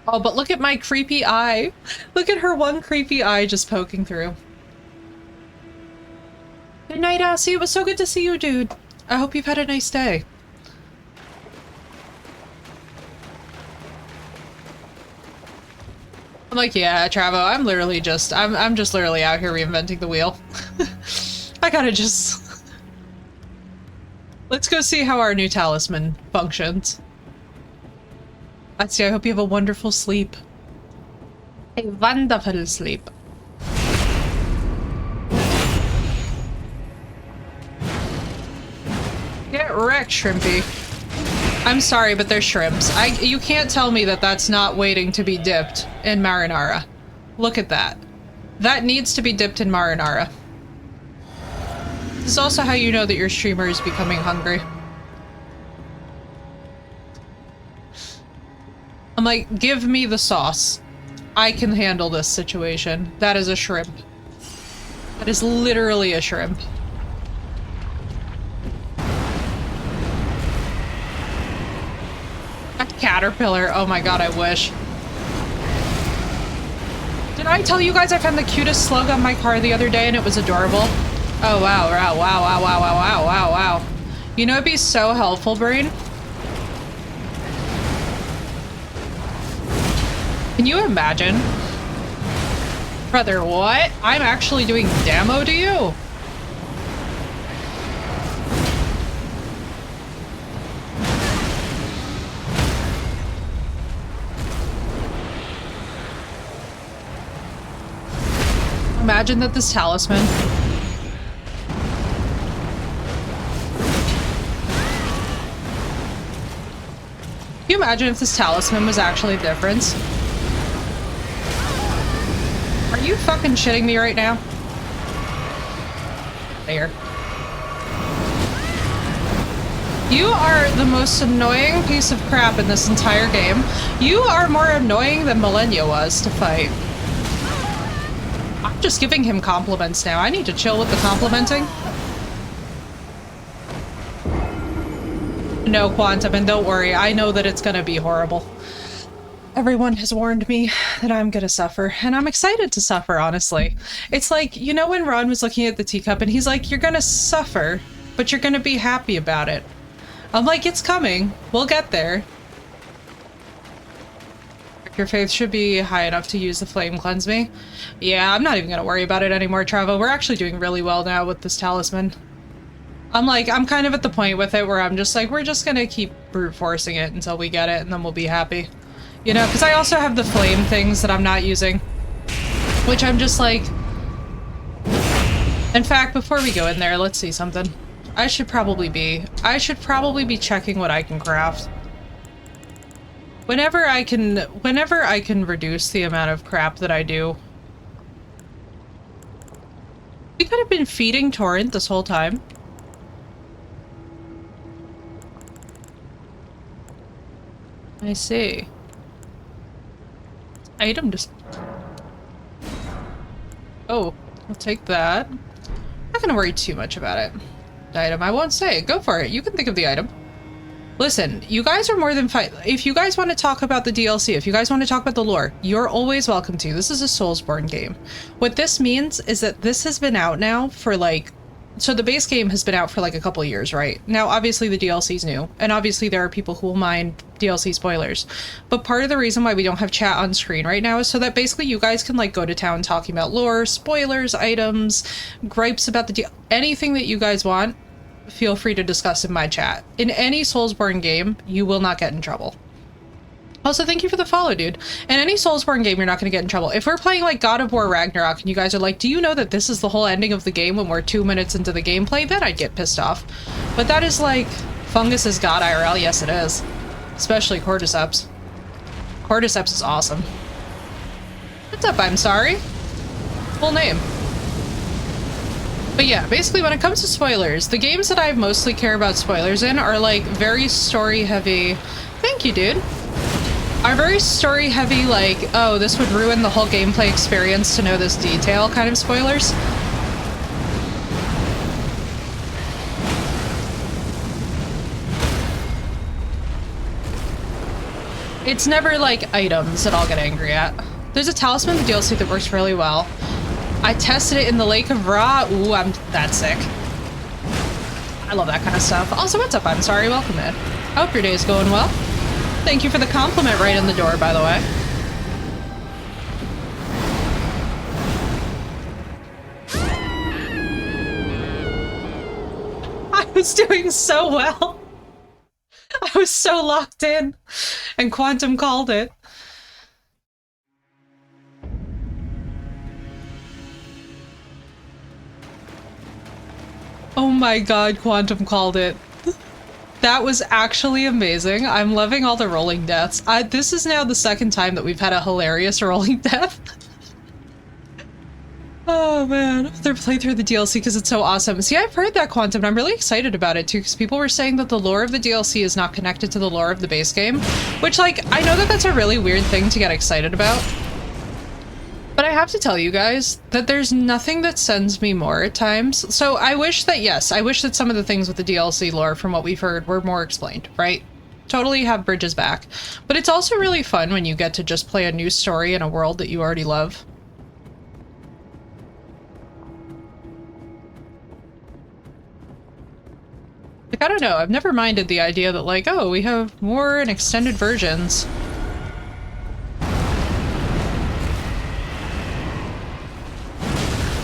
Oh, but look at my creepy eye. Look at her one creepy eye just poking through. Good night, Assy. It was so good to see you, dude. I hope you've had a nice day. I'm like, yeah, Travo, I'm literally just, I'm just literally out here reinventing the wheel. I gotta just... Let's go see how our new talisman functions. Assy, I hope you have a wonderful sleep. A wonderful sleep. Get wrecked, Shrimpy. I'm sorry, but they're shrimps. You can't tell me that that's not waiting to be dipped in marinara. Look at that. That needs to be dipped in marinara. This is also how you know that your streamer is becoming hungry. I'm like, give me the sauce. I can handle this situation. That is a shrimp. That is literally a shrimp. A caterpillar. Oh my god, I wish. Did I tell you guys I found the cutest slug on my car the other day and it was adorable? Oh wow, wow, wow, wow, wow, wow, wow, wow, wow. You know it'd be so helpful, Brain? Can you imagine? Brother, what? I'm actually doing demo to you? Imagine that this talisman... Can you imagine if this talisman was actually the difference? Are you fucking shitting me right now? There. You are the most annoying piece of crap in this entire game. You are more annoying than Millennia was to fight. I'm just giving him compliments now. I need to chill with the complimenting. No, Quantum, and don't worry. I know that it's gonna be horrible. Everyone has warned me that I'm gonna suffer, and I'm excited to suffer, honestly. It's like, you know when Ron was looking at the teacup and he's like, you're gonna suffer, but you're gonna be happy about it. I'm like, it's coming. We'll get there. Your faith should be high enough to use the flame cleanse me. Yeah, I'm not even gonna worry about it anymore, Travo. We're actually doing really well now with this talisman. I'm like, I'm kind of at the point with it where I'm just like, we're just gonna keep brute forcing it until we get it, and then we'll be happy. You know, because I also have the flame things that I'm not using. Which I'm just like... In fact, before we go in there, let's see something. I should probably be checking what I can craft. Whenever I can reduce the amount of crap that I do. We could have been feeding Torrent this whole time. I see. Item just... Oh, I'll take that. I'm not gonna worry too much about it. The item, I won't say. Go for it. You can think of the item. Listen, you guys are more than fine. If you guys want to talk about the DLC, if you guys want to talk about the lore, you're always welcome to. This is a Soulsborne game. What this means is that this has been out now for like... So the base game has been out for like a couple of years, right? Now, obviously the DLC's new, and obviously there are people who will mind DLC spoilers. But part of the reason why we don't have chat on screen right now is so that basically you guys can like go to town talking about lore, spoilers, items, gripes about the anything that you guys want, feel free to discuss in my chat. In any Soulsborne game, you will not get in trouble. Also, thank you for the follow, dude. In any Soulsborne game, you're not going to get in trouble. If we're playing, like, God of War Ragnarok, and you guys are like, do you know that this is the whole ending of the game when we're 2 minutes into the gameplay? Then I'd get pissed off. But that is, like, Fungus is God IRL. Yes, it is. Especially Cordyceps. Cordyceps is awesome. What's up, I'm sorry? Full name. But yeah, basically when it comes to spoilers, the games that I mostly care about spoilers in are, like, very story-heavy... Thank you, dude. Are very story heavy, like, oh, this would ruin the whole gameplay experience to know this detail kind of spoilers. It's never like items that I'll get angry at. There's a talisman in the DLC that works really well. I tested it in the Lake of Ra. Ooh, that's sick. I love that kind of stuff. Also, what's up? I'm sorry. Welcome in. I hope your day is going well. Thank you for the compliment right in the door, by the way. I was doing so well. I was so locked in, and Quantum called it. Oh my god, Quantum called it. That was actually amazing. I'm loving all the rolling deaths. This is now the second time that we've had a hilarious rolling death. Oh man, they're playing through the DLC because it's so awesome. See, I've heard that, Quantum, and I'm really excited about it too, because people were saying that the lore of the DLC is not connected to the lore of the base game, which, like, I know that that's a really weird thing to get excited about. But I have to tell you guys that there's nothing that sends me more at times. So I wish that, yes, I wish that some of the things with the DLC lore, from what we've heard, were more explained, right? Totally have bridges back. But it's also really fun when you get to just play a new story in a world that you already love. Like, I don't know, I've never minded the idea that, like, oh, we have more and extended versions.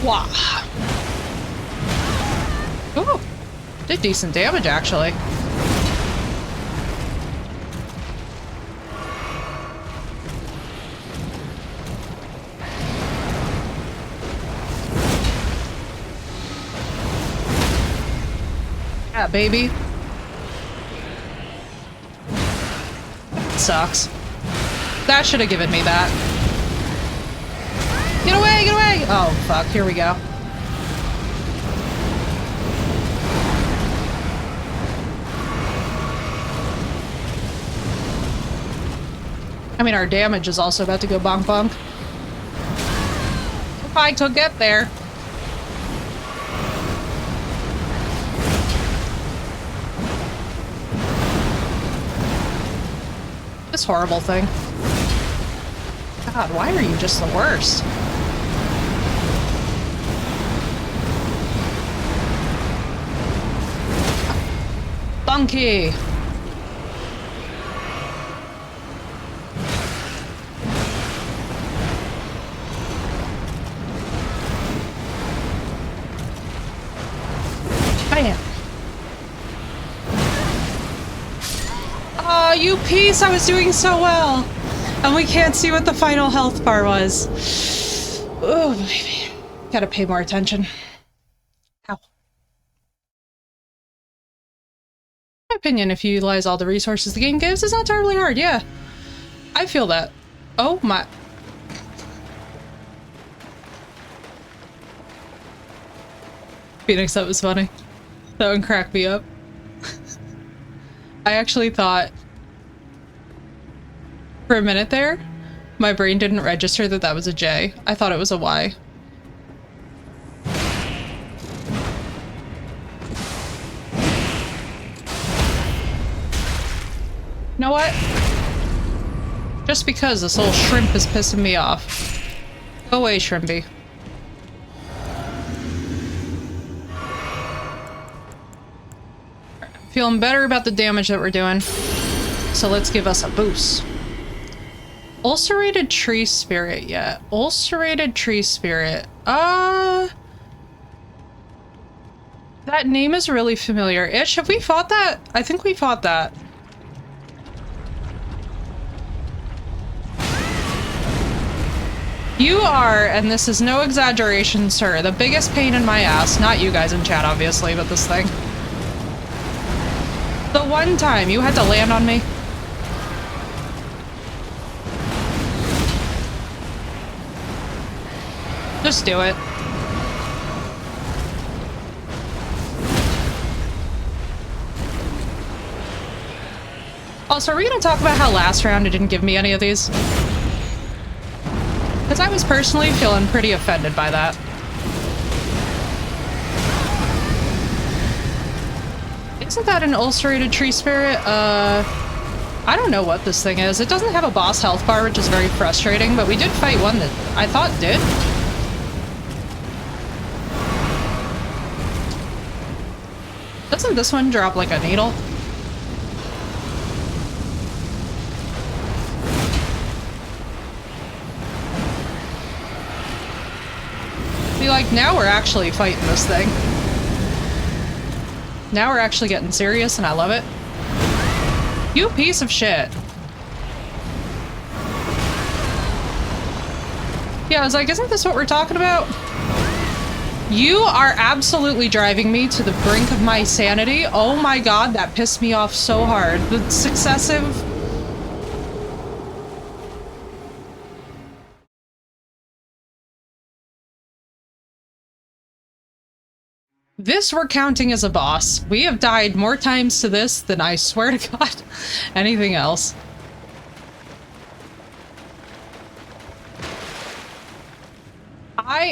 Wah! Ooh! Did decent damage, actually. Yeah, baby. Sucks. That should have given me that. Get away, get away! Oh, fuck, here we go. I mean, our damage is also about to go bonk bonk. If I could get there. This horrible thing. God, why are you just the worst? Bunky! Bam! Aw, you piece! I was doing so well! And we can't see what the final health bar was. Oh, baby. Gotta pay more attention. Ow. In my opinion, if you utilize all the resources the game gives, it's not terribly hard, yeah. I feel that. Oh my... Phoenix, that was funny. That one cracked me up. I actually thought... For a minute there, my brain didn't register that that was a J. I thought it was a Y. You know what? Just because this little shrimp is pissing me off. Go away, Shrimpy. Feeling better about the damage that we're doing. So let's give us a boost. Ulcerated tree spirit yet. Ulcerated tree spirit. That name is really familiar. Ish, have we fought that? I think we fought that. You are, and this is no exaggeration, sir, the biggest pain in my ass. Not you guys in chat, obviously, but this thing. The one time you had to land on me. Just do it. Also, are we gonna talk about how last round it didn't give me any of these? Because I was personally feeling pretty offended by that. Isn't that an ulcerated tree spirit? I don't know what this thing is. It doesn't have a boss health bar, which is very frustrating, but we did fight one that I thought did. Doesn't this one drop like a needle? Be like, now we're actually fighting this thing. Now we're actually getting serious and I love it. You piece of shit. Yeah, I was like, isn't this what we're talking about? You are absolutely driving me to the brink of my sanity. Oh my god, that pissed me off so hard. The successive... This we're counting as a boss. We have died more times to this than I swear to god anything else.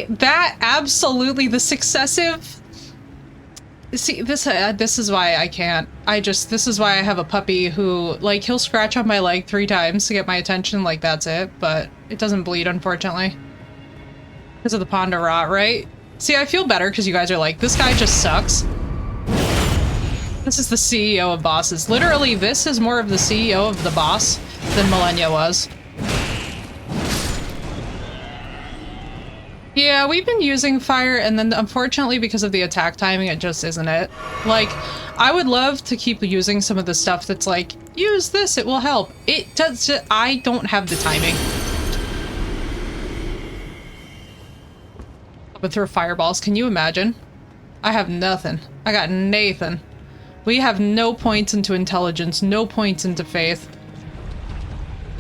That absolutely, the successive... See, this is why I can't. This is why I have a puppy who, like, he'll scratch on my leg 3 times to get my attention, like, that's it. But it doesn't bleed, unfortunately. Because of the pond of rot, right? See, I feel better because you guys are like, this guy just sucks. This is the CEO of bosses. Literally, this is more of the CEO of the boss than Millennia was. Yeah, we've been using fire, and then unfortunately because of the attack timing, it just isn't it. Like, I would love to keep using some of the stuff that's like, use this, it will help. It does, I don't have the timing. But throw fireballs, can you imagine? I have nothing. I got Nathan. We have no points into intelligence, no points into faith.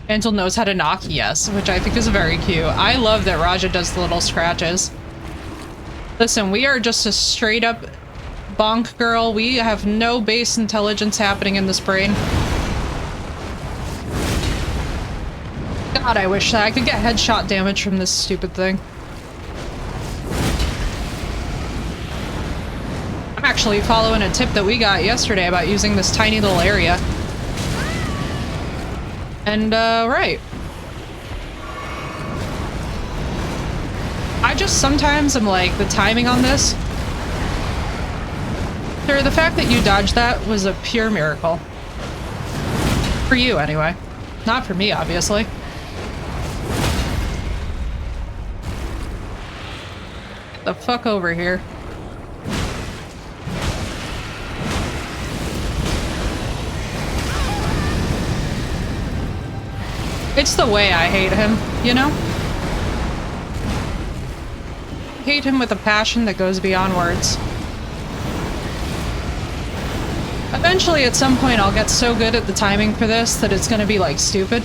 Angel knows how to knock, yes, which I think is very cute. I love that Raja does the little scratches. Listen, we are just a straight up bonk girl. We have no base intelligence happening in this brain. God, I wish that I could get headshot damage from this stupid thing. I'm actually following a tip that we got yesterday about using this tiny little area. And, right. I just sometimes am like, the timing on this... Sir, the fact that you dodged that was a pure miracle. For you, anyway. Not for me, obviously. Get the fuck over here. It's the way I hate him, you know? I hate him with a passion that goes beyond words. Eventually, at some point, I'll get so good at the timing for this that it's gonna be, like, stupid.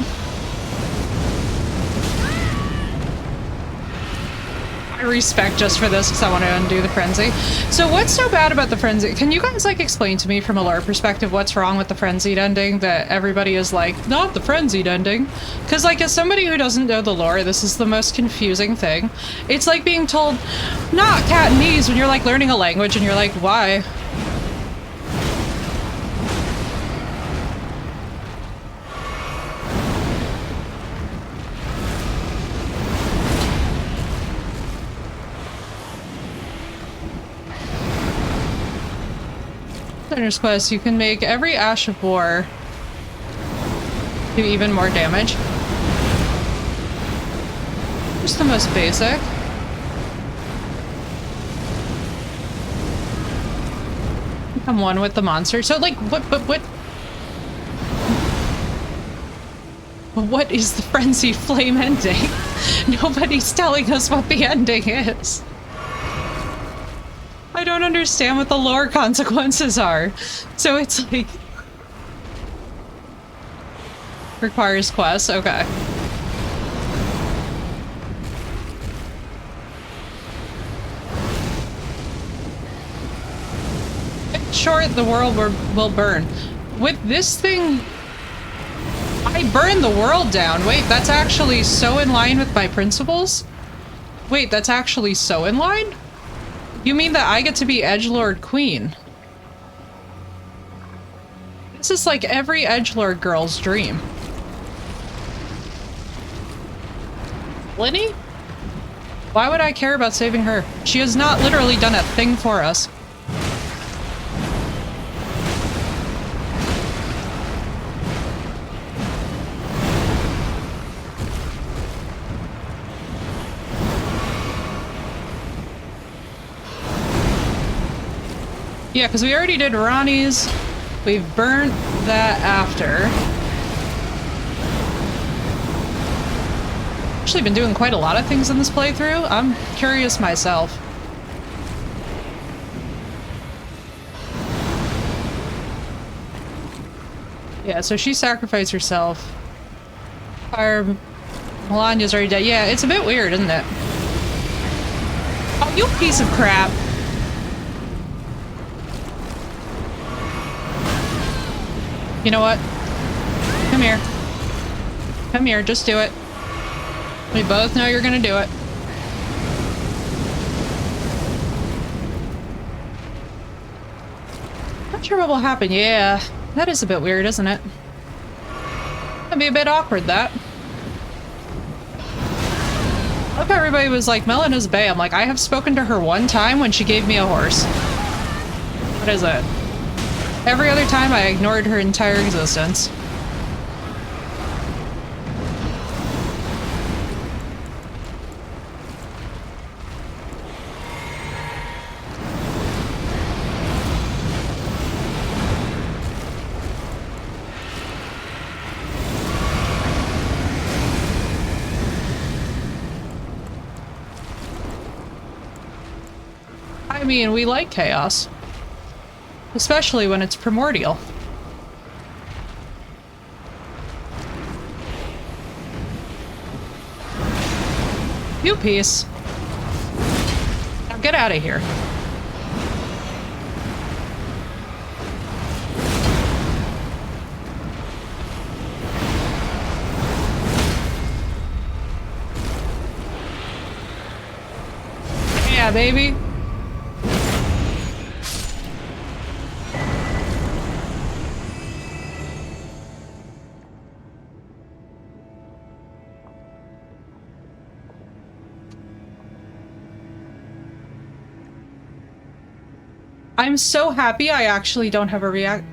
I respect just for this because I want to undo the frenzy. So what's so bad about the frenzy? Can you guys, like, explain to me from a lore perspective what's wrong with the frenzied ending that everybody is like, not the frenzied ending? Because, like, as somebody who doesn't know the lore, this is the most confusing thing. It's like being told, not Cantonese, when you're, like, learning a language and you're like, why? Sender's Quest, you can make every Ash of War do even more damage. Just the most basic. Become one with the monster. So, like, what is the frenzied flame ending? Nobody's telling us what the ending is. I don't understand what the lore consequences are. So it's like... Requires quests, okay. In short, the world will burn. With this thing... I burn the world down. Wait, that's actually so in line with my principles? Wait, that's actually so in line? You mean that I get to be edgelord queen? This is like every edgelord girl's dream. Linny? Why would I care about saving her? She has not literally done a thing for us. Yeah, because we already did Ronnie's. We've burnt that after. Actually been doing quite a lot of things in this playthrough. I'm curious myself. Yeah, so she sacrificed herself. Our Melania's already dead. Yeah, it's a bit weird, isn't it? Oh, you piece of crap. You know what? Come here. Come here, just do it. We both know you're gonna do it. Not sure what will happen. Yeah, that is a bit weird, isn't it? That'd be a bit awkward, that. I hope everybody was like, Melina's bae. I'm like, I have spoken to her one time when she gave me a horse. What is it? Every other time I ignored her entire existence. I mean, we like chaos. Especially when it's primordial. You piece. Now get out of here. Yeah, baby. I'm so happy I actually don't have a react.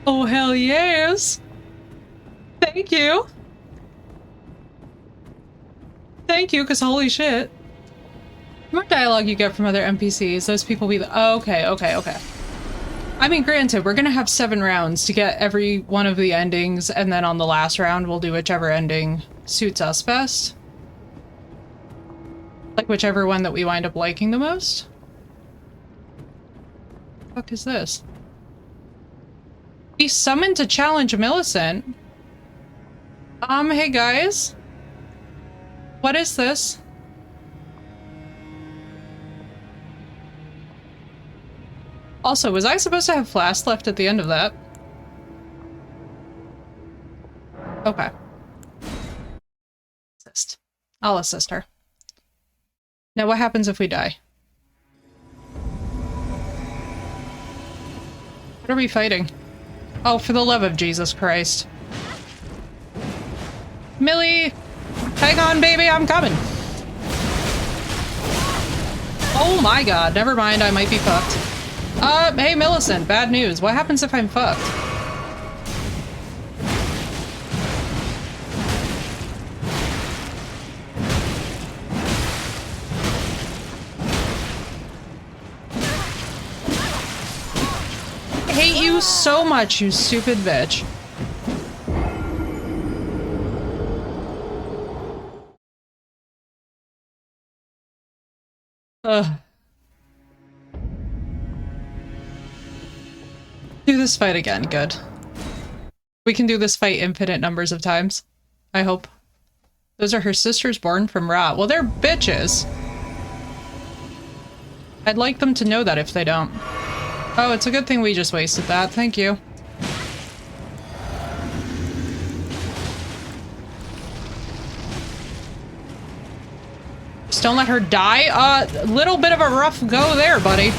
Oh, hell yes. Thank you. Thank you, because holy shit. The more dialogue you get from other NPCs, those people be oh, okay. I mean, granted, we're gonna have 7 rounds to get every one of the endings, and then on the last round, we'll do whichever ending suits us best. Like, whichever one that we wind up liking the most. What the fuck is this? Be summoned to challenge Millicent. Hey guys. What is this? Also, was I supposed to have flask left at the end of that? Okay. Assist. I'll assist her. Now what happens if we die? What are we fighting? Oh, for the love of Jesus Christ. Millie! Hang on, baby, I'm coming! Oh my god, never mind, I might be fucked. Hey Millicent, bad news. What happens if I'm fucked? I hate you so much, you stupid bitch. Ugh. Do this fight again, good. We can do this fight infinite numbers of times. I hope. Those are her sisters born from Ra. Well, they're bitches. I'd like them to know that if they don't. Oh, it's a good thing we just wasted that. Thank you. Just don't let her die. Little bit of a rough go there, buddy.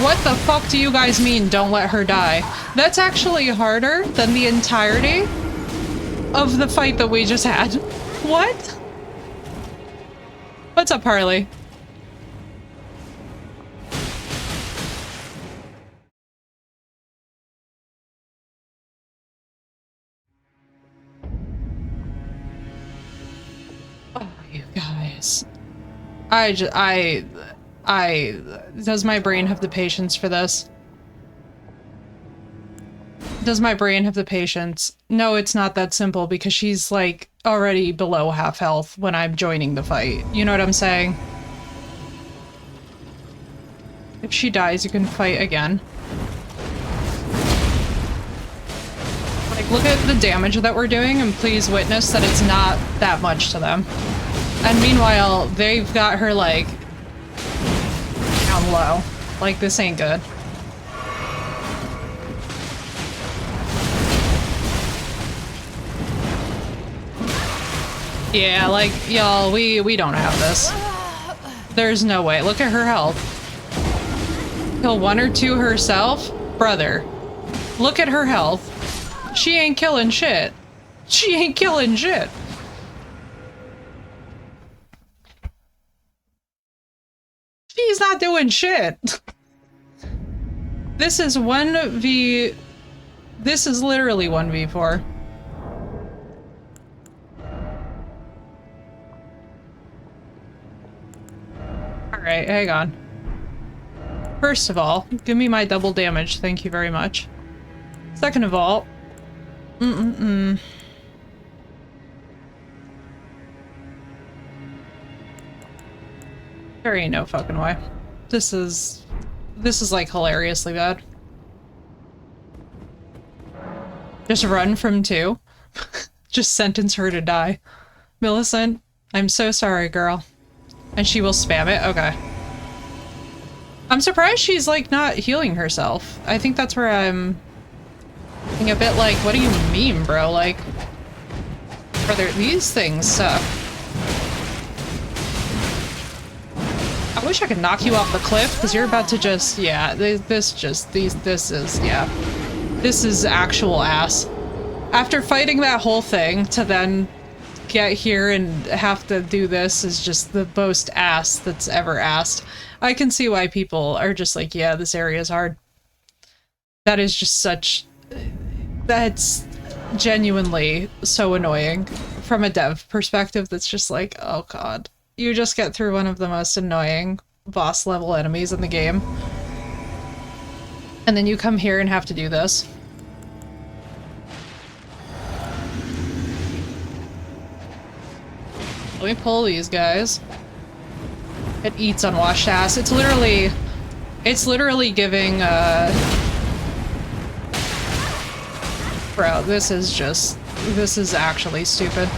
What the fuck do you guys mean, don't let her die? That's actually harder than the entirety of the fight that we just had. What? What's up, Harley? You guys. Does my brain have the patience for this? Does my brain have the patience? No, it's not that simple because she's like already below half health when I'm joining the fight. You know what I'm saying? If she dies, you can fight again. Like, look at the damage that we're doing and please witness that it's not that much to them. And meanwhile, they've got her like down low. Like, this ain't good. Yeah, like, y'all, we don't have this. There's no way. Look at her health. Kill 1 or 2 herself? Brother. Look at her health. She ain't killing shit. She ain't killing shit. She's not doing shit. This is 1v... This is literally 1v4. Alright, hang on. First of all, give me my double damage, thank you very much. Second of all... There ain't no fucking way. This is like hilariously bad. Just run from 2. Just sentence her to die. Millicent, I'm so sorry, girl. And she will spam it? Okay. I'm surprised she's like not healing herself. I think that's where I'm being a bit like, what do you mean, bro? Like, brother, these things suck. I wish I could knock you off the cliff, because you're about to just, yeah, this is actual ass. After fighting that whole thing, to then get here and have to do this is just the most ass that's ever asked. I can see why people are just like, yeah, this area is hard. That is just such... That's genuinely so annoying from a dev perspective. That's just like, oh god. You just get through one of the most annoying boss level enemies in the game. And then you come here and have to do this. Let me pull these guys. It eats unwashed ass. It's literally giving, bro, this is actually stupid.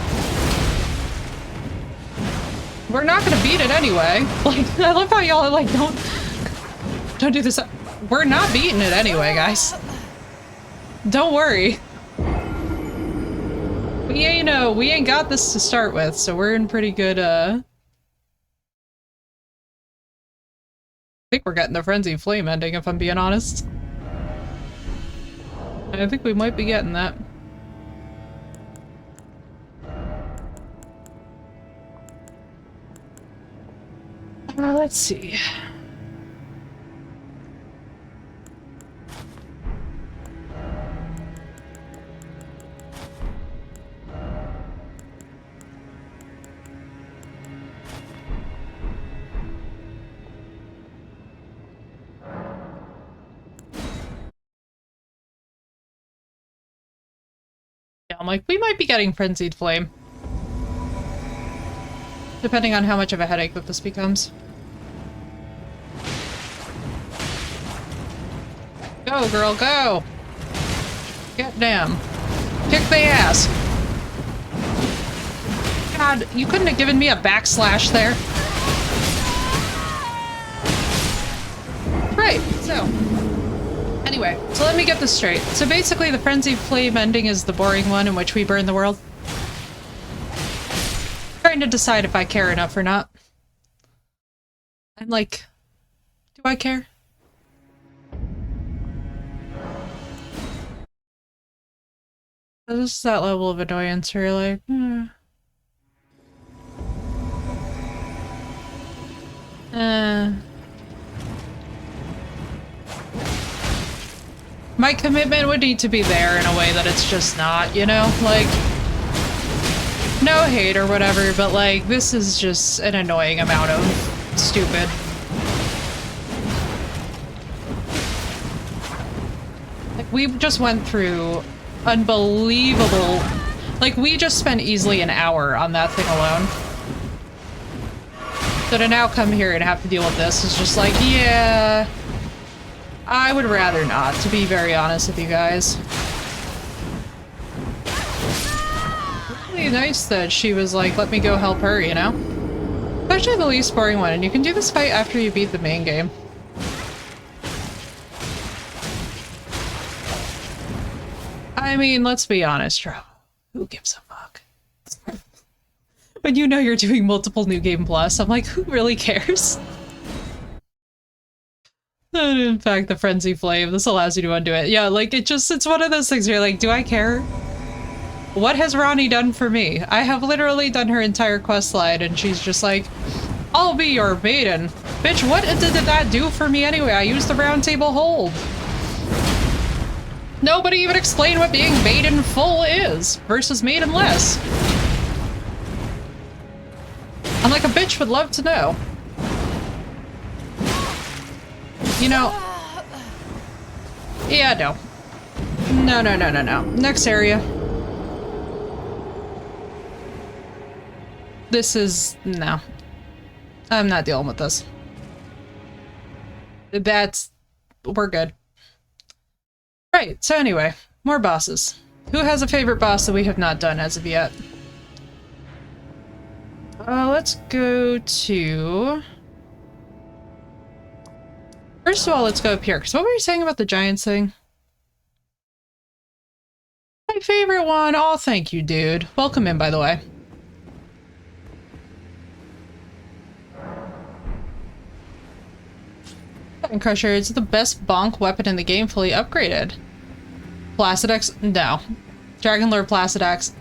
We're not gonna beat it anyway. Like, I love how y'all are like, don't do this. We're not beating it anyway, guys. Don't worry. We ain't got this to start with, so we're in pretty good, I think we're getting the Frenzied Flame ending, if I'm being honest. I think we might be getting that. Let's see. Yeah, I'm like, we might be getting Frenzied Flame. Depending on how much of a headache that this becomes. Go, girl, go! Get down. Kick the ass! God, you couldn't have given me a backslash there. Right, so. Anyway, so let me get this straight. So basically the Frenzied Flame ending is the boring one in which we burn the world. Trying to decide if I care enough or not. I'm like, do I care? This is that level of annoyance where you're like, My commitment would need to be there in a way that it's just not, you know? Like... No hate or whatever, but like, this is just an annoying amount of stupid. Like, we just went through unbelievable... Like, we just spent easily an hour on that thing alone. So to now come here and have to deal with this is just like, yeah... I would rather not, to be very honest with you guys. Really nice that she was like, let me go help her, you know? It's actually the least boring one, and you can do this fight after you beat the main game. I mean, let's be honest, Tro. Who gives a fuck? When you know you're doing multiple New Game Plus, I'm like, who really cares? And in fact, the Frenzy Flame, this allows you to undo it. Yeah, like, it's one of those things where you're like, do I care? What has Ronnie done for me? I have literally done her entire quest line, and she's just like, I'll be your maiden. Bitch, what did that do for me anyway? I used the round table hold. Nobody even explained what being maiden full is versus maiden less. I'm like, a bitch would love to know. You know... Yeah, no. No. Next area. This is... no. I'm not dealing with this. That's... we're good. Right, so anyway, more bosses. Who has a favorite boss that we have not done as of yet? Let's go to... First of all, let's go up here, because what were you saying about the giants thing? My favorite one! Oh, thank you, dude. Welcome in, by the way. Dragon Crusher is the best bonk weapon in the game, fully upgraded. Placidex? No. Dragon Lord Placidex?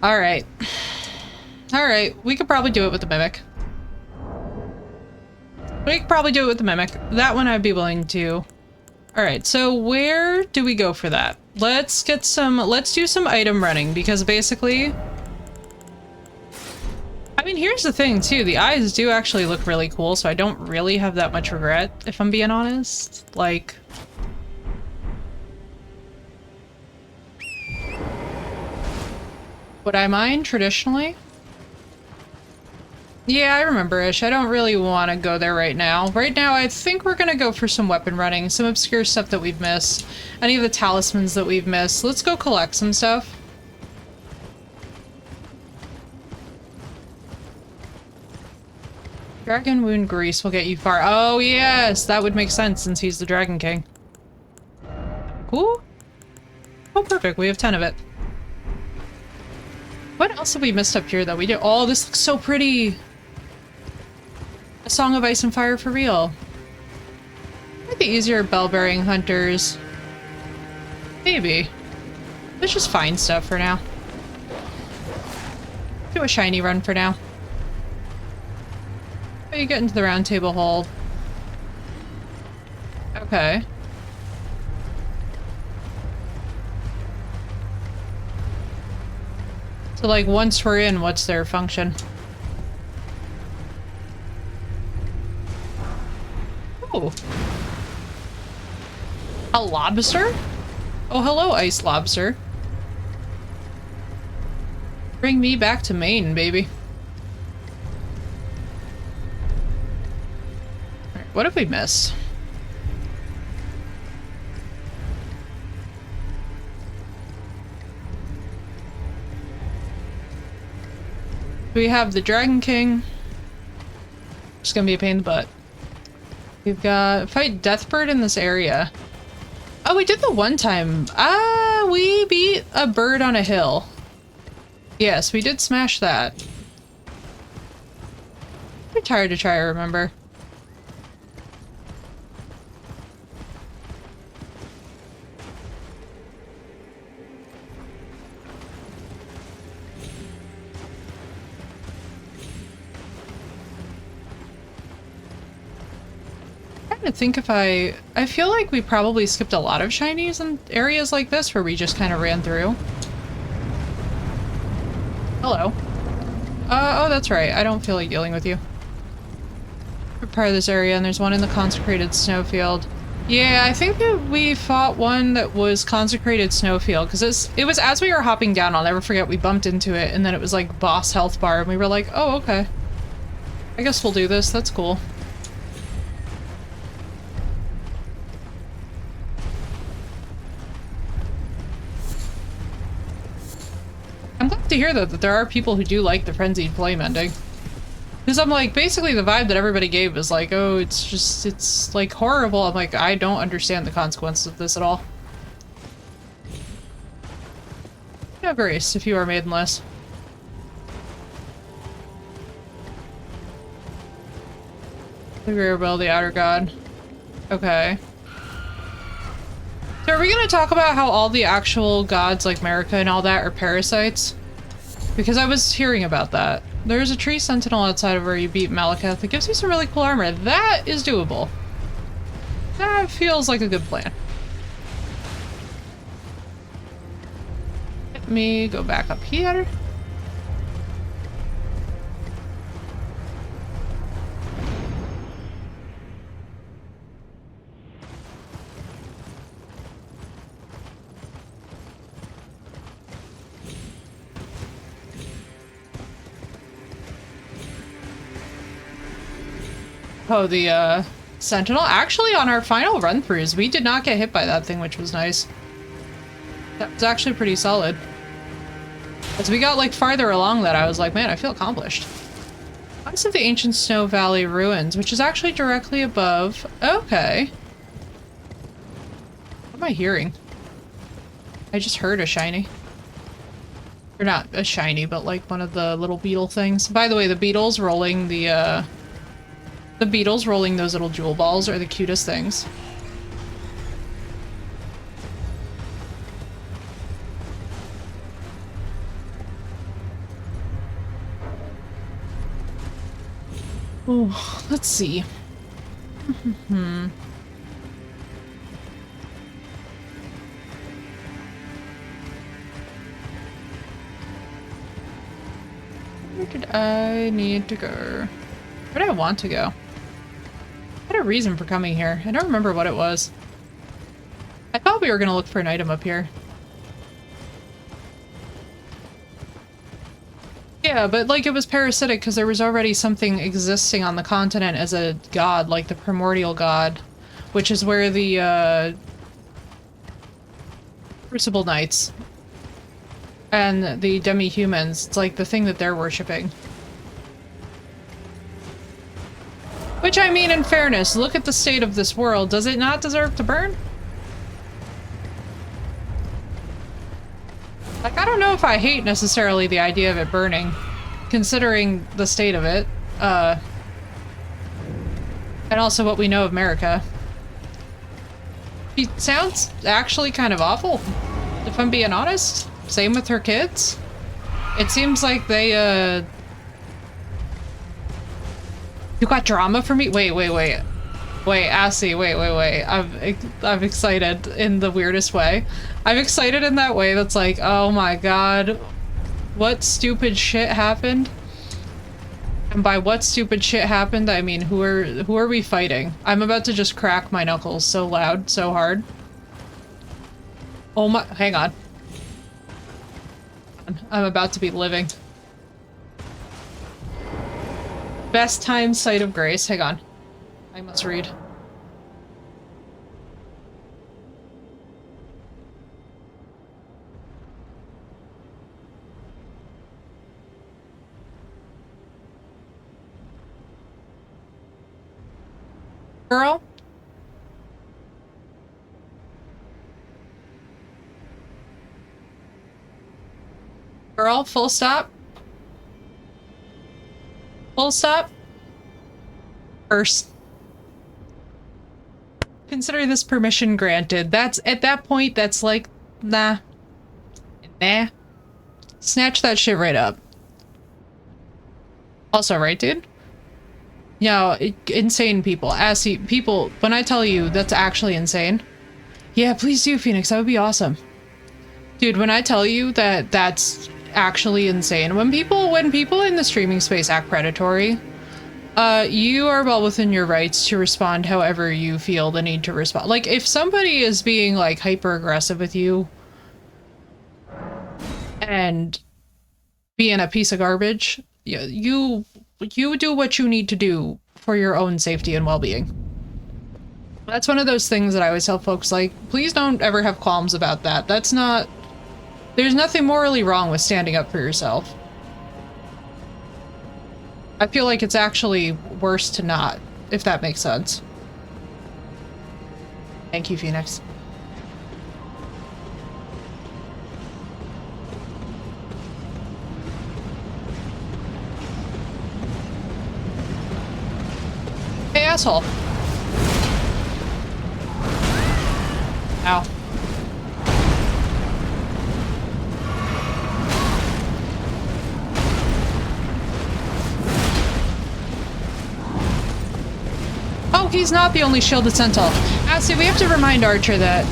Alright. Alright, we could probably do it with the Mimic. We could probably do it with the Mimic. That one I'd be willing to. Alright, so where do we go for that? Let's do some item running, because basically... I mean, here's the thing, too. The eyes do actually look really cool, so I don't really have that much regret, if I'm being honest. Like... would I mind, traditionally? Yeah, I remember Ish. I don't really want to go there right now. Right now, I think we're gonna go for some weapon running, some obscure stuff that we've missed, any of the talismans that we've missed. Let's go collect some stuff. Dragon Wound Grease will get you far. Oh, yes! That would make sense since he's the Dragon King. Cool. Oh, perfect. We have 10 of it. What else have we missed up here that we did? Oh, this looks so pretty! A Song of Ice and Fire for real. Might be easier bell-bearing hunters. Maybe. Let's just find stuff for now. Do a shiny run for now. Oh, you get into the round table hold. Okay. So, like, once we're in, what's their function? Oh. A lobster? Oh, hello, ice lobster. Bring me back to Maine, baby. Alright, what have we missed? We have the Dragon King. Just gonna be a pain in the butt. We've got fight Deathbird in this area. Oh, we did the one time. Ah, we beat a bird on a hill. Yes, we did smash that. I'm tired to try to remember. To think if I feel like we probably skipped a lot of shinies in areas like this where we just kind of ran through. Hello. Oh, that's right. I don't feel like dealing with you. We're part of this area, and there's one in the consecrated snowfield. Yeah, I think that we fought one that was consecrated snowfield, because it was as we were hopping down, I'll never forget, we bumped into it, and then it was like boss health bar, and we were like, oh, okay. I guess we'll do this. That's cool. I'm glad to hear, though, that there are people who do like the Frenzied Flame ending. Because I'm like, basically the vibe that everybody gave is like, oh, it's like horrible. I'm like, I don't understand the consequences of this at all. Yeah, Grace, if you are maidenless. The rear bell, the outer god. Okay. So are we gonna talk about how all the actual gods, like Marika and all that, are parasites? Because I was hearing about that. There's a tree sentinel outside of where you beat Malekith that gives you some really cool armor. That is doable. That feels like a good plan. Let me go back up here. Oh, the Sentinel? Actually, on our final run-throughs, we did not get hit by that thing, which was nice. That was actually pretty solid. As we got, like, farther along that, I was like, man, I feel accomplished. Eyes of the Ancient Snow Valley Ruins, which is actually directly above... Okay. What am I hearing? I just heard a shiny. Or not a shiny, but, like, one of the little beetle things. By the way, the beetles rolling the beetles rolling those little jewel balls are the cutest things. Oh, let's see. Where did I need to go? Where did I want to go? I had a reason for coming here. I don't remember what it was. I thought we were gonna look for an item up here. Yeah, but like it was parasitic because there was already something existing on the continent as a god, like the primordial god, which is where the Crucible Knights and the demi-humans, it's like the thing that they're worshipping. Which, I mean, in fairness, look at the state of this world. Does it not deserve to burn? Like, I don't know if I hate necessarily the idea of it burning, considering the state of it, and also what we know of Marika. She sounds actually kind of awful, if I'm being honest. Same with her kids. It seems like they, You got drama for me? Wait. Wait, Assie, wait. I'm excited in the weirdest way. I'm excited in that way that's like, oh my god, what stupid shit happened? And by what stupid shit happened, I mean, who are we fighting? I'm about to just crack my knuckles so loud, so hard. Oh my, hang on. I'm about to be living. Best time sight of grace. Hang on. I must read. Girl? Girl, full stop. Full stop. First. Consider this permission granted. That's, at that point, that's like, nah. Nah. Snatch that shit right up. Also, right, dude? Yeah, insane people. Assy people, when I tell you that's actually insane. Yeah, please do, Phoenix. That would be awesome. Dude, when I tell you that that's actually insane. When people in the streaming space act predatory, you are well within your rights to respond however you feel the need to respond. Like, if somebody is being, like, hyper-aggressive with you and being a piece of garbage, you do what you need to do for your own safety and well-being. That's one of those things that I always tell folks, like, please don't ever have qualms about that. That's not... There's nothing morally wrong with standing up for yourself. I feel like it's actually worse to not, if that makes sense. Thank you, Phoenix. Hey, asshole. Ow. Oh, he's not the only shielded sentinel. See, we have to remind Archer that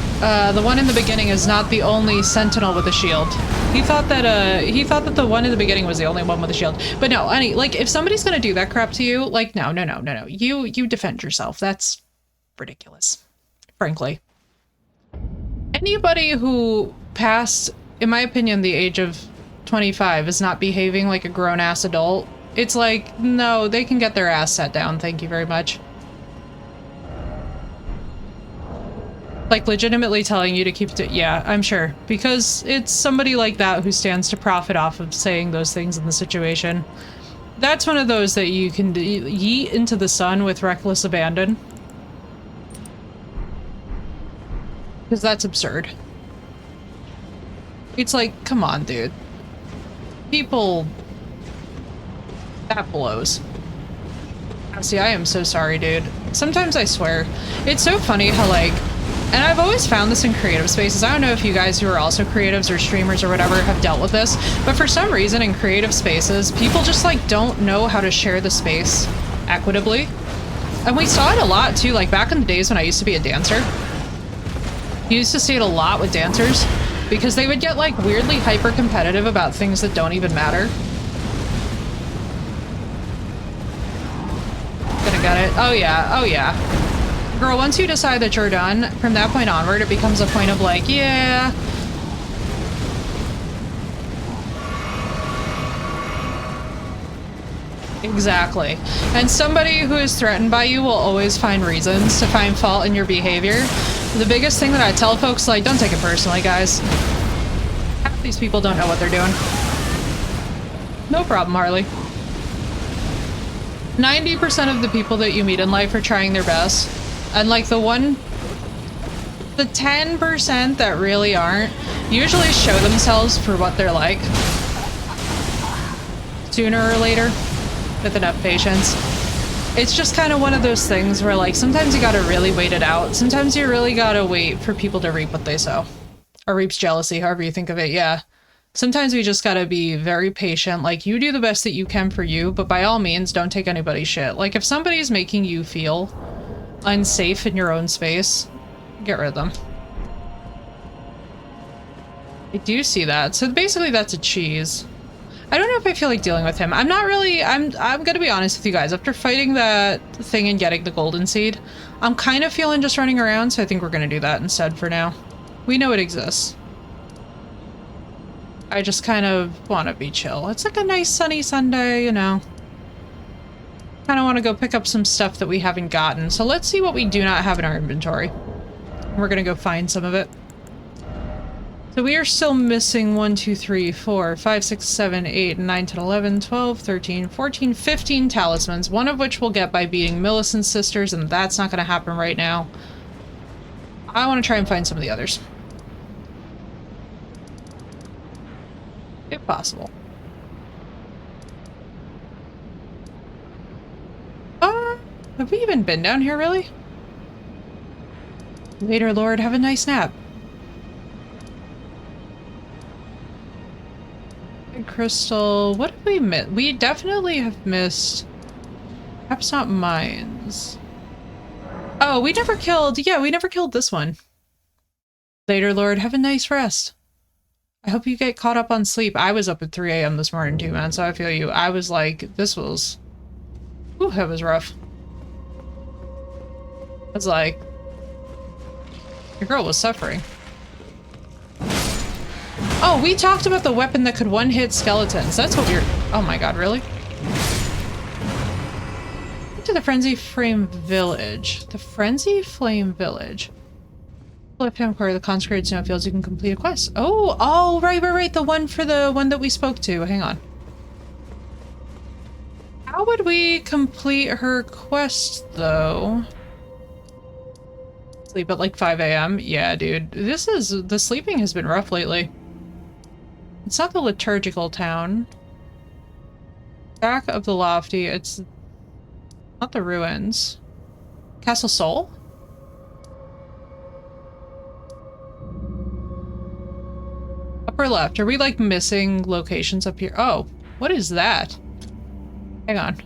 the one in the beginning is not the only sentinel with a shield. He thought that the one in the beginning was the only one with a shield. But no, like, if somebody's gonna do that crap to you, like, no. You defend yourself. That's ridiculous, frankly. Anybody who past, in my opinion, the age of 25 is not behaving like a grown-ass adult, it's like, no, they can get their ass set down, thank you very much. Like, legitimately telling you to keep it, yeah, I'm sure. Because it's somebody like that who stands to profit off of saying those things in the situation. That's one of those that you can yeet into the sun with reckless abandon. Because that's absurd. It's like, come on, dude. People... That blows. See, I am so sorry, dude. Sometimes I swear. It's so funny how, like... And I've always found this in creative spaces. I don't know if you guys who are also creatives or streamers or whatever have dealt with this, but for some reason in creative spaces, people just, like, don't know how to share the space equitably. And we saw it a lot, too, like, back in the days when I used to be a dancer. You used to see it a lot with dancers, because they would get, like, weirdly hyper-competitive about things that don't even matter. Gonna get it. Oh, yeah. Oh, yeah. Girl, once you decide that you're done, from that point onward, it becomes a point of like, yeah. Exactly. And somebody who is threatened by you will always find reasons to find fault in your behavior. The biggest thing that I tell folks, like, don't take it personally, guys. Half these people don't know what they're doing. No problem, Harley. 90% of the people that you meet in life are trying their best. And like the 10% that really aren't, usually show themselves for what they're like. Sooner or later, with enough patience. It's just kind of one of those things where, like, sometimes you gotta really wait it out. Sometimes you really gotta wait for people to reap what they sow. Or reaps jealousy, however you think of it, yeah. Sometimes we just gotta be very patient. Like, you do the best that you can for you, but by all means, don't take anybody's shit. Like, if somebody's making you feel unsafe in your own space, get rid of them. I do see that. So basically that's a cheese. I don't know if I feel like dealing with him. I'm not really, I'm gonna be honest with you guys. After fighting that thing and getting the golden seed, I'm kind of feeling just running around, so I think we're gonna do that instead for now. We know it exists. I just kind of want to be chill. It's like a nice sunny Sunday, you know. Kind of want to go pick up some stuff that we haven't gotten. So let's see what we do not have in our inventory. We're gonna go find some of it. So we are still missing 1, 2, 3, 4, 5, 6, 7, 8, 9, 10, 11, 12, 13, 14, 15 talismans. One of which we'll get by beating Millicent's sisters, and that's not gonna happen right now. I want to try and find some of the others. If possible. Have we even been down here, really? Later, Lord, have a nice nap. Crystal, what have we missed? We definitely have missed... Perhaps not mines. Oh, we never killed... Yeah, we never killed this one. Later, Lord, have a nice rest. I hope you get caught up on sleep. I was up at 3 a.m. this morning too, man, so I feel you. I was like, this was... Ooh, that was rough. I was like... Your girl was suffering. Oh, we talked about the weapon that could one-hit skeletons. That's what we're... Oh my god, really? To the Frenzy Flame Village. The Frenzy Flame Village. Left-hand corner of the consecrated snowfields, you can complete a quest. Oh, right. The one for the one that we spoke to. Hang on. How would we complete her quest, though? Sleep at like 5 a.m.? Yeah, dude. The sleeping has been rough lately. It's not the liturgical town. Back of the lofty, it's not the ruins. Castle Sol? Upper left. Are we like missing locations up here? Oh, what is that? Hang on.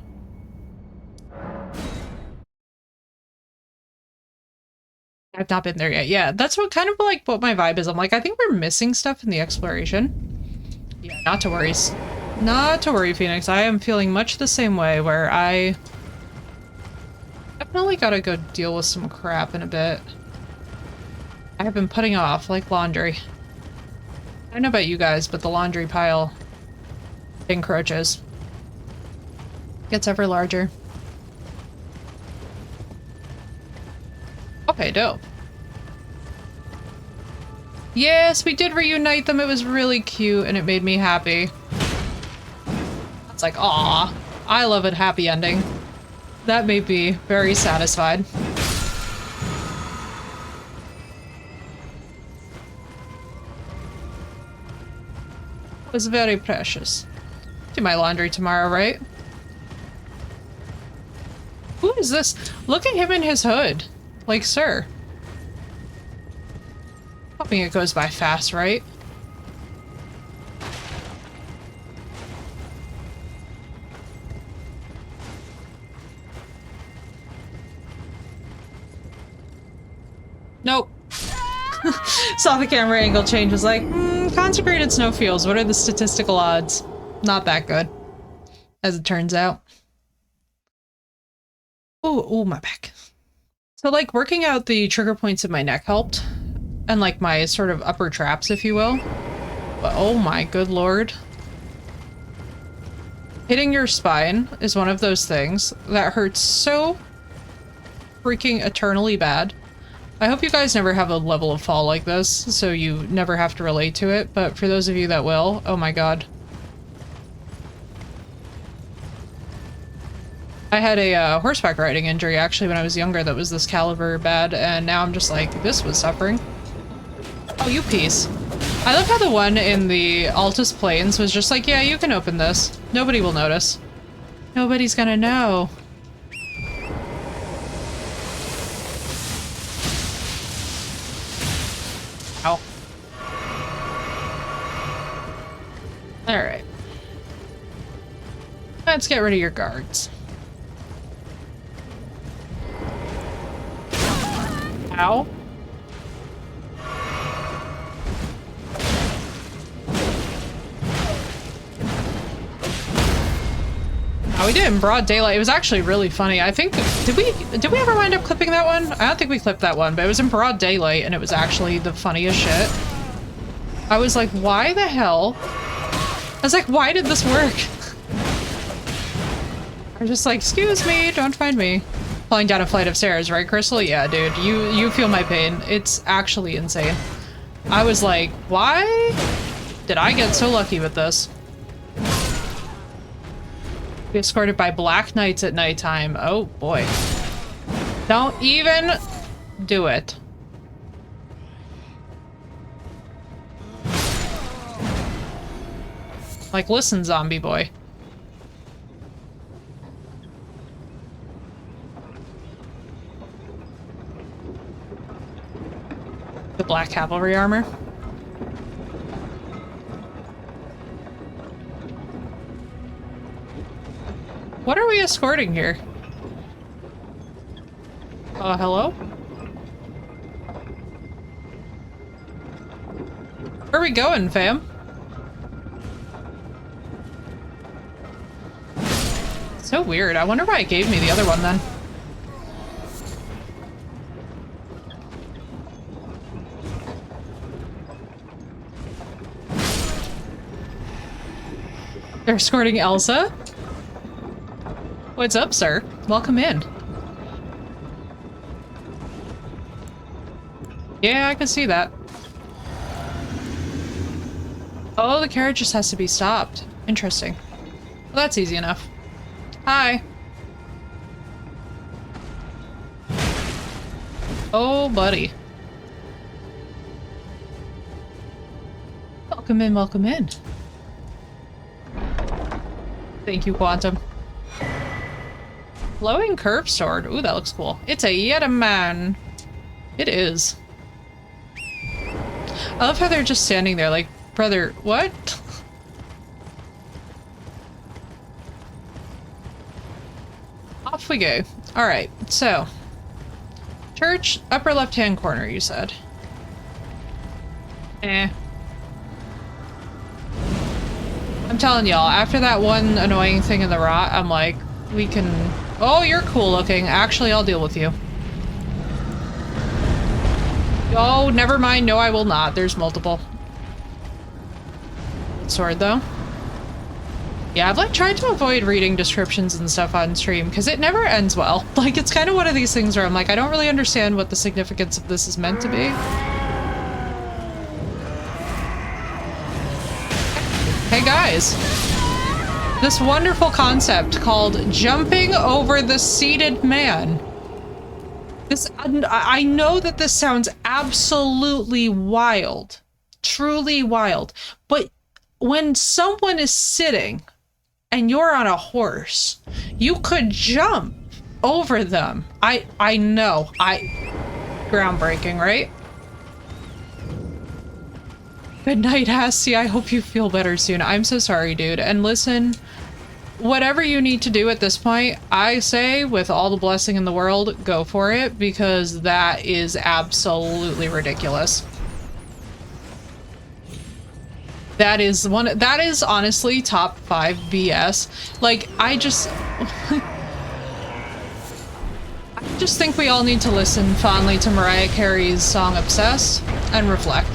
I've not been there yet. Yeah, that's what kind of like what my vibe is. I'm like, I think we're missing stuff in the exploration. Yeah, not to worry. Not to worry, Phoenix. I am feeling much the same way where I definitely gotta go deal with some crap in a bit. I have been putting off like laundry. I don't know about you guys, but the laundry pile encroaches. Gets ever larger. Okay, dope. Yes, we did reunite them. It was really cute and it made me happy. It's like, aw, I love a happy ending. That made me very satisfied. It was very precious. Do my laundry tomorrow, right? Who is this? Look at him in his hood. Like, sir. Hoping it goes by fast, right? Nope. Saw the camera angle change, was like, consecrated snowfields, what are the statistical odds? Not that good, as it turns out. Ooh, my back. So like working out the trigger points in my neck helped, and like my sort of upper traps, if you will. But oh my good lord. Hitting your spine is one of those things that hurts so freaking eternally bad. I hope you guys never have a level of fall like this, so you never have to relate to it, but for those of you that will, oh my god. I had a horseback riding injury actually when I was younger that was this caliber bad, and now I'm just like, this was suffering. Oh, you piece. I love how the one in the Altus Plains was just like, yeah, you can open this. Nobody will notice. Nobody's gonna know. Ow. Alright. Let's get rid of your guards. Ow. Oh, we did it in broad daylight. It was actually really funny. I think, did we ever wind up clipping that one? I don't think we clipped that one, but it was in broad daylight and it was actually the funniest shit. I was like, why the hell? I was like, why did this work? I'm just like, excuse me, don't find me. Falling down a flight of stairs, right, Crystal? Yeah, dude, you feel my pain. It's actually insane. I was like, why did I get so lucky with this? Be escorted by black knights at nighttime. Oh boy. Don't even do it. Like, listen, zombie boy. The black cavalry armor. What are we escorting here? Hello? Where are we going, fam? So weird. I wonder why it gave me the other one then. They're escorting Elsa? What's up, sir? Welcome in. Yeah, I can see that. Oh, the carriage just has to be stopped. Interesting. Well, that's easy enough. Hi. Oh, buddy. Welcome in, welcome in. Thank you, Quantum. Glowing curved sword. Ooh, that looks cool. It's a Yeti-man. It is. I love how they're just standing there like, brother, what? Off we go. Alright, so. Church, upper left-hand corner, you said. Eh. I'm telling y'all, after that one annoying thing in the rot, I'm like, we can... Oh, you're cool looking. Actually, I'll deal with you. Oh, never mind. No, I will not. There's multiple. Sword, though. Yeah, I've like tried to avoid reading descriptions and stuff on stream because it never ends well. Like, it's kind of one of these things where I'm like, I don't really understand what the significance of this is meant to be. Hey guys, this wonderful concept called jumping over the seated man. This, I know that this sounds absolutely wild, truly wild, but when someone is sitting and you're on a horse, you could jump over them. I know, groundbreaking, right? Good night, Hasty. I hope you feel better soon. I'm so sorry, dude. And listen, whatever you need to do at this point, I say with all the blessing in the world, go for it, because that is absolutely ridiculous. That is honestly top 5 BS. Like, I just think we all need to listen fondly to Mariah Carey's song Obsessed and reflect.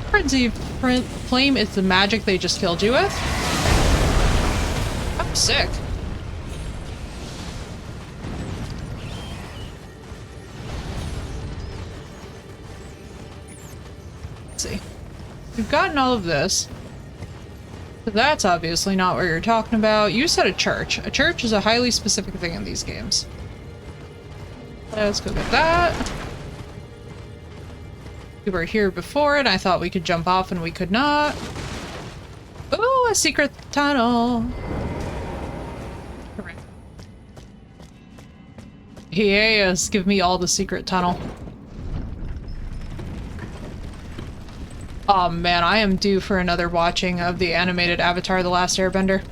Frenzy Flame is the magic they just killed you with. I'm sick. Let's see. We've gotten all of this. But that's obviously not what you're talking about. You said a church. A church is a highly specific thing in these games. Let's go get that. We were here before and I thought we could jump off and we could not. Ooh, a secret tunnel. Yes, give me all the secret tunnel. Oh man, I am due for another watching of the animated Avatar: The Last Airbender.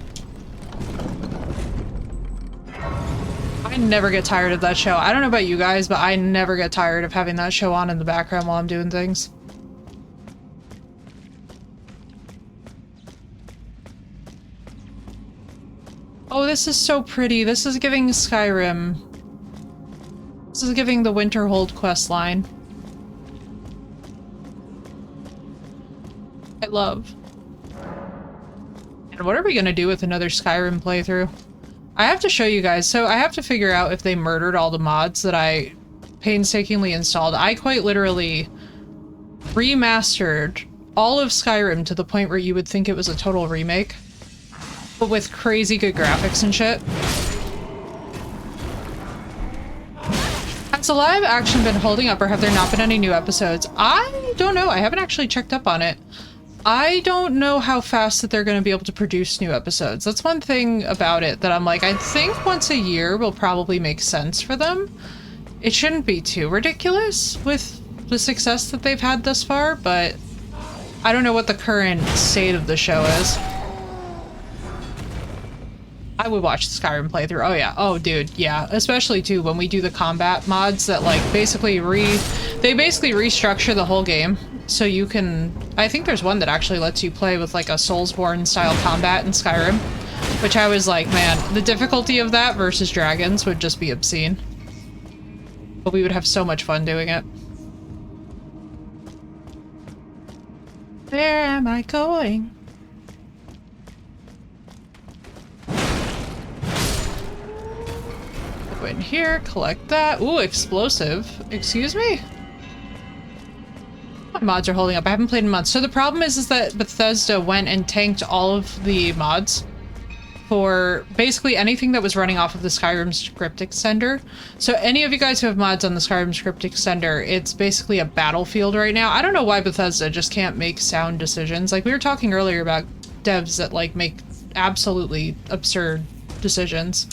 I never get tired of that show. I don't know about you guys, but I never get tired of having that show on in the background while I'm doing things. Oh, this is so pretty. This is giving Skyrim. This is giving the Winterhold quest line. I love. And what are we gonna do with another Skyrim playthrough? I have to show you guys. So I have to figure out if they murdered all the mods that I painstakingly installed. I quite literally remastered all of Skyrim to the point where you would think it was a total remake, but with crazy good graphics and shit. Has the live action been holding up or have there not been any new episodes? I don't know. I haven't actually checked up on it. I don't know how fast that they're going to be able to produce new episodes. That's one thing about it that I'm like, I think once a year will probably make sense for them. It shouldn't be too ridiculous with the success that they've had thus far, but I don't know what the current state of the show is. I would watch the Skyrim playthrough. Oh yeah. Oh dude, yeah. Especially too when we do the combat mods that like basically they basically restructure the whole game. so you can, I think there's one that actually lets you play with like a Soulsborne style combat in Skyrim, which I was like, man, the difficulty of that versus dragons would just be obscene. But we would have so much fun doing it. Where am I going? Go in here, collect that. Ooh, explosive. Excuse me? My mods are holding up. I haven't played in months. So the problem is that Bethesda went and tanked all of the mods for basically anything that was running off of the Skyrim script extender. So any of you guys who have mods on the Skyrim script extender, it's basically a battlefield right now. I don't know why Bethesda just can't make sound decisions. Like we were talking earlier about devs that like make absolutely absurd decisions.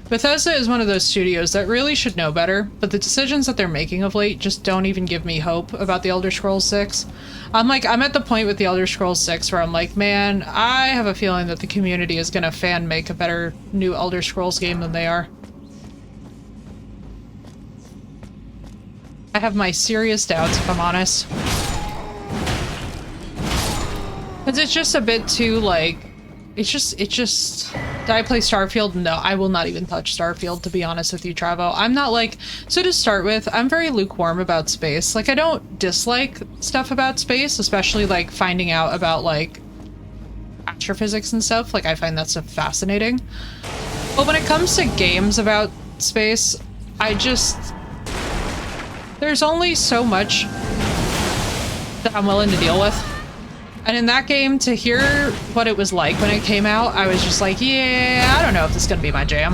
Bethesda is one of those studios that really should know better, but the decisions that they're making of late just don't even give me hope about the Elder Scrolls 6. I'm at the point with the Elder Scrolls 6 where I'm like, man, I have a feeling that the community is gonna fan make a better new Elder Scrolls game than they are. I have my serious doubts, if I'm honest. Because it's just a bit too, like, it's just, did I play Starfield? No, I will not even touch Starfield, to be honest with you, Travo. I'm not like, so to start with, I'm very lukewarm about space. Like, I don't dislike stuff about space, especially, like, finding out about, like, astrophysics and stuff. Like, I find that stuff fascinating. But when it comes to games about space, there's only so much that I'm willing to deal with. And in that game, to hear what it was like when it came out, I was just like, yeah, I don't know if this is gonna be my jam.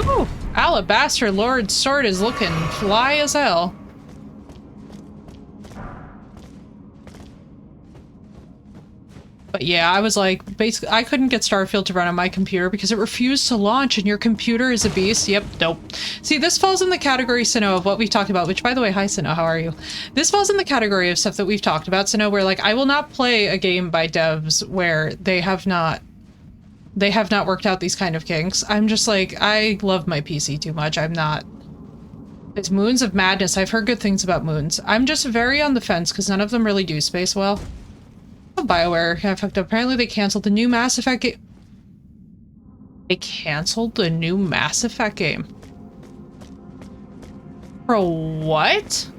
Ooh, Alabaster Lord's sword is looking fly as hell. But yeah, I was like, basically, I couldn't get Starfield to run on my computer because it refused to launch, and your computer is a beast. Yep, nope. See, this falls in the category, Sino, of what we've talked about, which, by the way, hi, Sino, how are you? This falls in the category of stuff that we've talked about, Sino, where, like, I will not play a game by devs where they have not worked out these kind of kinks. I'm just like, I love my PC too much. I'm not... It's Moons of Madness. I've heard good things about Moons. I'm just very on the fence because none of them really do space well. BioWare got fucked up. Apparently they canceled the new Mass Effect game. They canceled the new Mass Effect game. Bro, what?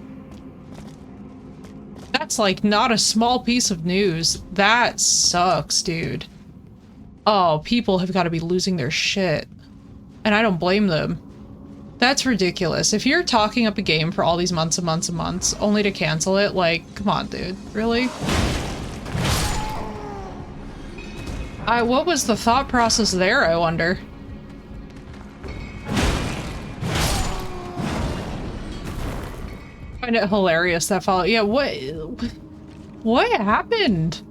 That's like not a small piece of news. That sucks, dude. Oh, people have got to be losing their shit. And I don't blame them. That's ridiculous. If you're talking up a game for all these months and months and months only to cancel it, like, come on, dude. Really? What was the thought process there, I wonder? I find it hilarious that follow. Yeah, what happened?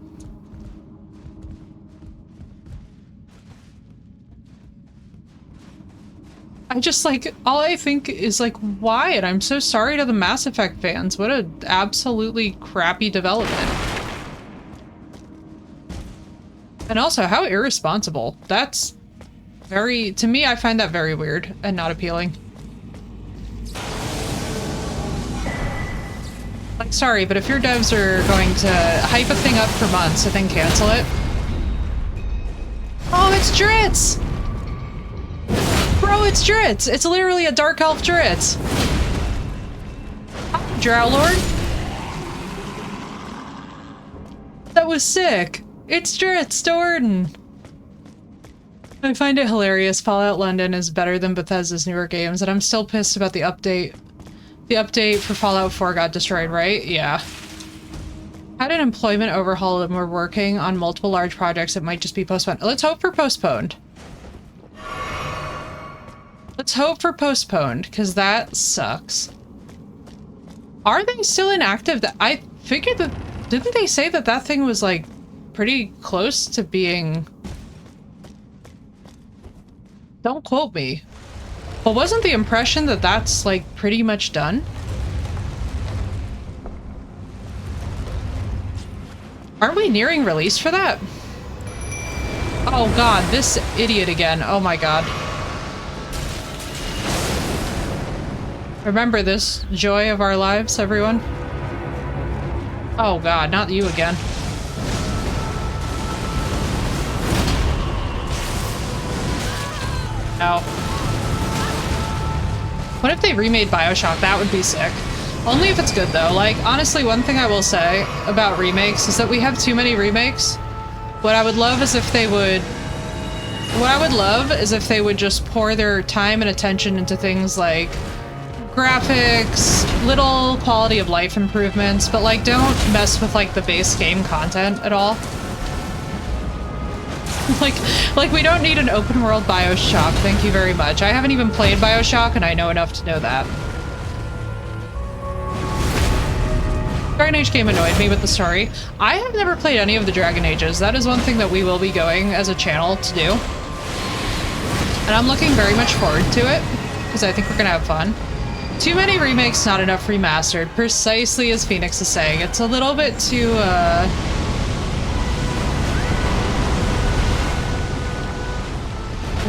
I just like, all I think is like, why? And I'm so sorry to the Mass Effect fans. What a absolutely crappy development. And also, how irresponsible. That's very, to me, I find that very weird and not appealing. Like, sorry, but if your devs are going to hype a thing up for months and then cancel it. Oh, it's Dritz! Bro, it's Dritz! It's literally a Dark Elf Dritz! Drow Lord? That was sick! It's Dritz Dorton! I find it hilarious. Fallout London is better than Bethesda's newer games, and I'm still pissed about the update. The update for Fallout 4 got destroyed, right? Yeah. Had an employment overhaul and we're working on multiple large projects that might just be postponed. Let's hope for postponed. Let's hope for postponed, because that sucks. Are they still inactive? I figured that... Didn't they say that that thing was, like, pretty close to being... Don't quote me. But wasn't the impression that that's, like, pretty much done? Aren't we nearing release for that? Oh god, this idiot again. Oh my god. Remember this joy of our lives, everyone? Oh god, not you again. No. What if they remade BioShock? That would be sick. Only if it's good though. Like, honestly, one thing I will say about remakes is that we have too many remakes. What I would love is if they would... What I would love is if they would just pour their time and attention into things like graphics, little quality of life improvements, but like don't mess with like the base game content at all. Like we don't need an open world BioShock, thank you very much. I haven't even played BioShock and I know enough to know that. Dragon Age game annoyed me with the story. I have never played any of the Dragon Ages. That is one thing that we will be going as a channel to do. And I'm looking very much forward to it, because I think we're gonna have fun. Too many remakes, not enough remastered. Precisely as Phoenix is saying. It's a little bit too,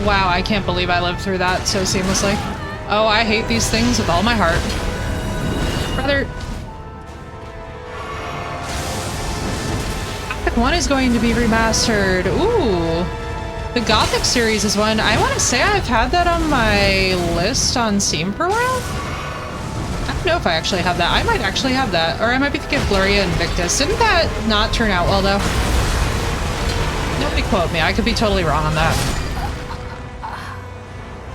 Wow, I can't believe I lived through that so seamlessly. Oh, I hate these things with all my heart. Brother... Epic 1 is going to be remastered. Ooh. The Gothic series is one. I want to say I've had that on my list on Steam for a while. I don't know if I actually have that. I might actually have that. Or I might be thinking of Gloria Invictus. Didn't that not turn out well, though? Nobody quote me. I could be totally wrong on that.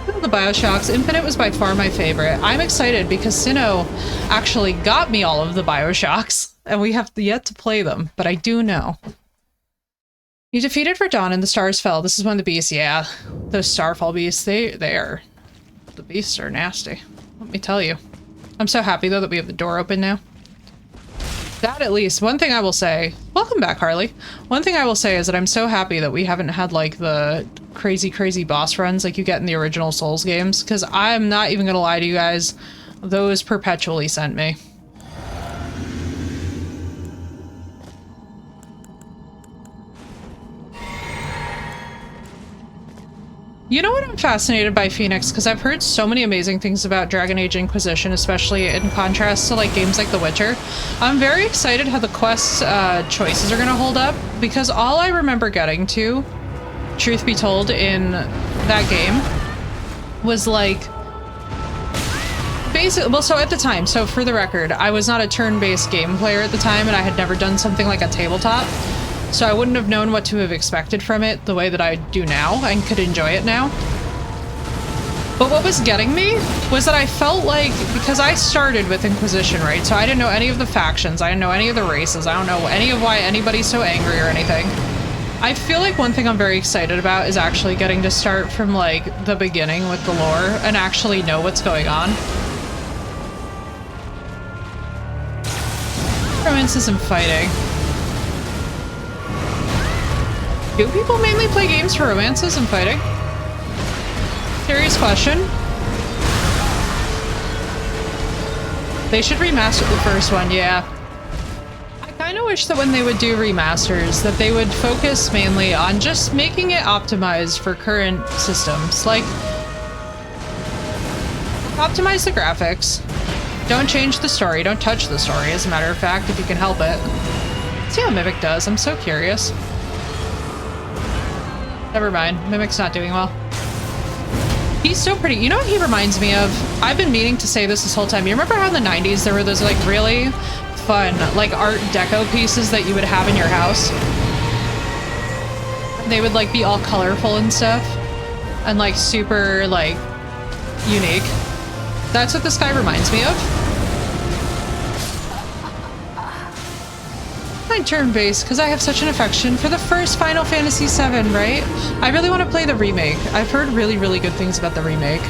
The BioShocks. Infinite was by far my favorite. I'm excited because Sinnoh actually got me all of the BioShocks. And we have yet to play them. But I do know. You defeated Verdun and the stars fell. This is one of the beasts. Yeah, those starfall beasts, they are... The beasts are nasty. Let me tell you. I'm so happy, though, that we have the door open now. That, at least. One thing I will say... Welcome back, Harley. One thing I will say is that I'm so happy that we haven't had, like, the crazy, crazy boss runs like you get in the original Souls games, because I'm not even gonna lie to you guys. Those perpetually sent me. You know what, I'm fascinated by Phoenix, because I've heard so many amazing things about Dragon Age Inquisition, especially in contrast to like games like The Witcher. I'm very excited how the quest choices are going to hold up, because all I remember getting to, truth be told, in that game was like... Basically, well, so at the time, so for the record, I was not a turn-based game player at the time, and I had never done something like a tabletop. So I wouldn't have known what to have expected from it the way that I do now and could enjoy it now. But what was getting me was that I felt like, because I started with Inquisition, right? So I didn't know any of the factions, I didn't know any of the races, I don't know any of why anybody's so angry or anything. I feel like one thing I'm very excited about is actually getting to start from like the beginning with the lore and actually know what's going on. Romances and fighting. Do people mainly play games for romances and fighting? Serious question. They should remaster the first one, yeah. I kind of wish that when they would do remasters, that they would focus mainly on just making it optimized for current systems. Like, optimize the graphics. Don't change the story. Don't touch the story, as a matter of fact, if you can help it. See how Mimic does. I'm so curious. Never mind. Mimic's not doing well. He's so pretty. You know what he reminds me of? I've been meaning to say this whole time. You remember how in the 90s there were those like really fun like art deco pieces that you would have in your house? They would like be all colorful and stuff. And like super like unique. That's what this guy reminds me of. Turn-based because I have such an affection for the first Final Fantasy VII, right? I really want to play the remake. I've heard really, really good things about the remake.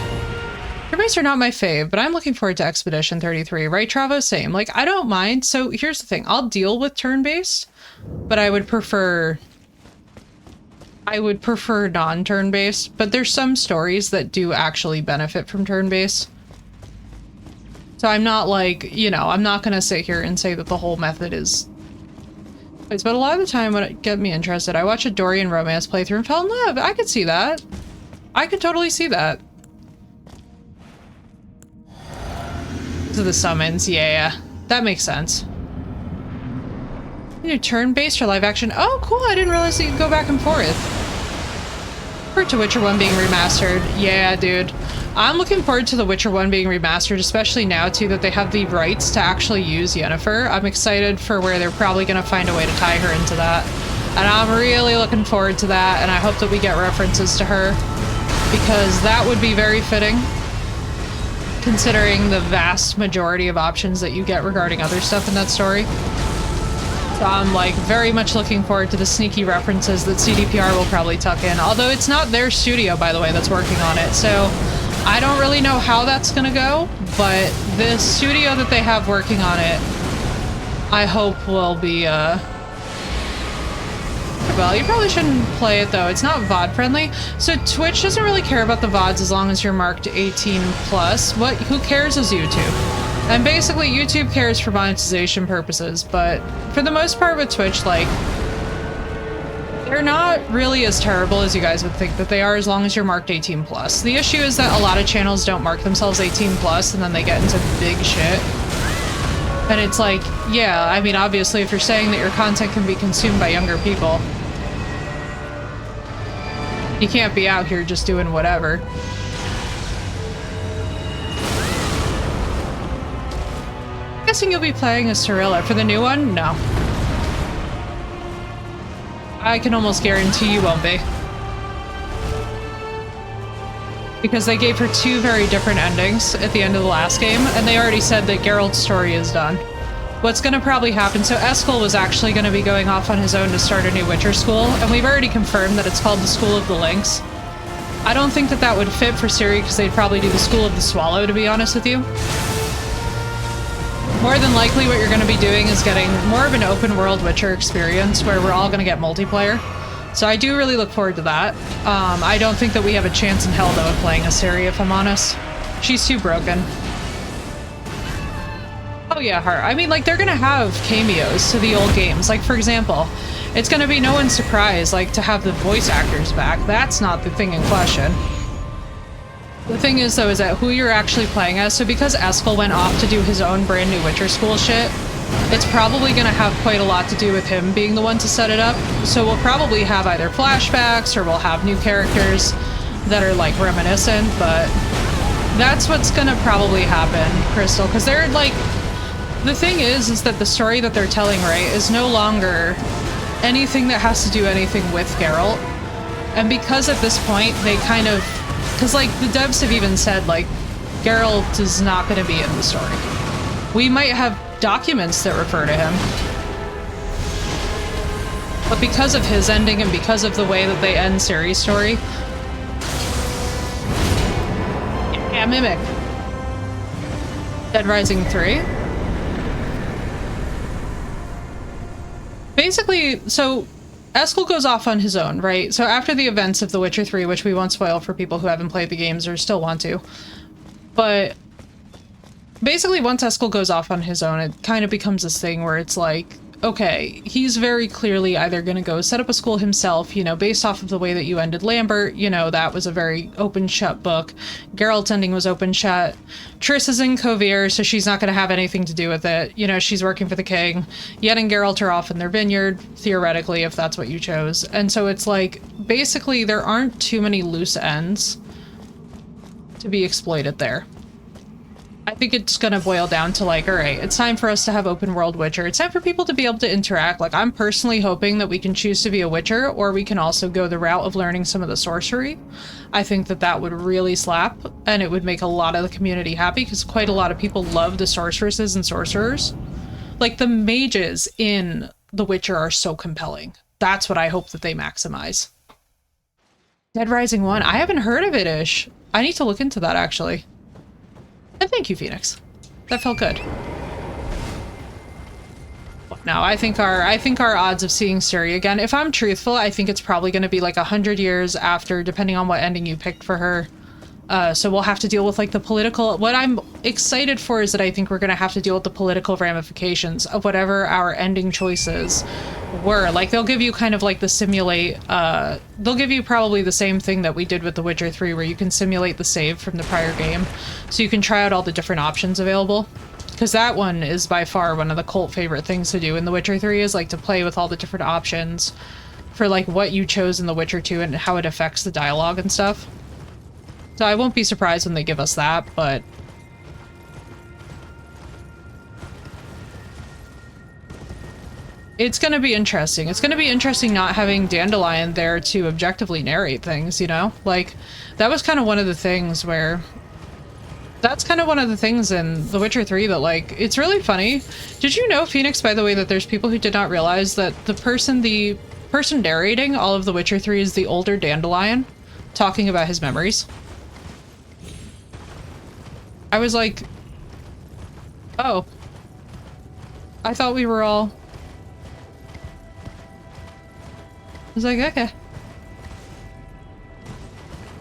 Turn-based are not my fave, but I'm looking forward to Expedition 33, right, Travo? Same. Like, I don't mind. So here's the thing. I'll deal with turn-based, but I would prefer non-turn-based, but there's some stories that do actually benefit from turn-based. So I'm not like, you know, I'm not going to sit here and say that the whole method is... But a lot of the time when it get me interested, I watch a Dorian romance playthrough and fell in love. I could see that. I could totally see that. To the summons, yeah. That makes sense. You turn-based or live action? Oh, cool, I didn't realize that you could go back and forth. For to Witcher 1 being remastered. Yeah, dude. I'm looking forward to The Witcher 1 being remastered, especially now, too, that they have the rights to actually use Yennefer. I'm excited for where they're probably going to find a way to tie her into that. And I'm really looking forward to that, and I hope that we get references to her, because that would be very fitting, considering the vast majority of options that you get regarding other stuff in that story. So I'm, like, very much looking forward to the sneaky references that CDPR will probably tuck in. Although it's not their studio, by the way, that's working on it, so I don't really know how that's gonna go, but the studio that they have working on it, I hope will be, well, you probably shouldn't play it, though. It's not VOD friendly. So Twitch doesn't really care about the VODs as long as you're marked 18+. Who cares is YouTube? And basically, YouTube cares for monetization purposes, but for the most part with Twitch, like, they're not really as terrible as you guys would think that they are as long as you're marked 18+. The issue is that a lot of channels don't mark themselves 18+, and then they get into big shit. And it's like, yeah, I mean, obviously, if you're saying that your content can be consumed by younger people, you can't be out here just doing whatever. I'm guessing you'll be playing as Cirilla. For the new one? No. I can almost guarantee you won't be. Because they gave her two very different endings at the end of the last game, and they already said that Geralt's story is done. What's gonna probably happen, so Eskel was actually gonna be going off on his own to start a new Witcher school, and we've already confirmed that it's called the School of the Lynx. I don't think that that would fit for Ciri, because they'd probably do the School of the Swallow, to be honest with you. More than likely what you're gonna be doing is getting more of an open world Witcher experience, where we're all gonna get multiplayer. So I do really look forward to that. I don't think that we have a chance in hell, though, of playing a Ciri, if I'm honest. She's too broken. Oh yeah, her. I mean, like, they're gonna have cameos to the old games. Like, for example, it's gonna be no one's surprise, like, to have the voice actors back. That's not the thing in question. The thing is, though, is that who you're actually playing as. So because Eskel went off to do his own brand new Witcher school shit, it's probably gonna have quite a lot to do with him being the one to set it up. So we'll probably have either flashbacks or we'll have new characters that are, like, reminiscent, but that's what's gonna probably happen, Crystal, because they're, like, the thing is that the story that they're telling, right, is no longer anything that has to do anything with Geralt. And because at this point, they kind of... Because, like, the devs have even said, like, Geralt is not going to be in the story. We might have documents that refer to him. But because of his ending and because of the way that they end Ciri's story... Yeah, Mimic. Dead Rising 3? Basically, so Eskel goes off on his own, right? So after the events of The Witcher 3, which we won't spoil for people who haven't played the games or still want to, but basically once Eskel goes off on his own, it kind of becomes this thing where it's like, okay, he's very clearly either going to go set up a school himself, you know, based off of the way that you ended Lambert, you know, that was a very open-shut book. Geralt's ending was open-shut. Triss is in Kovir, so she's not going to have anything to do with it. You know, she's working for the king. Yen and Geralt are off in their vineyard, theoretically, if that's what you chose. And so it's like, basically, there aren't too many loose ends to be exploited there. I think it's gonna boil down to, like, alright, it's time for us to have open world Witcher. It's time for people to be able to interact. Like, I'm personally hoping that we can choose to be a Witcher, or we can also go the route of learning some of the sorcery. I think that that would really slap, and it would make a lot of the community happy, because quite a lot of people love the sorceresses and sorcerers. Like, the mages in The Witcher are so compelling. That's what I hope that they maximize. Dead Rising 1? I haven't heard of it, Ish. I need to look into that, actually. And thank you, Phoenix. That felt good. Now, I think our odds of seeing Ciri again, if I'm truthful, I think it's probably going to be like 100 years after, depending on what ending you picked for her. So we'll have to deal with like the political, what I'm excited for is that I think we're going to have to deal with the political ramifications of whatever our ending choices were. Like they'll give you kind of like the simulate, they'll give you probably the same thing that we did with The Witcher 3 where you can simulate the save from the prior game. So you can try out all the different options available. Because that one is by far one of the cult favorite things to do in The Witcher 3 is like to play with all the different options for like what you chose in The Witcher 2 and how it affects the dialogue and stuff. So I won't be surprised when they give us that, but... it's gonna be interesting. It's gonna be interesting not having Dandelion there to objectively narrate things, you know? Like, that was kind of one of the things where... that's kind of one of the things in The Witcher 3 that, like, it's really funny. Did you know, Phoenix, by the way, that there's people who did not realize that the person narrating all of The Witcher 3 is the older Dandelion, talking about his memories? I was like, oh, I thought we were all... I was like, okay.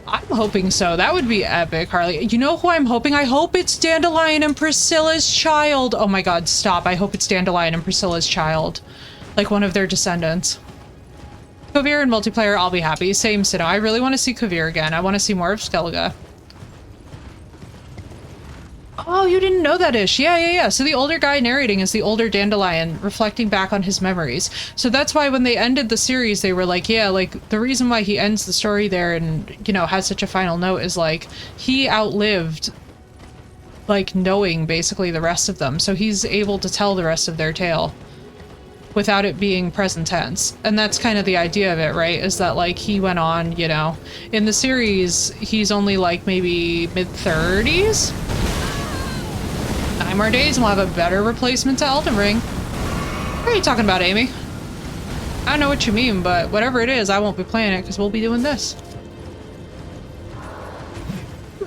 I'm hoping so. That would be epic, Harley. You know who I'm hoping? I hope it's Dandelion and Priscilla's child. Oh my god, stop. I hope it's Dandelion and Priscilla's child. Like one of their descendants. Kavir in multiplayer, I'll be happy. Same, Sino. I really want to see Kavir again. I want to see more of Skellige. Oh, you didn't know that, Ish. Yeah. So the older guy narrating is the older Dandelion, reflecting back on his memories. So that's why when they ended the series, they were like, yeah, like, the reason why he ends the story there and, you know, has such a final note is, like, he outlived, like, knowing, basically, the rest of them. So he's able to tell the rest of their tale without it being present tense. And that's kind of the idea of it, right? Is that, like, he went on, you know, in the series, he's only, like, maybe mid-30s? 9 more days and we'll have a better replacement to Elden Ring. What are you talking about, Amy? I don't know what you mean, but whatever it is, I won't be playing it because we'll be doing this.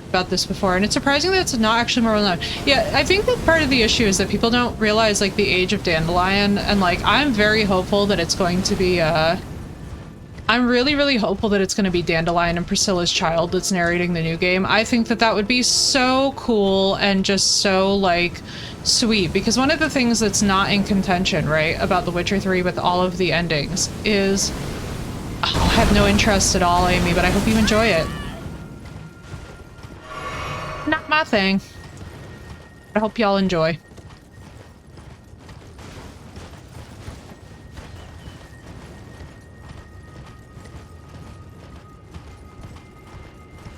About this before, and it's surprising that it's not actually more well known. Yeah, I think that part of the issue is that people don't realize, like, the age of Dandelion, and, like, I'm very hopeful that it's going to be, I'm really, really hopeful that it's going to be Dandelion and Priscilla's child that's narrating the new game. I think that that would be so cool and just so, like, sweet. Because one of the things that's not in contention, right, about The Witcher 3 with all of the endings is... oh, I have no interest at all, Amy, but I hope you enjoy it. Not my thing. I hope y'all enjoy.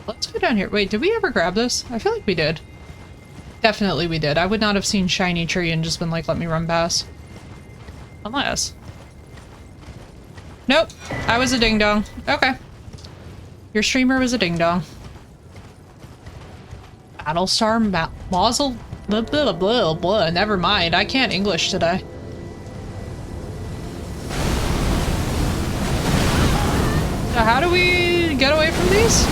Let's go down here. Wait, did we ever grab this? I feel like we did. Definitely we did. I would not have seen shiny tree and just been like, let me run past. Unless. Nope. I was a ding-dong. Okay. Your streamer was a ding-dong. Battlestar Mausel? Blah, blah, blah, blah. Never mind. I can't English today. So how do we get away from these?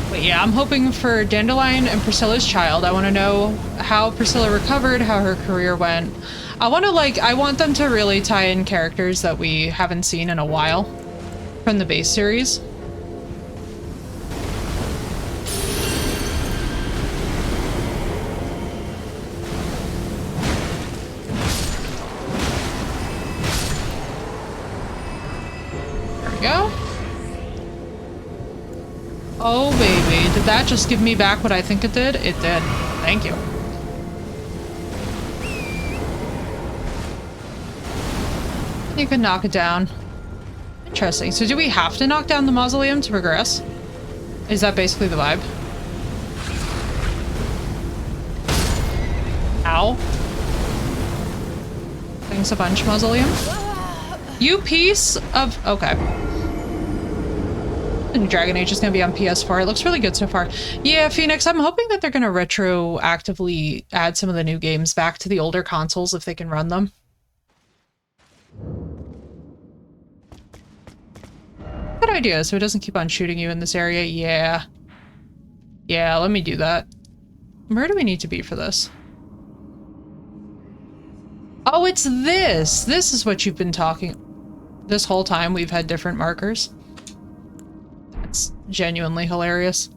But yeah, I'm hoping for Dandelion and Priscilla's child. I want to know how Priscilla recovered, how her career went. I want to, like, I want them to really tie in characters that we haven't seen in a while from the base series. There we go. Oh, baby. Did that just give me back what I think it did? It did. Thank you. You can knock it down. Interesting. So do we have to knock down the mausoleum to progress? Is that basically the vibe? Ow. Thanks a bunch, mausoleum. You piece of... okay. And Dragon Age is going to be on PS4. It looks really good so far. Yeah, Phoenix, I'm hoping that they're going to retroactively add some of the new games back to the older consoles if they can run them. Good idea, so it doesn't keep on shooting you in this area. Yeah. Yeah, let me do that. Where do we need to be for this? Oh, it's this! This is what you've been talking... This whole time we've had different markers. That's genuinely hilarious.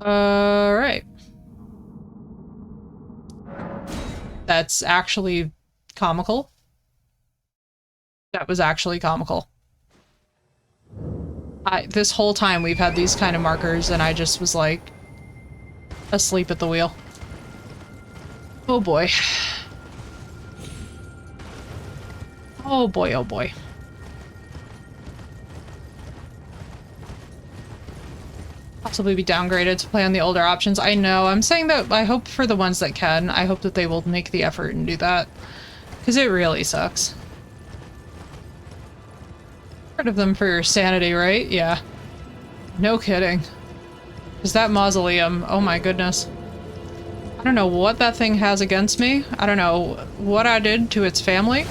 Alright. That's actually comical. That was actually comical. This whole time we've had these kind of markers and I just was like asleep at the wheel. Oh boy. Oh boy, oh boy. Possibly be downgraded to play on the older options. I know, I'm saying that I hope for the ones that can, I hope that they will make the effort and do that. Because it really sucks. Part of them for your sanity, right? Yeah. No kidding. Because that mausoleum, oh my goodness. I don't know what that thing has against me. I don't know what I did to its family.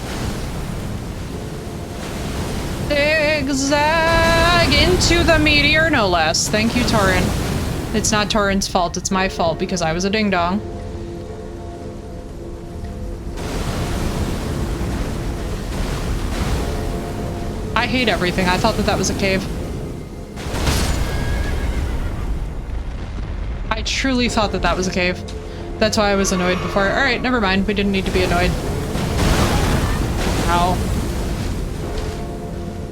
Zigzag into the meteor, no less. Thank you, Torin. It's not Torin's fault, it's my fault because I was a ding-dong. I hate everything. I thought that that was a cave. I truly thought that that was a cave. That's why I was annoyed before. Alright, never mind. We didn't need to be annoyed. Ow.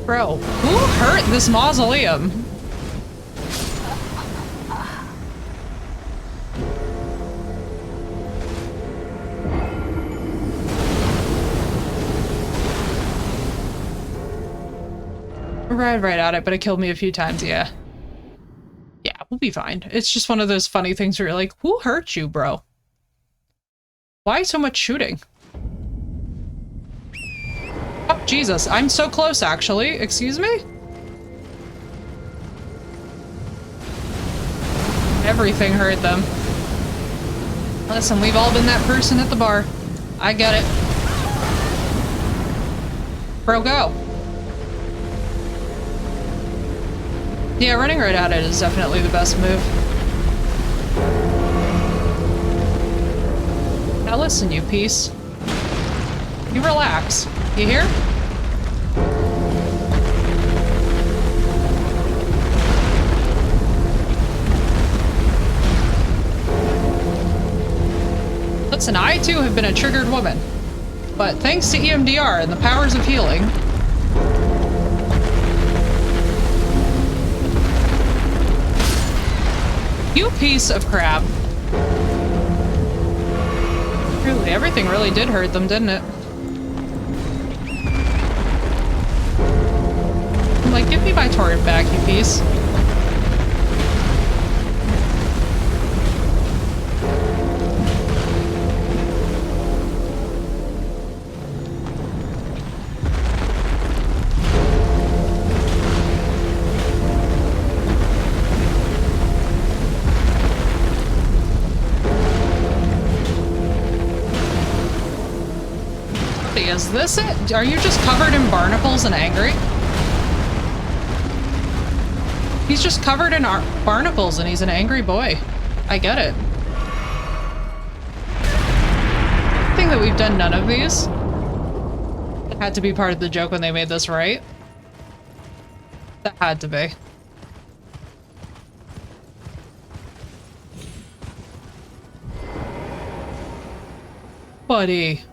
Bro, who hurt this mausoleum? Right at it, but it killed me a few times, yeah. Yeah, we'll be fine. It's just one of those funny things where you're like, who hurt you, bro? Why so much shooting? Oh, Jesus, I'm so close, actually. Excuse me? Everything hurt them. Listen, we've all been that person at the bar. I get it. Bro, go. Yeah, running right at it is definitely the best move. Now listen, you piece. You relax. You hear? Listen, I too have been a triggered woman. But thanks to EMDR and the powers of healing, you piece of crap. Truly, everything really did hurt them, didn't it? I'm like, give me my torrent back, you piece. Is this it? Are you just covered in barnacles and angry? He's just covered in barnacles and he's an angry boy. I get it. I think that we've done none of these. It had to be part of the joke when they made this, right? That had to be. Buddy.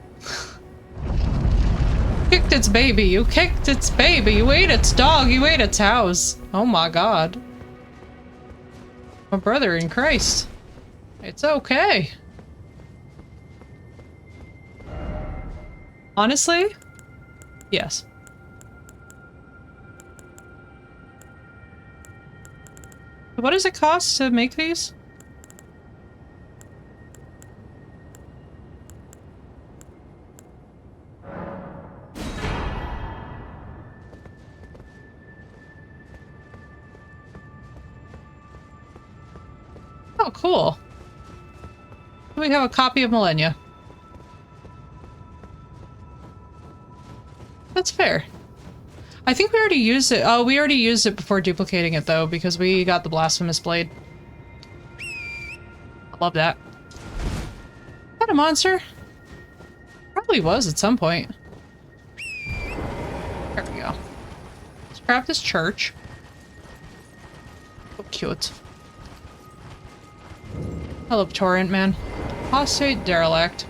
Kicked its baby, you kicked its baby, you ate its dog, you ate its house. Oh my god. My brother in Christ. It's okay. Honestly? Yes. What does it cost to make these? Oh, cool. We have a copy of Millennia. That's fair. I think we already used it. Oh, we already used it before duplicating it, though, because we got the Blasphemous Blade. I love that. Is that a monster? probably was at some point. There we go. Let's grab this church. Oh, cute. Hello, Torrent Man. Apostate derelict.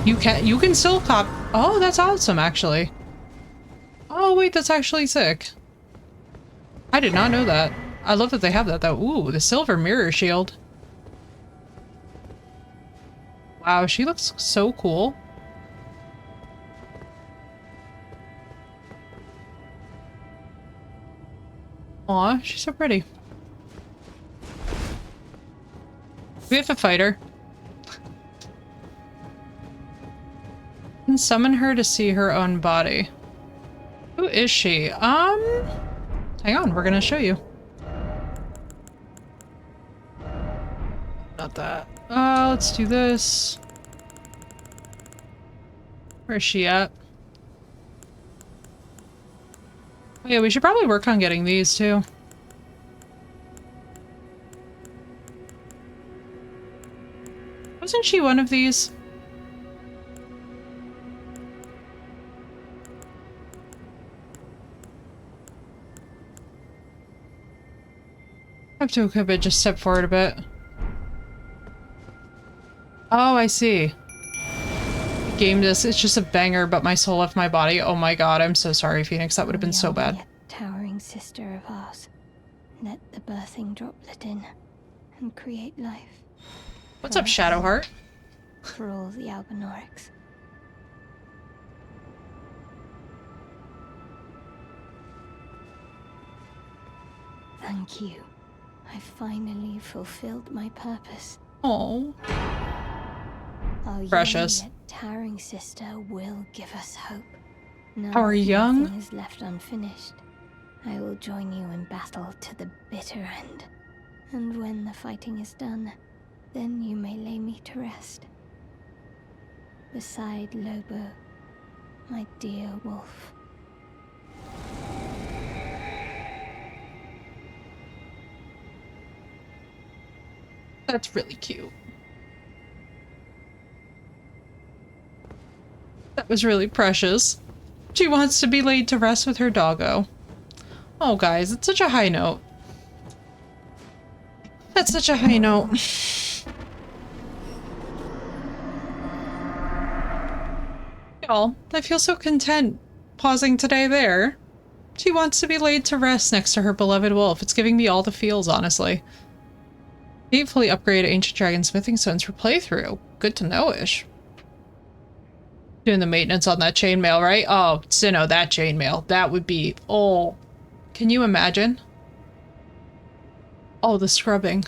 You can still cop. Oh, that's awesome, actually. Oh, wait, that's actually sick. I did not know that. I love that they have that, though. Ooh, the silver mirror shield. Wow, she looks so cool. Aw, she's so pretty. We have to fight her. And summon her to see her own body. Who is she? Hang on, we're gonna show you. Not that. Let's do this. Where is she at? Oh, yeah, we should probably work on getting these too. Wasn't she one of these? I have to equip it, just step forward a bit. Oh, I see. Game this, it's just a banger, but my soul left my body. Oh my god, I'm so sorry, Phoenix. That would have been so bad. Towering sister of ours, let the birthing droplet in and create life. What's up, Shadowheart? For all the Albinorics. Thank you. I finally fulfilled my purpose. Oh, Our precious. young yet towering sister will give us hope. Now Our young? nothing is left unfinished. I will join you in battle to the bitter end. And when the fighting is done, then you may lay me to rest. Beside Lobo, my dear wolf. That's really cute. That was really precious. She wants to be laid to rest with her doggo. Oh, guys, it's such a high note. That's such a high note. Y'all, I feel so content pausing today there. She wants to be laid to rest next to her beloved wolf. It's giving me all the feels, honestly. Fully upgrade Ancient Dragon Smithing Stones for playthrough. Good to know-ish. Doing the maintenance on that chainmail, right? Oh, Sinnoh, that chainmail. That would be... Oh. Can you imagine? Oh, the scrubbing.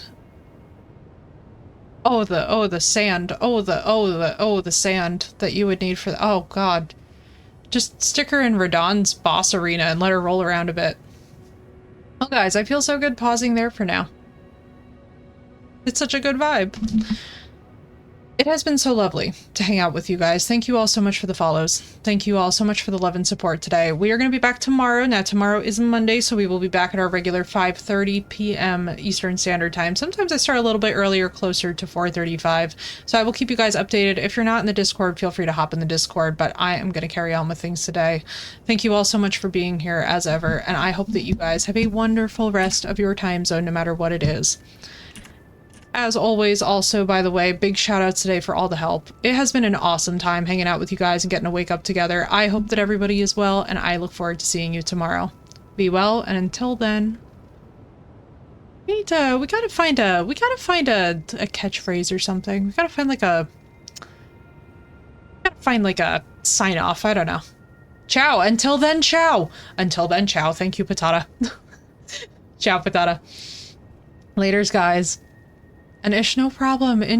Oh, the sand. The sand that you would need for the... Oh, God. Just stick her in Radahn's boss arena and let her roll around a bit. Well, guys, I feel so good pausing there for now. It's such a good vibe. It has been so lovely to hang out with you guys. Thank you all so much for the follows. Thank you all so much for the love and support today. We are going to be back tomorrow. Now, tomorrow is Monday, so we will be back at our regular 5:30 p.m. Eastern Standard Time. Sometimes I start a little bit earlier, closer to 4:35. So I will keep you guys updated. If you're not in the Discord, feel free to hop in the Discord, but I am going to carry on with things today. Thank you all so much for being here, as ever, and I hope that you guys have a wonderful rest of your time zone, no matter what it is. As always, also, by the way, big shout outs today for all the help. It has been an awesome time hanging out with you guys and getting to wake up together. I hope that everybody is well, and I look forward to seeing you tomorrow. Be well, and until then, we gotta find a catchphrase or something. We gotta find like a sign off. I don't know. Ciao. Until then, ciao. Until then, ciao. Thank you, Patata. Ciao, Patata. Laters, guys. And ish, no problem. Enjoy.